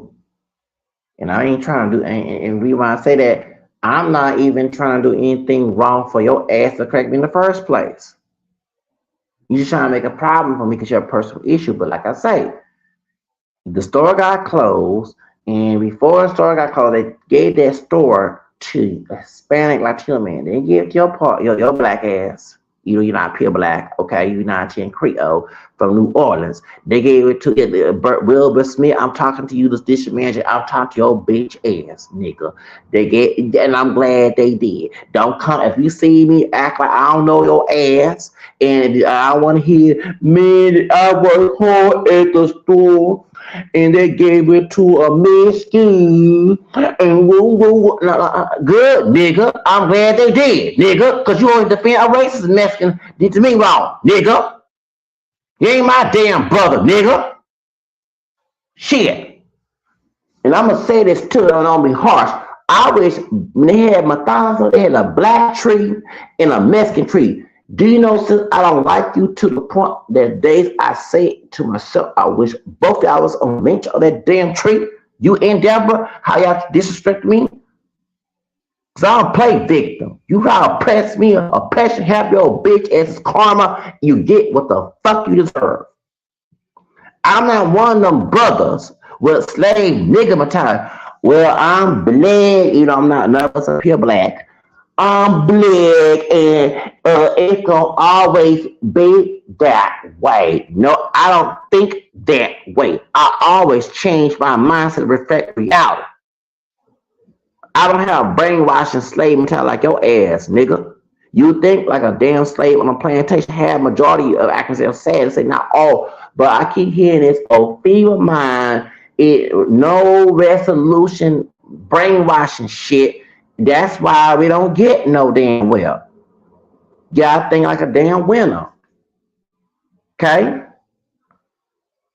[SPEAKER 1] And I ain't trying to do, and we want to say that I'm not even trying to do anything wrong for your ass to correct me in the first place. You're just trying to make a problem for me because you're a personal issue. But like I say, the store got closed, and before the store got closed, they gave that store to a Hispanic Latino man. They didn't give it to your black ass. You're not pure black, okay? You're not in Creole from New Orleans. They gave it to Wilbur Smith. I'm talking to you, the district manager. I'm talking to your bitch ass, nigga. And I'm glad they did. Don't come if you see me act like I don't know your ass, and I want to hear, man, I work hard at the store, and they gave it to a Mexican, and good, nigga. I'm glad they did, nigga, because you always defend a racist Mexican did to me wrong, nigga. You ain't my damn brother, nigga. Shit. And I'm gonna say this too, and don't be harsh. I wish when they had Matanza, they had a black tree and a Mexican tree. Do you know, since I don't like you to the point that days I say to myself, I wish both y'all was on the bench of that damn tree. You and Deborah, how y'all disrespect me? Because I don't play victim. You gotta oppress me, oppression, have your bitch as karma, you get what the fuck you deserve. I'm not one of them brothers with slave nigga mentality. Well, I'm black, I'm not none of us up here black. I'm black, and it's gonna always be that way. No, I don't think that way. I always change my mindset to reflect reality. I don't have brainwashing slave mentality like your ass, nigga. You think like a damn slave on a plantation. Have majority of actors sad to say not all, but I keep hearing this fever mind, no resolution, brainwashing shit. That's why we don't get no damn well. Y'all think like a damn winner. Okay?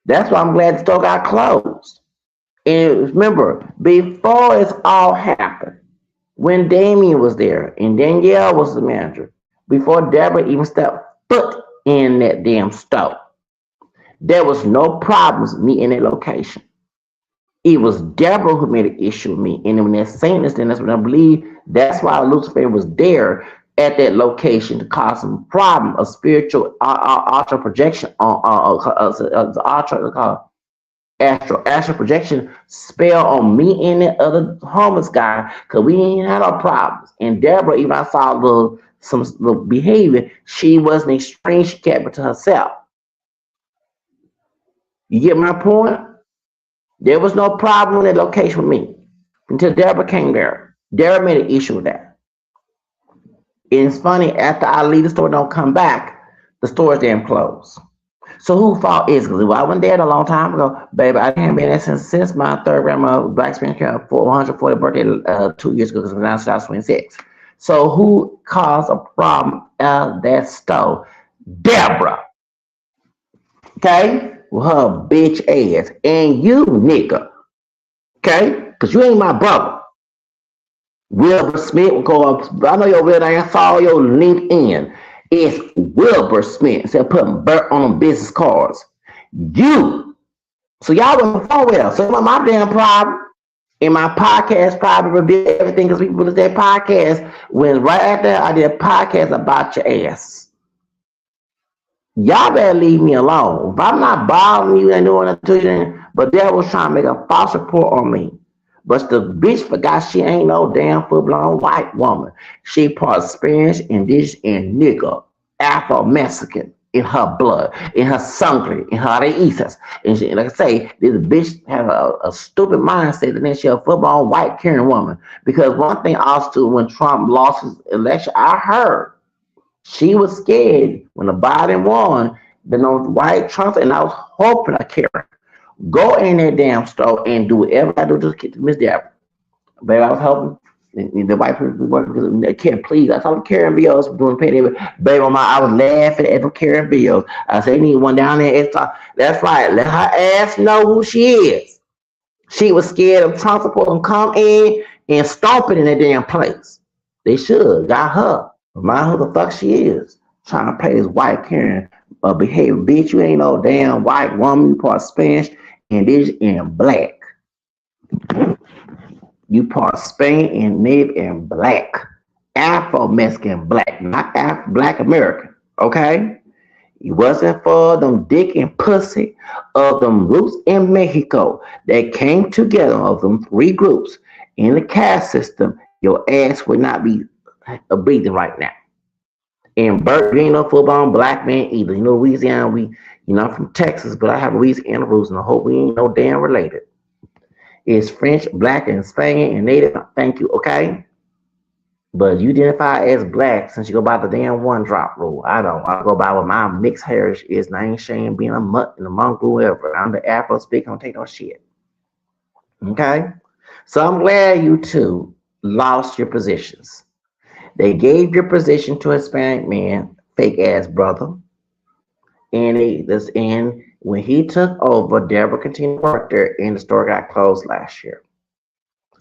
[SPEAKER 1] That's why I'm glad the store got closed. And remember, before it's all happened, when Damien was there and Danielle was the manager, before Deborah even stepped foot in that damn store, there was no problems with me in that location. It was Deborah who made an issue with me. And when that Saint is then that's when I believe that's why Lucifer was there at that location to cause some problem, a spiritual astral projection on astral projection spell on me and the other homeless guy because we ain't had our problems. And Deborah, even I saw some little behavior, she wasn't extreme, she kept it to herself. You get my point? There was no problem in that location with me until Deborah came there. Deborah made an issue with that. And it's funny, after I leave the store, don't come back, the store's damn closed. So who fault is it? Well, I wasn't there a long time ago, baby. I haven't been there since my third grandma Black Spanish Care 440th birthday 2 years ago, because it was announced I was 26. So who caused a problem at that store? Deborah, okay? With her bitch ass. And you, nigga, okay? Because you ain't my brother. Wilbur Smith will go up. I know your real name. I saw your LinkedIn. It's Wilbur Smith. Instead of putting Burt on them business cards. You. So y'all went forward. So my damn problem. In my podcast, probably reveal everything because people did that podcast. When right after I did a podcast about your ass. Y'all better leave me alone. If I'm not bothering you and doing nothing to you, but they was trying to make a false report on me. But the bitch forgot she ain't no damn full-blown white woman. She part Spanish, indigenous, and nigga, Afro-Mexican in her blood, in her sangre, in her raíces. And she, like I say, this bitch have a stupid mindset, and then she a full-blown white Karen woman. Because one thing also, when Trump lost his election, I heard she was scared when the Biden won, the white Trump, and I was hoping I Karen. Go in that damn store and do whatever I do to get Miss Deborah. Baby, I was helping the white people working because they can't please. I saw them carrying bills doing pay. Baby, I was laughing at them carrying bills. I said, need one down there. That's right. Let her ass know who she is. She was scared of Trump supposed to come in and stomp it in that damn place. They should. Got her. Remind who the fuck she is. Trying to play this white Karen behavior. Bitch, you ain't no damn white woman. You part Spanish and this and black. You part Spain and Native and black. Afro-Mexican black, not black American. Okay? It wasn't for them dick and pussy of them roots in Mexico that came together of them three groups in the caste system. Your ass would not be breathing right now. And Bert, you ain't no full-blown black man either. You know, Louisiana, I'm from Texas, but I have Louisiana roots, and I hope we ain't no damn related. It's French, black, and Spanish, and Native. Thank you, okay? But you identify as black since you go by the damn one drop rule. I don't. I go by what my mixed heritage is, and I ain't ashamed being a mutt and a mongrel, whatever. I'm the Afro speak, I don't take no shit. Okay? So I'm glad you two lost your positions. They gave your position to a Hispanic man, fake ass brother. And when he took over, Deborah continued to work there, and the store got closed last year.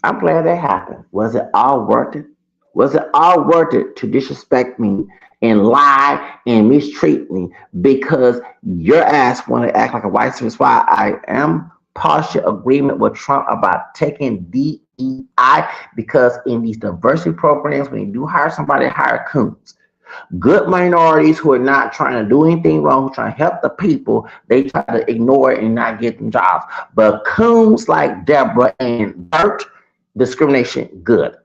[SPEAKER 1] I'm glad that happened. Was it all worth it? Was it all worth it to disrespect me and lie and mistreat me because your ass want to act like a white supremacist? That's why I am partial agreement with Trump about taking DEI, because in these diversity programs, when you do hire somebody, hire coons. Good minorities who are not trying to do anything wrong, who are trying to help the people, they try to ignore it and not get them jobs. But coons like Deborah and Bert, discrimination, good.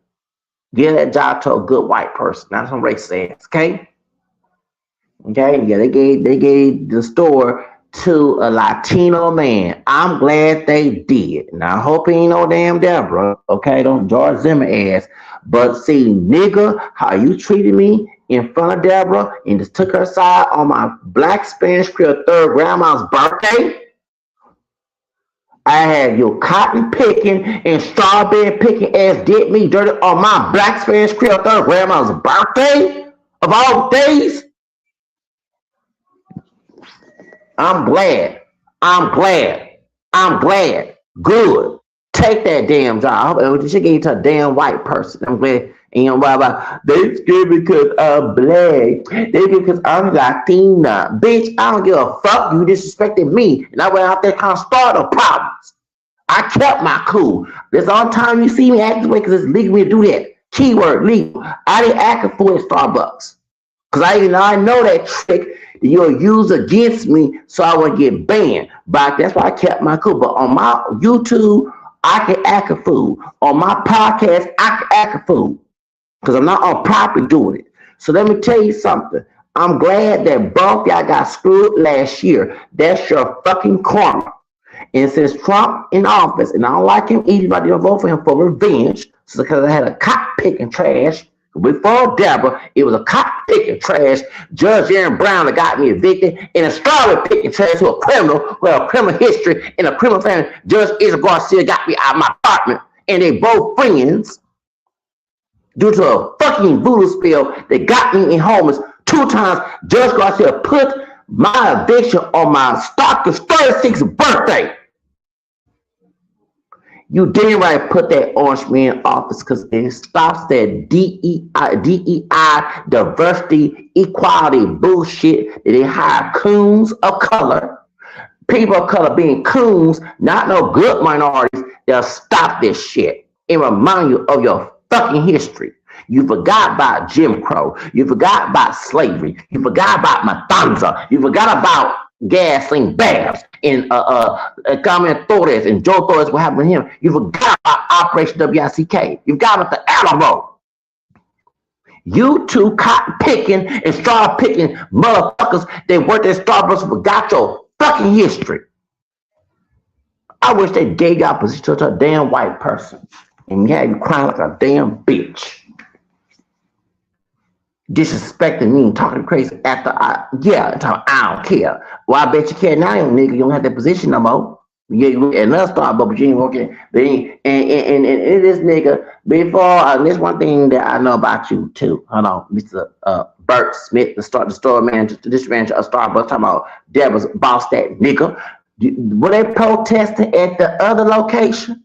[SPEAKER 1] Give that job to a good white person, not some racist ass, okay? Okay, yeah, they gave the store to a Latino man. I'm glad they did. Now I hope he ain't no damn Deborah, okay? Don't George Zimmer ass. But see, nigga, how you treated me in front of Deborah and just took her side on my black Spanish Creole third grandma's birthday. I had your cotton picking and strawberry picking ass did me dirty on my black Spanish Creole third grandma's birthday of all days. I'm glad. I'm glad. I'm glad. Good. Take that damn job. She gave it to a damn white person. I'm glad. And you know, blah, blah. They scared because I'm black. They scared because I'm Latina. Bitch, I don't give a fuck. You disrespected me. And I went out there trying to start the problems. I kept my cool. This all the time you see me act this way because it's legal to do that. Keyword legal. I didn't act a fool at Starbucks. Because I know that trick that you'll use against me so I won't get banned. But that's why I kept my cool. But on my YouTube, I can act a fool. On my podcast, I can act a fool. Because I'm not on property doing it. So let me tell you something. I'm glad that both y'all got screwed last year. That's your fucking karma. And since Trump in office, and I don't like him, anybody don't vote for him for revenge, so because I had a cop picking trash. Before Deborah, it was a cop picking trash. Judge Aaron Brown that got me evicted, and a strawberry picking trash to a criminal who had a criminal history and a criminal family. Judge Israel Garcia got me out of my apartment, and they both friends due to a fucking voodoo spell that got me in homeless 2 times. Judge Garcia put my eviction on my stalker's 36th birthday. You didn't right put that orange man in office because it stops that DEI, diversity, equality bullshit that they hire coons of color, people of color being coons, not no good minorities. They'll stop this shit and remind you of your fucking history. You forgot about Jim Crow. You forgot about slavery. You forgot about Matanza. You forgot about gasoline bags and Carmen Torres and Joe Torres, what happened to him. You forgot about Operation WICK. You forgot about the Alamo. You two cotton picking and straw picking motherfuckers that worked at Starbucks forgot your fucking history. I wish they gave y'all position to a damn white person and had you crying like a damn bitch. Disrespecting me and talking crazy after I don't care. Well, I bet you can't now, nigga. You don't have that position no more. Yeah, you at another Starbucks, but you ain't working. And this nigga, before, this one thing that I know about you too. Hold on, Mr. Bert Smith, the store manager, the district manager of Starbucks, talking about Deborah's boss, that nigga. Were they protesting at the other location?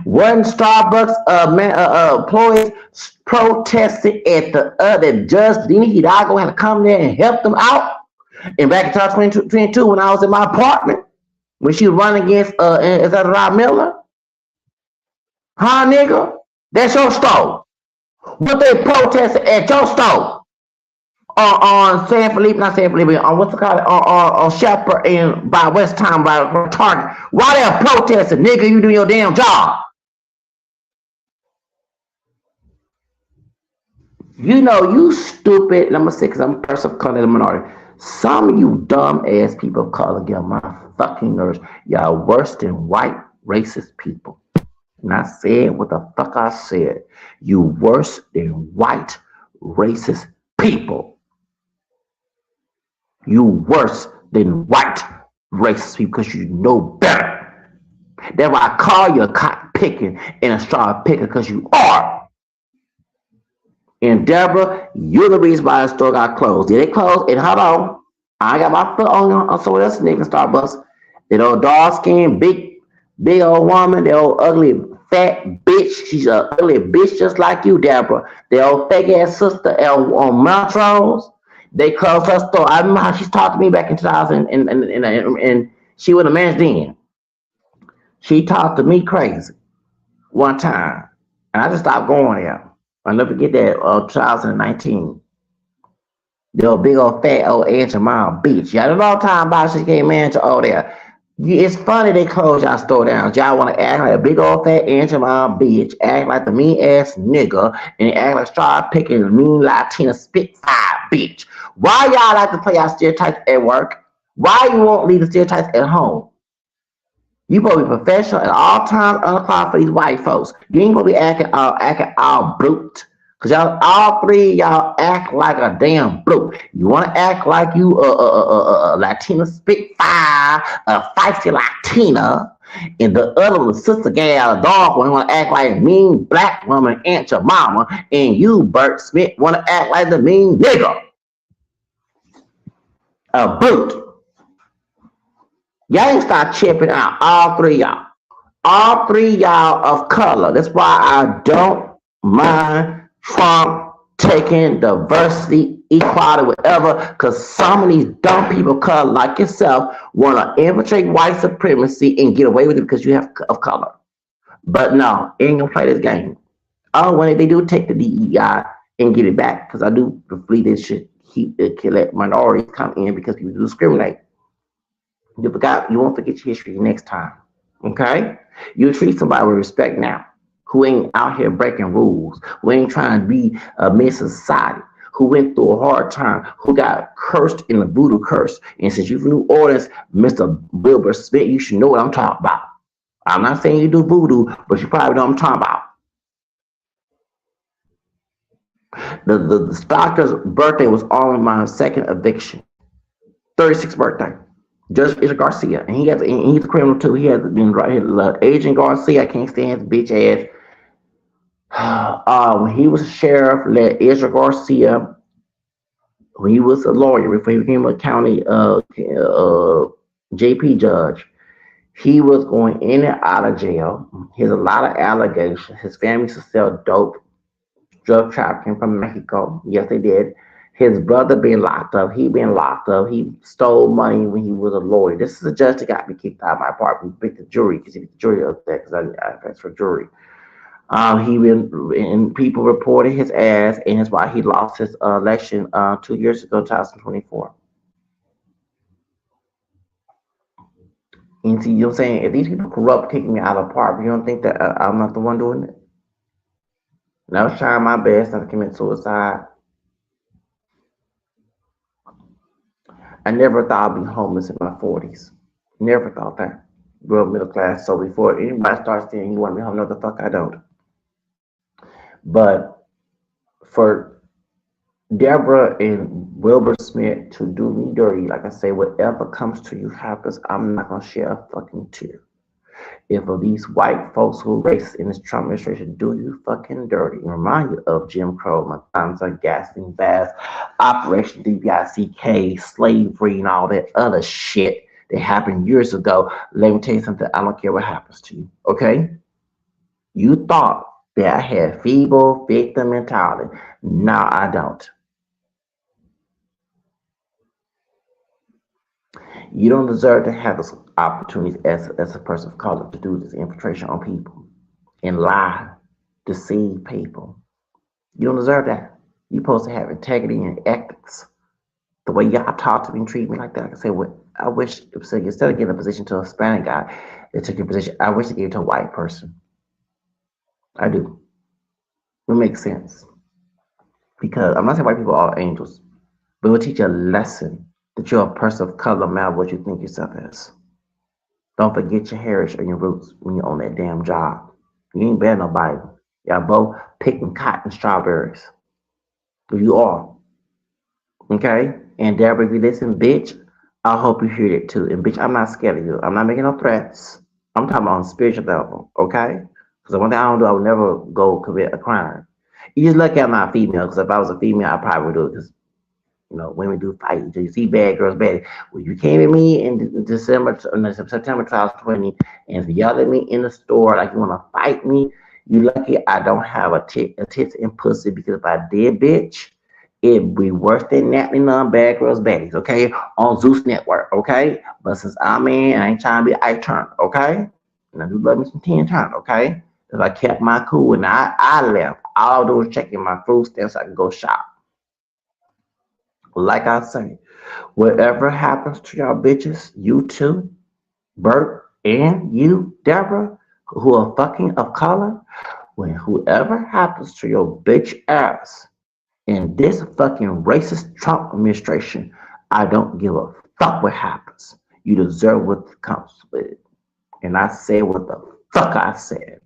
[SPEAKER 1] One Starbucks employees protested at the other. Judge Dina Hidalgo had to come there and help them out. And back in 2022, when I was in my apartment, when she was running against, is that Rob Miller? Huh, nigga? That's your store. What they protested at your store? On San Felipe, not San Felipe, on what's it called? On Shepherd and by West Town, by Target. Why they protesting, nigga? You doing your damn job. You know, you stupid. And I'm gonna say, because I'm a person of color and a minority. Some of you dumb ass people of color get on my fucking nerves. Y'all worse than white racist people. And I said what the fuck I said. You worse than white racist people. You worse than white racist people because you know better. That's why I call you a cotton picking and a straw picker, because you are. And Deborah, you're the reason why the store got closed. Did it close? And hold on, I got my foot on someone else's nigga Starbucks. That old dark skinned, big old woman, that old ugly fat bitch. She's an ugly bitch just like you, Deborah. The old fake ass sister on Montrose. They closed her store. I remember how she talked to me back in 2000, and she was a man's den. She talked to me crazy one time, and I just stopped going there. I'll never forget that 2019. The old big old fat old Aunt Mom bitch. Y'all don't know time about she came manager over there. It's funny they closed y'all store down. Y'all want to act like a big old fat Aunt Mom bitch, act like the mean ass nigga, and act like start picking the mean Latina spitfire bitch. Why y'all like to play our stereotypes at work? Why you won't leave the stereotypes at home? You supposed to be professional at all times, unqualified for these white folks. You ain't supposed to be acting all brute. Cause y'all, all three y'all act like a damn brute. You want to act like you a Latina spitfire, a feisty Latina, and the other one, the sister gal, a dog one, want to act like a mean black woman, Aunt your mama, and you, Bert Smith, want to act like the mean nigga. A brute. Y'all ain't start chipping out, all three y'all. All three y'all of color. That's why I don't mind Trump taking diversity, equality, whatever, because some of these dumb people of color like yourself want to infiltrate white supremacy and get away with it because you have of color. But no, ain't gonna play this game. Oh, when they do take the DEI and get it back, because I do believe they should let minorities come in because people discriminate. You won't forget your history next time. Okay? You treat somebody with respect now, who ain't out here breaking rules, who ain't trying to be a menace to society, who went through a hard time, who got cursed in a voodoo curse. And since you're from New Orleans, Mr. Wilbur Smith, you should know what I'm talking about. I'm not saying you do voodoo, but you probably know what I'm talking about. The doctor's birthday was on my second eviction, 36th birthday. Judge Agent Garcia, and he's a criminal too. He has been right here. Agent Garcia, I can't stand his bitch ass. When he was a sheriff, let Ezra Garcia, when he was a lawyer before he became a county JP judge, he was going in and out of jail. He has a lot of allegations. His family used to sell dope, drug trafficking from Mexico. Yes, they did. His brother being locked up. He been locked up. He stole money when he was a lawyer. This is a judge that got me kicked out of my apartment. Picked the jury because he picked the jury up there because I asked for jury. He been and people reported his ass, and that's why he lost his election 2 years ago, 2024. And see, you know what I'm saying? If these people corrupt, kicking me out of the apartment, you don't think that I'm not the one doing it? And I was trying my best not to commit suicide. I never thought I'd be homeless in my 40s. Never thought that. Grew up middle class, so before anybody starts saying you want me home, no, the fuck I don't. But for Deborah and Wilbur Smith to do me dirty, like I say, whatever comes to you happens, I'm not gonna shed a fucking tear. If of these white folks who are racist in this Trump administration do you fucking dirty and remind you of Jim Crow, Matanza, Gassing Bass, Operation DBICK, slavery, and all that other shit that happened years ago, let me tell you something. I don't care what happens to you, okay? You thought that I had feeble victim mentality. No, I don't. You don't deserve to have those opportunities as a person of color to do this infiltration on people and lie, deceive people. You don't deserve that. You're supposed to have integrity and ethics. The way y'all talk to me and treat me like that, like I say, well, I wish instead of giving a position to a Hispanic guy, they took your position. I wish they gave it to a white person. I do. It makes sense. Because I'm not saying white people are all angels, but it will teach you a lesson that you're a person of color, no matter what you think yourself as. Don't forget your heritage or your roots when you're on that damn job. You ain't better nobody. Y'all both picking cotton strawberries. You are. Okay? And Deborah, if you listen, bitch, I hope you hear it too. And bitch, I'm not scared of you. I'm not making no threats. I'm talking about on a spiritual level. Okay? Because one thing I don't do, I would never go commit a crime. You just look at my female, because if I was a female, I probably would do it. Because women do fight. You see bad girls bad. When you came at me in September 2020 and yelled at me in the store like you want to fight me, you lucky I don't have a tits and pussy, because if I did, bitch, it'd be worse than Natalie Nunn, Bad Girls Baddies, okay? On Zeus Network, okay? But since I'm in, I ain't trying to be Ike Turner, okay? And I do love me some Tina Turner, okay? Because I kept my cool and I left. All I do was checking my food stamps so I could go shop. Like I say, whatever happens to y'all bitches, you too, Bert, and you, Deborah, who are fucking of color, when whoever happens to your bitch ass in this fucking racist Trump administration, I don't give a fuck what happens. You deserve what comes with it. And I said what the fuck I said.